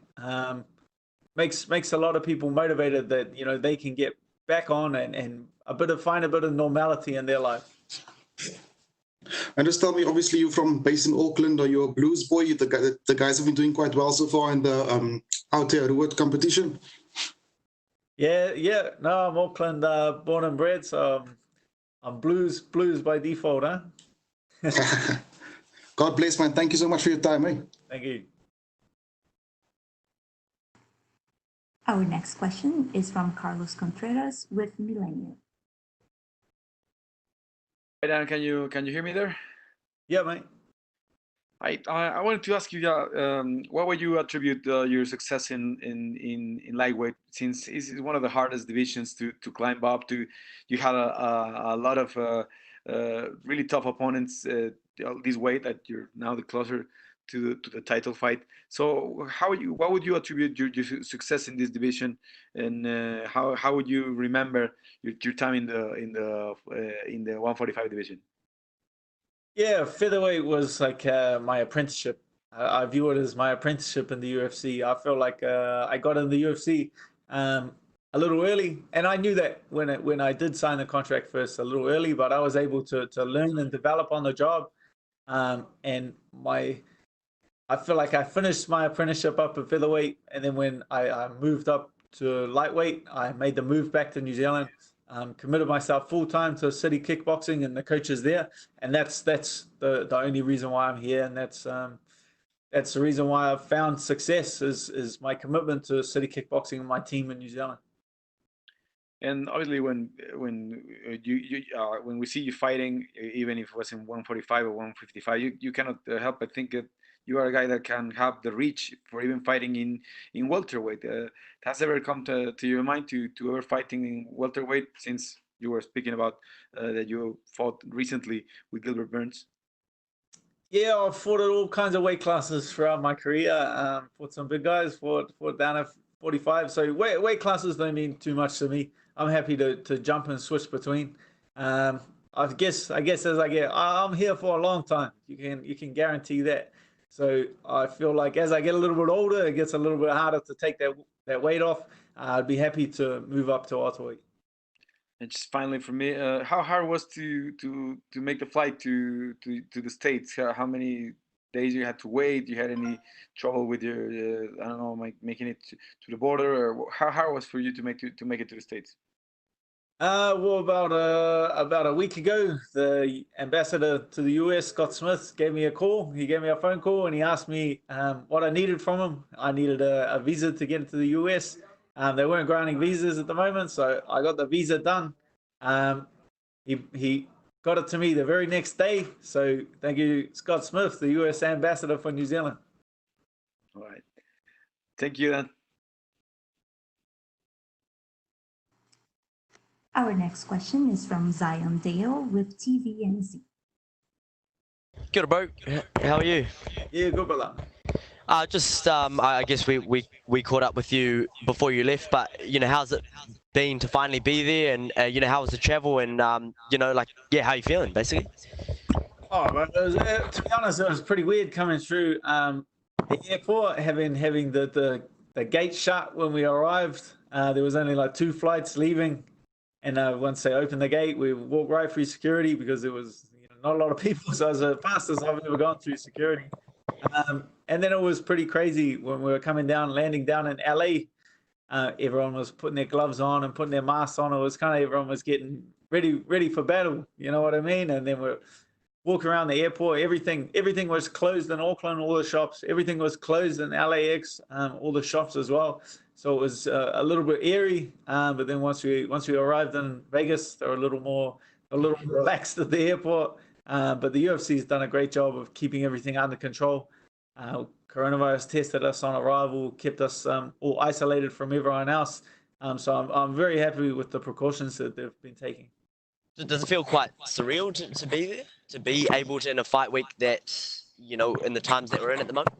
makes a lot of people motivated that, they can get back on and find a bit of normality in their life. And just tell me, obviously you're based in Auckland. Are you a Blues boy? The guys have been doing quite well so far in the Aotearoa competition. Yeah. No, I'm Auckland born and bred, so I'm blues by default, huh? God bless, man. Thank you so much for your time, eh? Thank you. Our next question is from Carlos Contreras with Millennium. Hey Dan, can you hear me there? Yeah, mate. I wanted to ask you, what would you attribute your success in lightweight, since it's one of the hardest divisions to climb up to? You had a lot of really tough opponents this weight that you're now the closer to the title fight. So what would you attribute your success in this division, and how would you remember your time in the 145 division? Yeah, featherweight was like my apprenticeship. I view it as my apprenticeship in the UFC. I feel like I got in the UFC a little early, and I knew that when I did sign the contract first a little early, but I was able to learn and develop on the job. And I feel like I finished my apprenticeship up at featherweight, and then when I moved up to lightweight, I made the move back to New Zealand. Committed myself full time to City Kickboxing and the coaches there, and that's the only reason why I'm here, and that's the reason why I've found success is my commitment to City Kickboxing and my team in New Zealand. And obviously, when we see you fighting, even if it was in 145 or 155, you cannot help but think that you are a guy that can have the reach for even fighting in welterweight. Has ever come to your mind to ever fighting in welterweight, since you were speaking about that you fought recently with Gilbert Burns? Yeah, I've fought at all kinds of weight classes throughout my career. Fought some big guys, fought down at 45. So weight classes don't mean too much to me. I'm happy to jump and switch between. I guess as I'm here for a long time. You can guarantee that. So I feel like as I get a little bit older, it gets a little bit harder to take that weight off. I'd be happy to move up to welterweight. And just finally for me, how hard was to make the flight to the States? How many days you had to wait? You had any trouble with your I don't know, making it to the border, or how hard was for you to make it to the States? Well, about a week ago, the ambassador to the US, Scott Smith, gave me a call. He gave me a phone call and he asked me what I needed from him. I needed a visa to get into the US. They weren't granting visas at the moment, so I got the visa done. He got it to me the very next day. So thank you, Scott Smith, the US ambassador for New Zealand. All right. Thank you, then. Our next question is from Zion Dale with TVNZ. Kia ora, bro. How are you? Yeah, good, brother. I guess we caught up with you before you left, but how's it been to finally be there, and how was the travel, and how are you feeling, basically? Oh, man, to be honest, it was pretty weird coming through the airport, having the gate shut when we arrived. There was only like 2 flights leaving. And once they opened the gate, we walked right through security because there was not a lot of people. So it was the fastest I've ever gone through security. And then it was pretty crazy when we were landing down in LA. Everyone was putting their gloves on and putting their masks on. It was kind of everyone was getting ready for battle. You know what I mean? And then we're walking around the airport. Everything was closed in Auckland, all the shops. Everything was closed in LAX, all the shops as well. So it was a little bit eerie, but then once we arrived in Vegas, they were a little more relaxed at the airport. But the UFC has done a great job of keeping everything under control. Coronavirus tested us on arrival, kept us all isolated from everyone else. So I'm very happy with the precautions that they've been taking. Does it feel quite surreal to be there, to be able to in a fight week that in the times that we're in at the moment?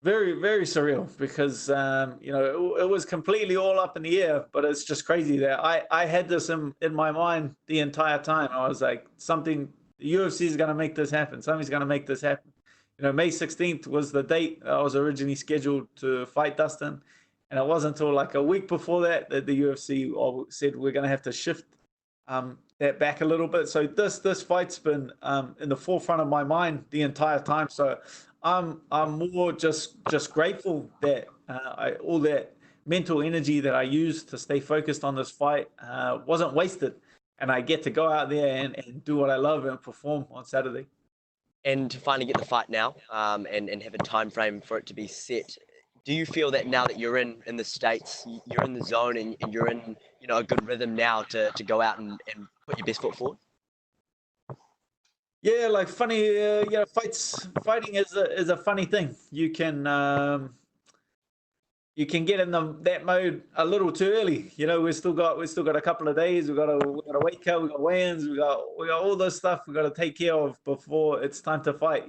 Very, very surreal because it was completely all up in the air. But it's just crazy that I had this in my mind the entire time. I was like, the UFC is going to make this happen. Somebody's going to make this happen. May 16th was the date I was originally scheduled to fight Dustin, and it wasn't until like a week before that the UFC said we're going to have to shift that back a little bit. So this fight's been in the forefront of my mind the entire time. So I'm more just grateful that all that mental energy that I used to stay focused on this fight wasn't wasted, and I get to go out there and do what I love and perform on Saturday. And to finally get the fight now, and have a time frame for it to be set. Do you feel that now that you're in the States, you're in the zone and you're in a good rhythm now to go out and put your best foot forward? Yeah, like funny, fighting is a funny thing. You can get in that mode a little too early. We still got a couple of days. We got a weight cut. We got weigh-ins. We got all this stuff we got to take care of before it's time to fight.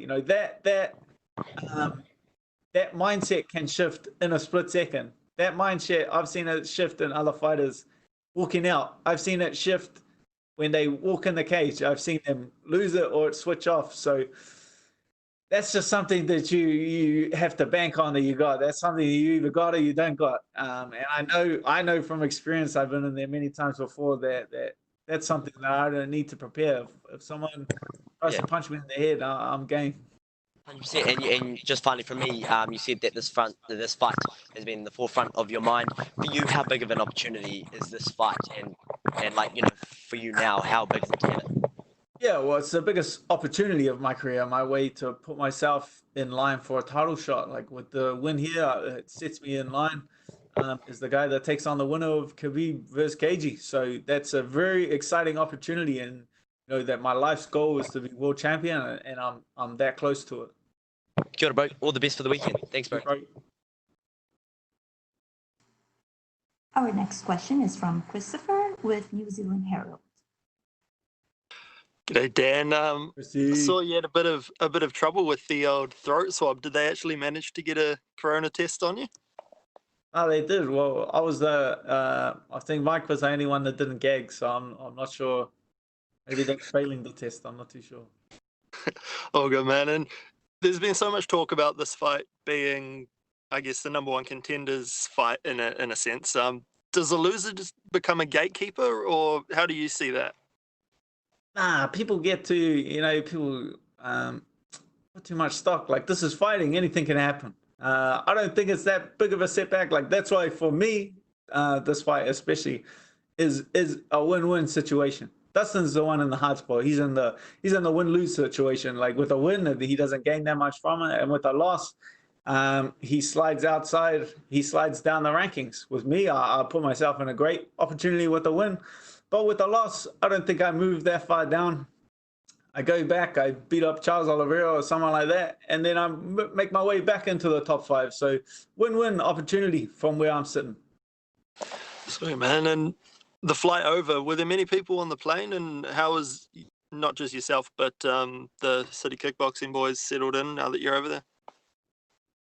That mindset can shift in a split second. That mindset, I've seen it shift in other fighters walking out. I've seen it shift when they walk in the cage. I've seen them lose it or switch off. So that's just something that you have to bank on that you got. That's something you either got or you don't got. And I know from experience, I've been in there many times before, that's something that I don't need to prepare. If someone tries to punch me in the head, I'm game. 100%. And just finally from me, you said that this fight has been in the forefront of your mind. For you, how big of an opportunity is this fight? And for you now, how big is it to have it? Yeah, well, it's the biggest opportunity of my career, my way to put myself in line for a title shot. Like with the win here, it sets me in line as the guy that takes on the winner of Khabib versus KG. So that's a very exciting opportunity, and that my life's goal is to be world champion, and I'm that close to it. Kia ora, bro. All the best for the weekend. Thanks, bro. Our next question is from Christopher with New Zealand Herald. G'day, Dan. I saw you had a bit of trouble with the old throat swab. Did they actually manage to get a corona test on you? Oh, they did. Well, I was I think Mike was the only one that didn't gag, so I'm not sure. Maybe they're failing the test. I'm not too sure. Oh, good, man. And there's been so much talk about this fight being, I guess, the number one contenders fight in a sense. Does the loser just become a gatekeeper, or how do you see that? Nah, people get to, people put too much stock. Like, this is fighting. Anything can happen. I don't think it's that big of a setback. Like, that's why for me, this fight especially is a win-win situation. Dustin's the one in the hard spot. He's in the win-lose situation. Like, with a win, he doesn't gain that much from it, and with a loss, he slides outside. He slides down the rankings. With me, I put myself in a great opportunity with a win, but with a loss, I don't think I moved that far down. I go back. I beat up Charles Oliveira or someone like that, and then I make my way back into the top 5. So, win-win opportunity from where I'm sitting. Sorry, man. And the flight over, were there many people on the plane, and how was not just yourself, but the City Kickboxing boys settled in now that you're over there?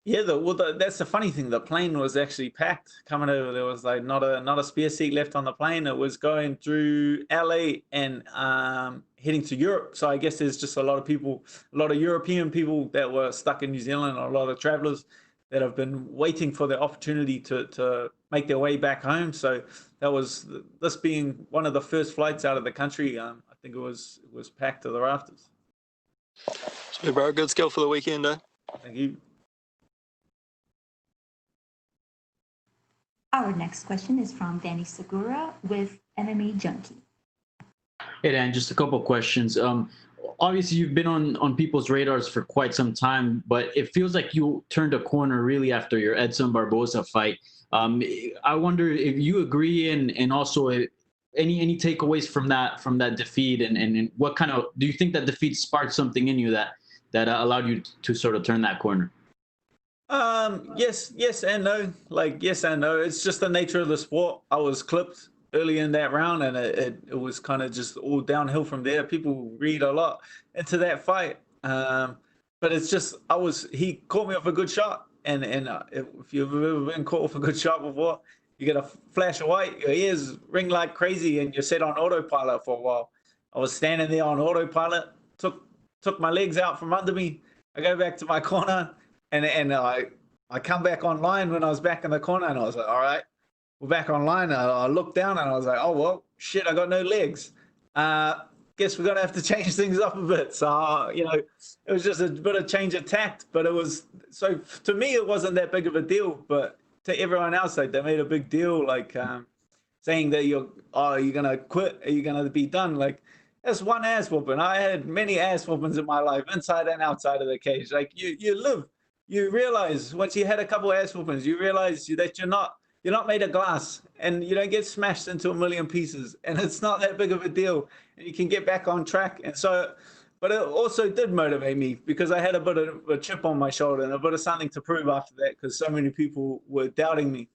Yeah, that's the funny thing. The plane was actually packed coming over. There was like not a spare seat left on the plane. It was going through LA and heading to Europe. So I guess there's just a lot of people, a lot of European people that were stuck in New Zealand, a lot of travelers that have been waiting for the opportunity to make their way back home. So that was, this being one of the first flights out of the country, I think it was packed to the rafters. So, bro, good skill for the weekend, eh? Thank you. Our next question is from Danny Segura with MMA Junkie. Hey, Dan, just a couple of questions. Obviously, you've been on people's radars for quite some time, but it feels like you turned a corner really after your Edson Barboza fight. I wonder if you agree, and also any takeaways from that defeat, and what kind of, do you think that defeat sparked something in you that allowed you to sort of turn that corner? Yes and no. Like, yes and no. It's just the nature of the sport. I was clipped early in that round, and it was kind of just all downhill from there. People read a lot into that fight, but it's just he caught me off a good shot, and if you've ever been caught off a good shot before, you get a flash of white, your ears ring like crazy, and you're set on autopilot for a while. I was standing there on autopilot, took my legs out from under me. I go back to my corner, and I come back online when I was back in the corner, and I was like, all right, we're back online. I looked down, and I was like, oh, well, shit, I got no legs. Guess we're going to have to change things up a bit. So, it was just a bit of change of tact, but so to me, it wasn't that big of a deal, but to everyone else, like, they made a big deal, like, saying that you're going to quit, are you going to be done? Like, that's one ass whooping. I had many ass whoopings in my life, inside and outside of the cage. Like, you realize once you had a couple ass whoopings, you realize that you're not made of glass, and you don't get smashed into a million pieces, and it's not that big of a deal, and you can get back on track. And so, but it also did motivate me because I had a bit of a chip on my shoulder and a bit of something to prove after that, because so many people were doubting me.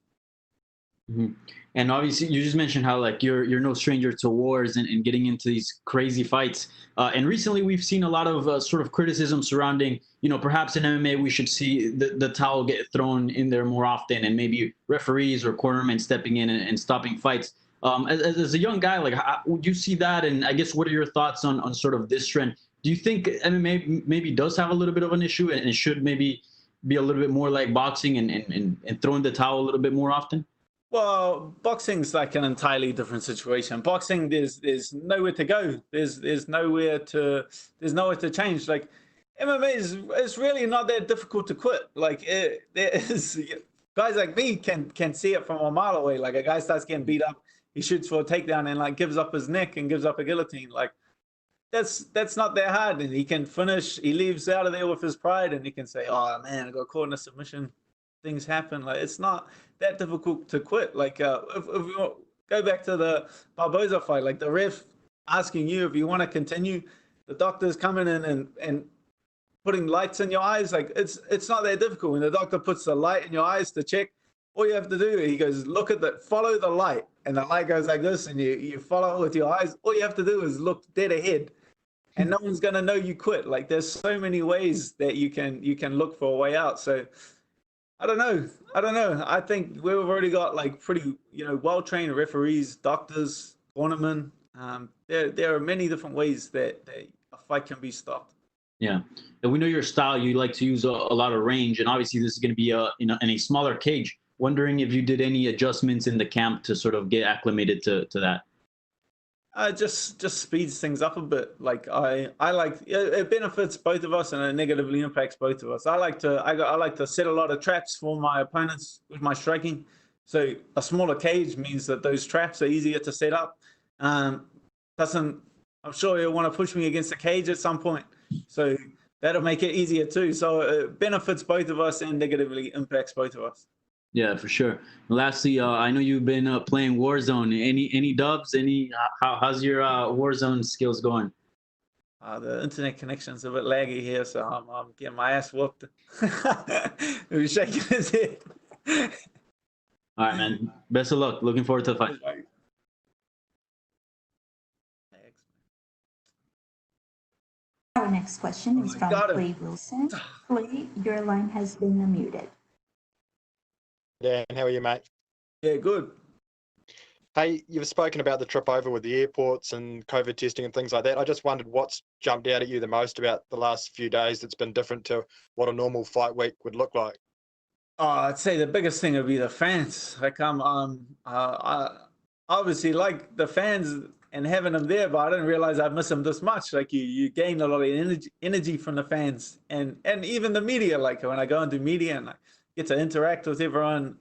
Mm-hmm. And obviously, you just mentioned how like you're no stranger to wars and getting into these crazy fights. And recently, we've seen a lot of sort of criticism surrounding, perhaps in MMA we should see the towel get thrown in there more often, and maybe referees or cornermen stepping in and stopping fights. As a young guy, like, how would you see that? And I guess what are your thoughts on sort of this trend? Do you think MMA maybe does have a little bit of an issue and it should maybe be a little bit more like boxing and throwing the towel a little bit more often? Well, boxing's like an entirely different situation. Boxing, there's nowhere to go. There's nowhere to change. Like, MMA is really not that difficult to quit. Like, there is guys like me can see it from a mile away. Like, a guy starts getting beat up, he shoots for a takedown and like gives up his neck and gives up a guillotine. Like, that's not that hard, and he can finish. He leaves out of there with his pride, and he can say, "Oh man, I got caught in a submission. Things happen." Like, it's not that difficult to quit. Like, if we go back to the Barboza fight, like, the ref asking you if you want to continue, the doctor's coming in and putting lights in your eyes. Like, it's not that difficult. When the doctor puts the light in your eyes to check, all you have to do, he goes, follow the light, and the light goes like this, and you follow it with your eyes. All you have to do is look dead ahead, and no one's gonna know you quit. Like, there's so many ways that you can look for a way out. So I don't know. I think we've already got like pretty, well-trained referees, doctors, cornermen. There are many different ways that a fight can be stopped. Yeah, and we know your style. You like to use a lot of range, and obviously this is going to be in a smaller cage. Wondering if you did any adjustments in the camp to sort of get acclimated to that. Just speeds things up a bit. Like, I like it benefits both of us and it negatively impacts both of us. I like to set a lot of traps for my opponents with my striking. So a smaller cage means that those traps are easier to set up. I'm sure you'll want to push me against the cage at some point. So that'll make it easier too. So it benefits both of us and negatively impacts both of us. Yeah, for sure. Lastly, I know you've been playing Warzone. Any dubs? How's your Warzone skills going? The internet connection's a bit laggy here, so I'm getting my ass whooped. He's shaking his head. All right, man. Best of luck. Looking forward to the fight. Our next question is from Clay Wilson. Clay, your line has been unmuted. Dan, how are you, mate? Yeah, good. Hey, you've spoken about the trip over with the airports and COVID testing and things like that. I just wondered what's jumped out at you the most about the last few days that's been different to what a normal fight week would look like. I'd say the biggest thing would be the fans. Like, I obviously like the fans and having them there, but I didn't realize I'd miss them this much. Like, you gain a lot of energy from the fans and even the media. Like, when I go into media and I get to interact with everyone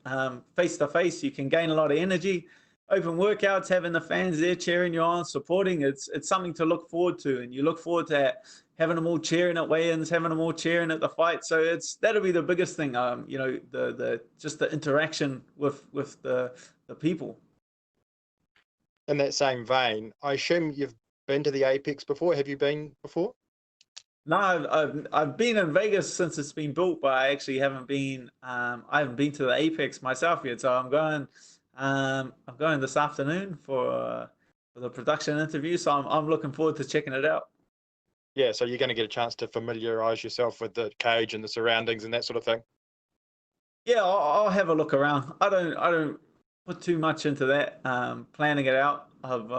face to face, you can gain a lot of energy. Open workouts, having the fans there cheering you on, supporting, it's something to look forward to, and you look forward to having them all cheering at weigh-ins, having them all cheering at the fight. So that'll be the biggest thing. Just the interaction with the people. In that same vein, I assume you've been to the Apex before. Have you been before? No, I've been in Vegas since it's been built, but I actually haven't been. I haven't been to the Apex myself yet, so I'm going I'm going this afternoon for the production interview, so I'm looking forward to checking it out. Yeah, so you're going to get a chance to familiarize yourself with the cage and the surroundings and that sort of thing. Yeah, I'll have a look around. I don't put too much into that. Planning it out. I've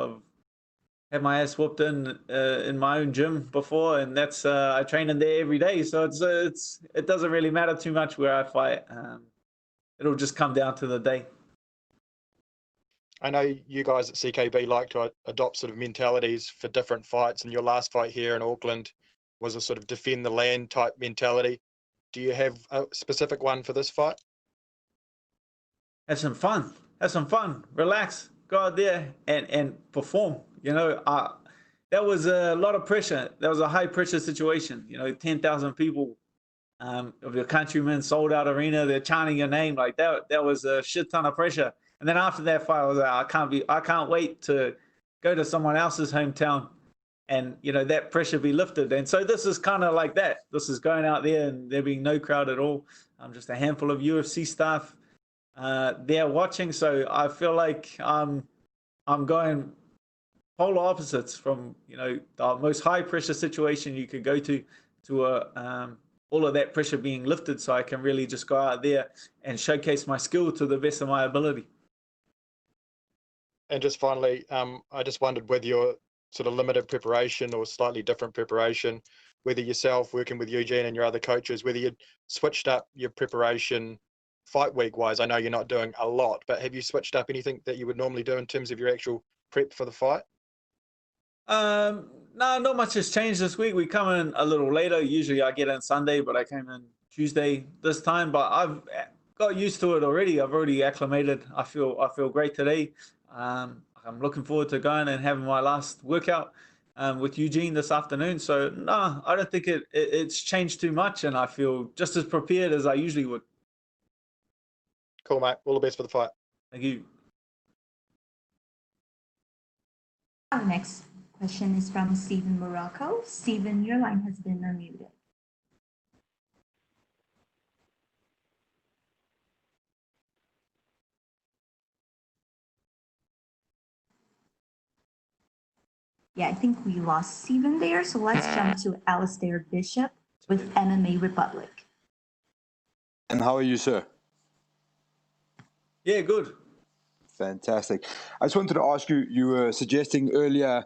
had my ass whooped in my own gym before, and that's I train in there every day. So it doesn't really matter too much where I fight. It'll just come down to the day. I know you guys at CKB like to adopt sort of mentalities for different fights, and your last fight here in Auckland was a sort of defend the land type mentality. Do you have a specific one for this fight? Have some fun. Have some fun. Relax. Go out there and perform. You know, that was a lot of pressure. That was a high pressure situation. You know, 10,000 people of your countrymen, sold out arena. They're chanting your name like that. That was a shit ton of pressure. And then after that fight, I was like, I can't wait to go to someone else's hometown and, you know, that pressure be lifted. And so this is kind of like that. This is going out there and there being no crowd at all. Just a handful of UFC staff there watching. So I feel like I'm going polar opposites from, you know, the most high pressure situation you could go to all of that pressure being lifted, so I can really just go out there and showcase my skill to the best of my ability. And just finally, I just wondered whether your sort of limited preparation or slightly different preparation, whether yourself working with Eugene and your other coaches, whether you'd switched up your preparation fight week wise. I know you're not doing a lot, but have you switched up anything that you would normally do in terms of your actual prep for the fight? No, not much has changed this week. We come in a little later. Usually I get in Sunday, but I came in Tuesday this time. But I've got used to it already. I've already acclimated. I feel great today. I'm looking forward to going and having my last workout with Eugene this afternoon. So no, I don't think it's changed too much, and I feel just as prepared as I usually would. Cool, mate. All the best for the fight. Thank you. Our next question is from Stephen Morocco. Stephen, your line has been unmuted. Yeah, I think we lost Stephen there. So let's jump to Alistair Bishop with MMA Republic. And how are you, sir? Yeah, good. Fantastic. I just wanted to ask you, you were suggesting earlier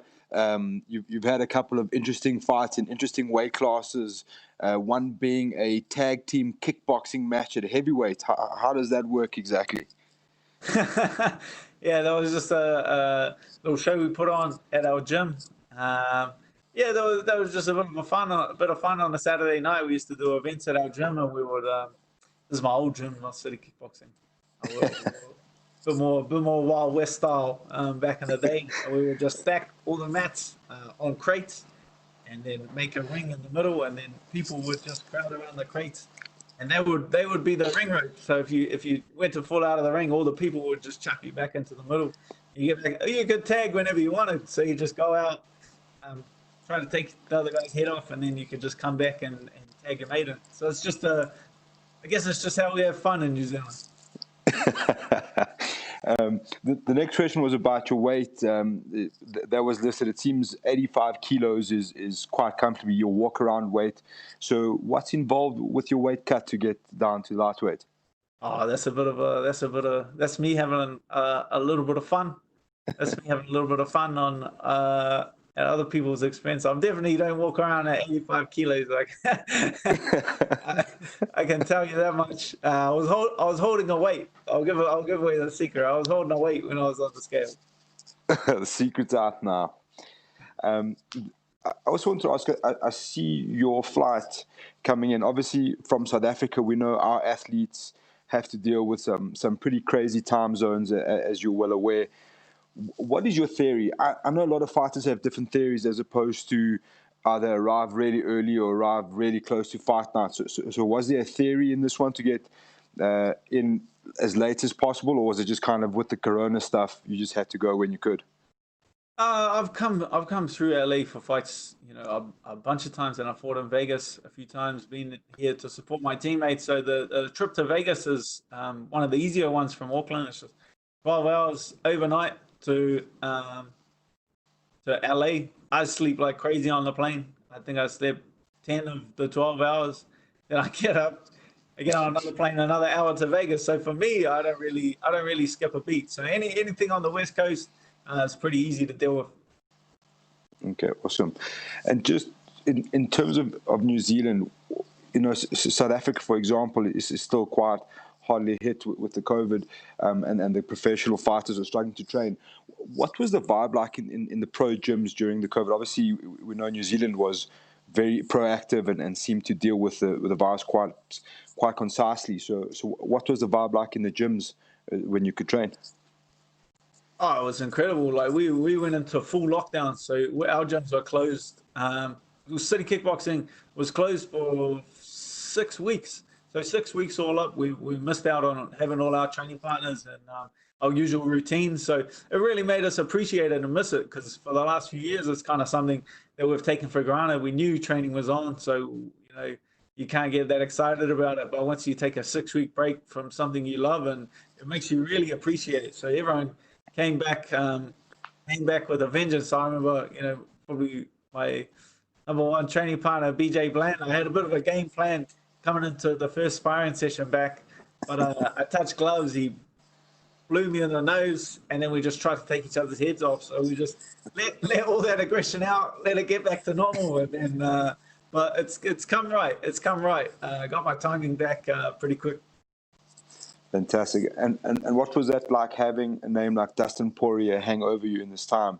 you've had a couple of interesting fights in interesting weight classes, one being a tag team kickboxing match at heavyweight. How does that work exactly? Yeah, that was just a little show we put on at our gym. Yeah, that was just a bit of fun on a Saturday night. We used to do events at our gym, and we would. This is my old gym, not City Kickboxing. A bit more Wild West style back in the day. We would just stack all the mats on crates, and then make a ring in the middle, and then people would just crowd around the crates, and they would be the ring rope. So if you went to fall out of the ring, all the people would just chuck you back into the middle. You could tag whenever you wanted, so you just go out, try to take the other guy's head off, and then you could just come back and tag your mate in. So it's just I guess it's just how we have fun in New Zealand. The next question was about your weight. That was listed. It seems 85 kilos is quite comfortable your walk around weight. So what's involved with your weight cut to get down to lightweight? Oh, that's me having a little bit of fun. That's me having a little bit of fun on at other people's expense. I definitely don't walk around at 85 kilos. Like I can tell you that much. I was holding a weight. I'll give away the secret. I was holding a weight when I was on the scale. The secret's out now. I also want to ask, I see your flight coming in. Obviously, from South Africa, we know our athletes have to deal with some pretty crazy time zones, as you're well aware. What is your theory? I know a lot of fighters have different theories as opposed to either arrive really early or arrive really close to fight night. So was there a theory in this one to get in as late as possible, or was it just kind of with the corona stuff, you just had to go when you could? I've come through LA for fights, you know, a bunch of times, and I fought in Vegas a few times, been here to support my teammates. So the trip to Vegas is one of the easier ones from Auckland. It's just 12 hours overnight to LA. I sleep like crazy on the plane. I think I slept 10 of the 12 hours. Then I get up, I get on another plane, another hour to Vegas. So for me, I don't really skip a beat. So anything on the West Coast is pretty easy to deal with. Okay, awesome. And just in terms of New Zealand, you know, South Africa, for example, is still quite hardly hit with the COVID, and the professional fighters are struggling to train. What was the vibe like in the pro gyms during the COVID? Obviously, we know New Zealand was very proactive and seemed to deal with the virus quite concisely. So what was the vibe like in the gyms when you could train? Oh, it was incredible. Like we went into full lockdown, so our gyms were closed. City Kickboxing was closed for 6 weeks. So 6 weeks all up, we missed out on having all our training partners and our usual routines. So it really made us appreciate it and miss it, because for the last few years, it's kind of something that we've taken for granted. We knew training was on, so you know you can't get that excited about it. But once you take a 6-week break from something you love, and it makes you really appreciate it. So everyone came back with a vengeance. I remember, you know, probably my number one training partner, BJ Bland. I had a bit of a game plan coming into the first sparring session back, but I touched gloves. He blew me in the nose, and then we just tried to take each other's heads off. So we just let all that aggression out, let it get back to normal, and then. But it's come right. It's come right. I got my timing back pretty quick. Fantastic. And what was that like, having a name like Dustin Poirier hang over you in this time?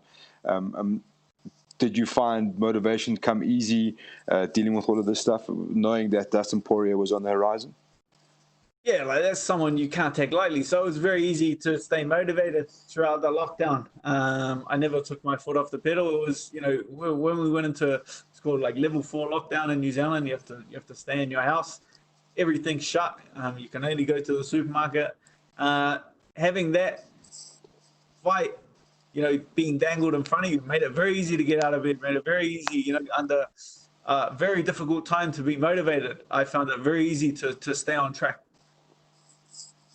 Did you find motivation come easy dealing with all of this stuff, knowing that Dustin Poirier was on the horizon? Yeah, like that's someone you can't take lightly. So it was very easy to stay motivated throughout the lockdown. I never took my foot off the pedal. It was, you know, when we went into, it's called like level 4 lockdown in New Zealand. You have to stay in your house. Everything's shut. You can only go to the supermarket. Having that fight, you know, being dangled in front of you made it very easy to get out of bed. Made it very easy, you know, under a very difficult time to be motivated. I found it very easy to stay on track.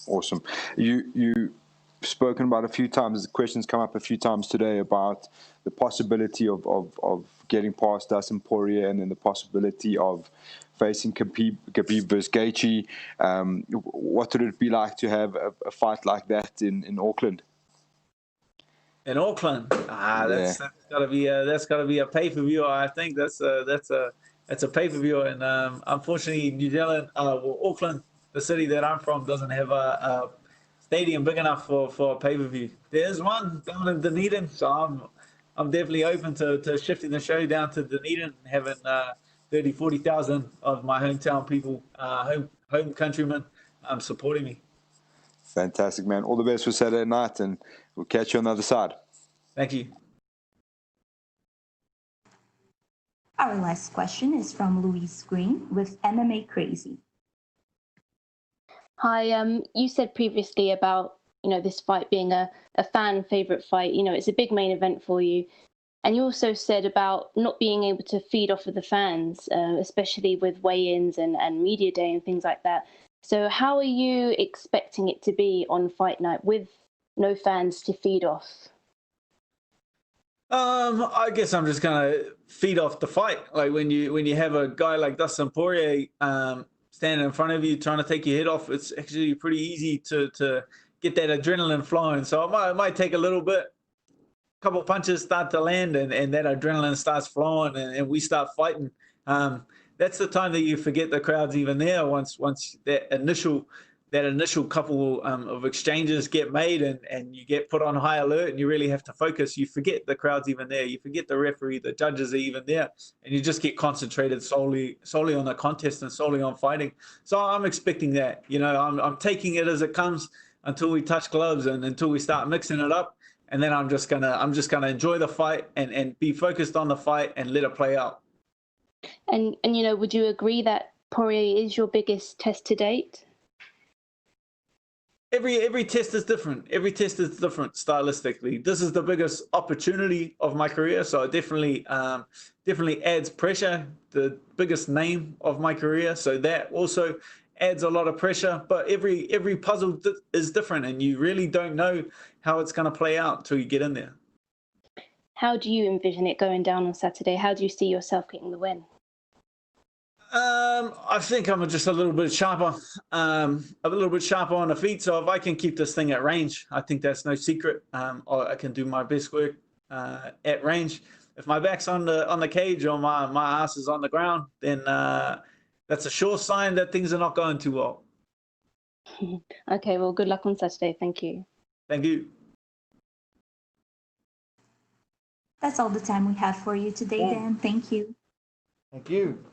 Awesome. You spoken about a few times, the questions come up a few times today about the possibility of getting past Dustin Poirier, and then the possibility of facing Khabib versus Gaethje. What would it be like to have a fight like that in Auckland? In Auckland, that's got to be a pay-per-view. I think that's a pay-per-view, and unfortunately, New Zealand, Auckland, the city that I'm from, doesn't have a stadium big enough for a pay-per-view. There's one down in Dunedin, so I'm definitely open to shifting the show down to Dunedin and having 30,000-40,000 of my hometown people, home countrymen, supporting me. Fantastic, man. All the best for Saturday night, and we'll catch you on the other side. Thank you. Our last question is from Maurice Green with MMA Crazy. Hi, you said previously about, you know, this fight being a fan favorite fight. You know, it's a big main event for you. And you also said about not being able to feed off of the fans, especially with weigh-ins and media day and things like that. So how are you expecting it to be on Fight Night with no fans to feed off? I guess I'm just gonna feed off the fight. Like when you have a guy like Dustin Poirier standing in front of you trying to take your head off, it's actually pretty easy to get that adrenaline flowing. So it might take a little bit. A couple punches start to land, and that adrenaline starts flowing, and we start fighting. That's the time that you forget the crowd's even there. Once that initial couple of exchanges get made, and you get put on high alert, and you really have to focus, you forget the crowd's even there. You forget the referee, the judges are even there, and you just get concentrated solely on the contest and solely on fighting. So I'm expecting that. You know, I'm taking it as it comes until we touch gloves and until we start mixing it up. And then I'm just gonna enjoy the fight and be focused on the fight and let it play out. And you know, would you agree that Poirier is your biggest test to date? Every test is different. Every test is different stylistically. This is the biggest opportunity of my career, so it definitely adds pressure. The biggest name of my career, so that also adds a lot of pressure. But every puzzle is different, and you really don't know how it's going to play out until you get in there. How do you envision it going down on Saturday? How do you see yourself getting the win? I think I'm just a little bit sharper, on the feet. So if I can keep this thing at range, I think that's no secret. I can do my best work at range. If my back's on the cage or my ass is on the ground, then that's a sure sign that things are not going too well. Okay, well, good luck on Saturday. Thank you. Thank you. That's all the time we have for you today, Dan. Thank you. Thank you.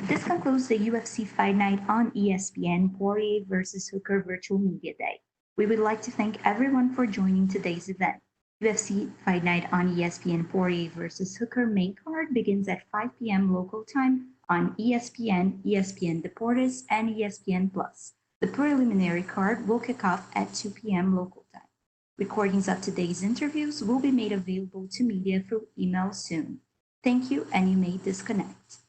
This concludes the UFC Fight Night on ESPN Poirier versus Hooker Virtual Media Day. We would like to thank everyone for joining today's event. UFC Fight Night on ESPN Poirier versus Hooker main card begins at 5 p.m. local time on ESPN, ESPN Deportes, and ESPN+. The preliminary card will kick off at 2 p.m. local time. Recordings of today's interviews will be made available to media through email soon. Thank you, and you may disconnect.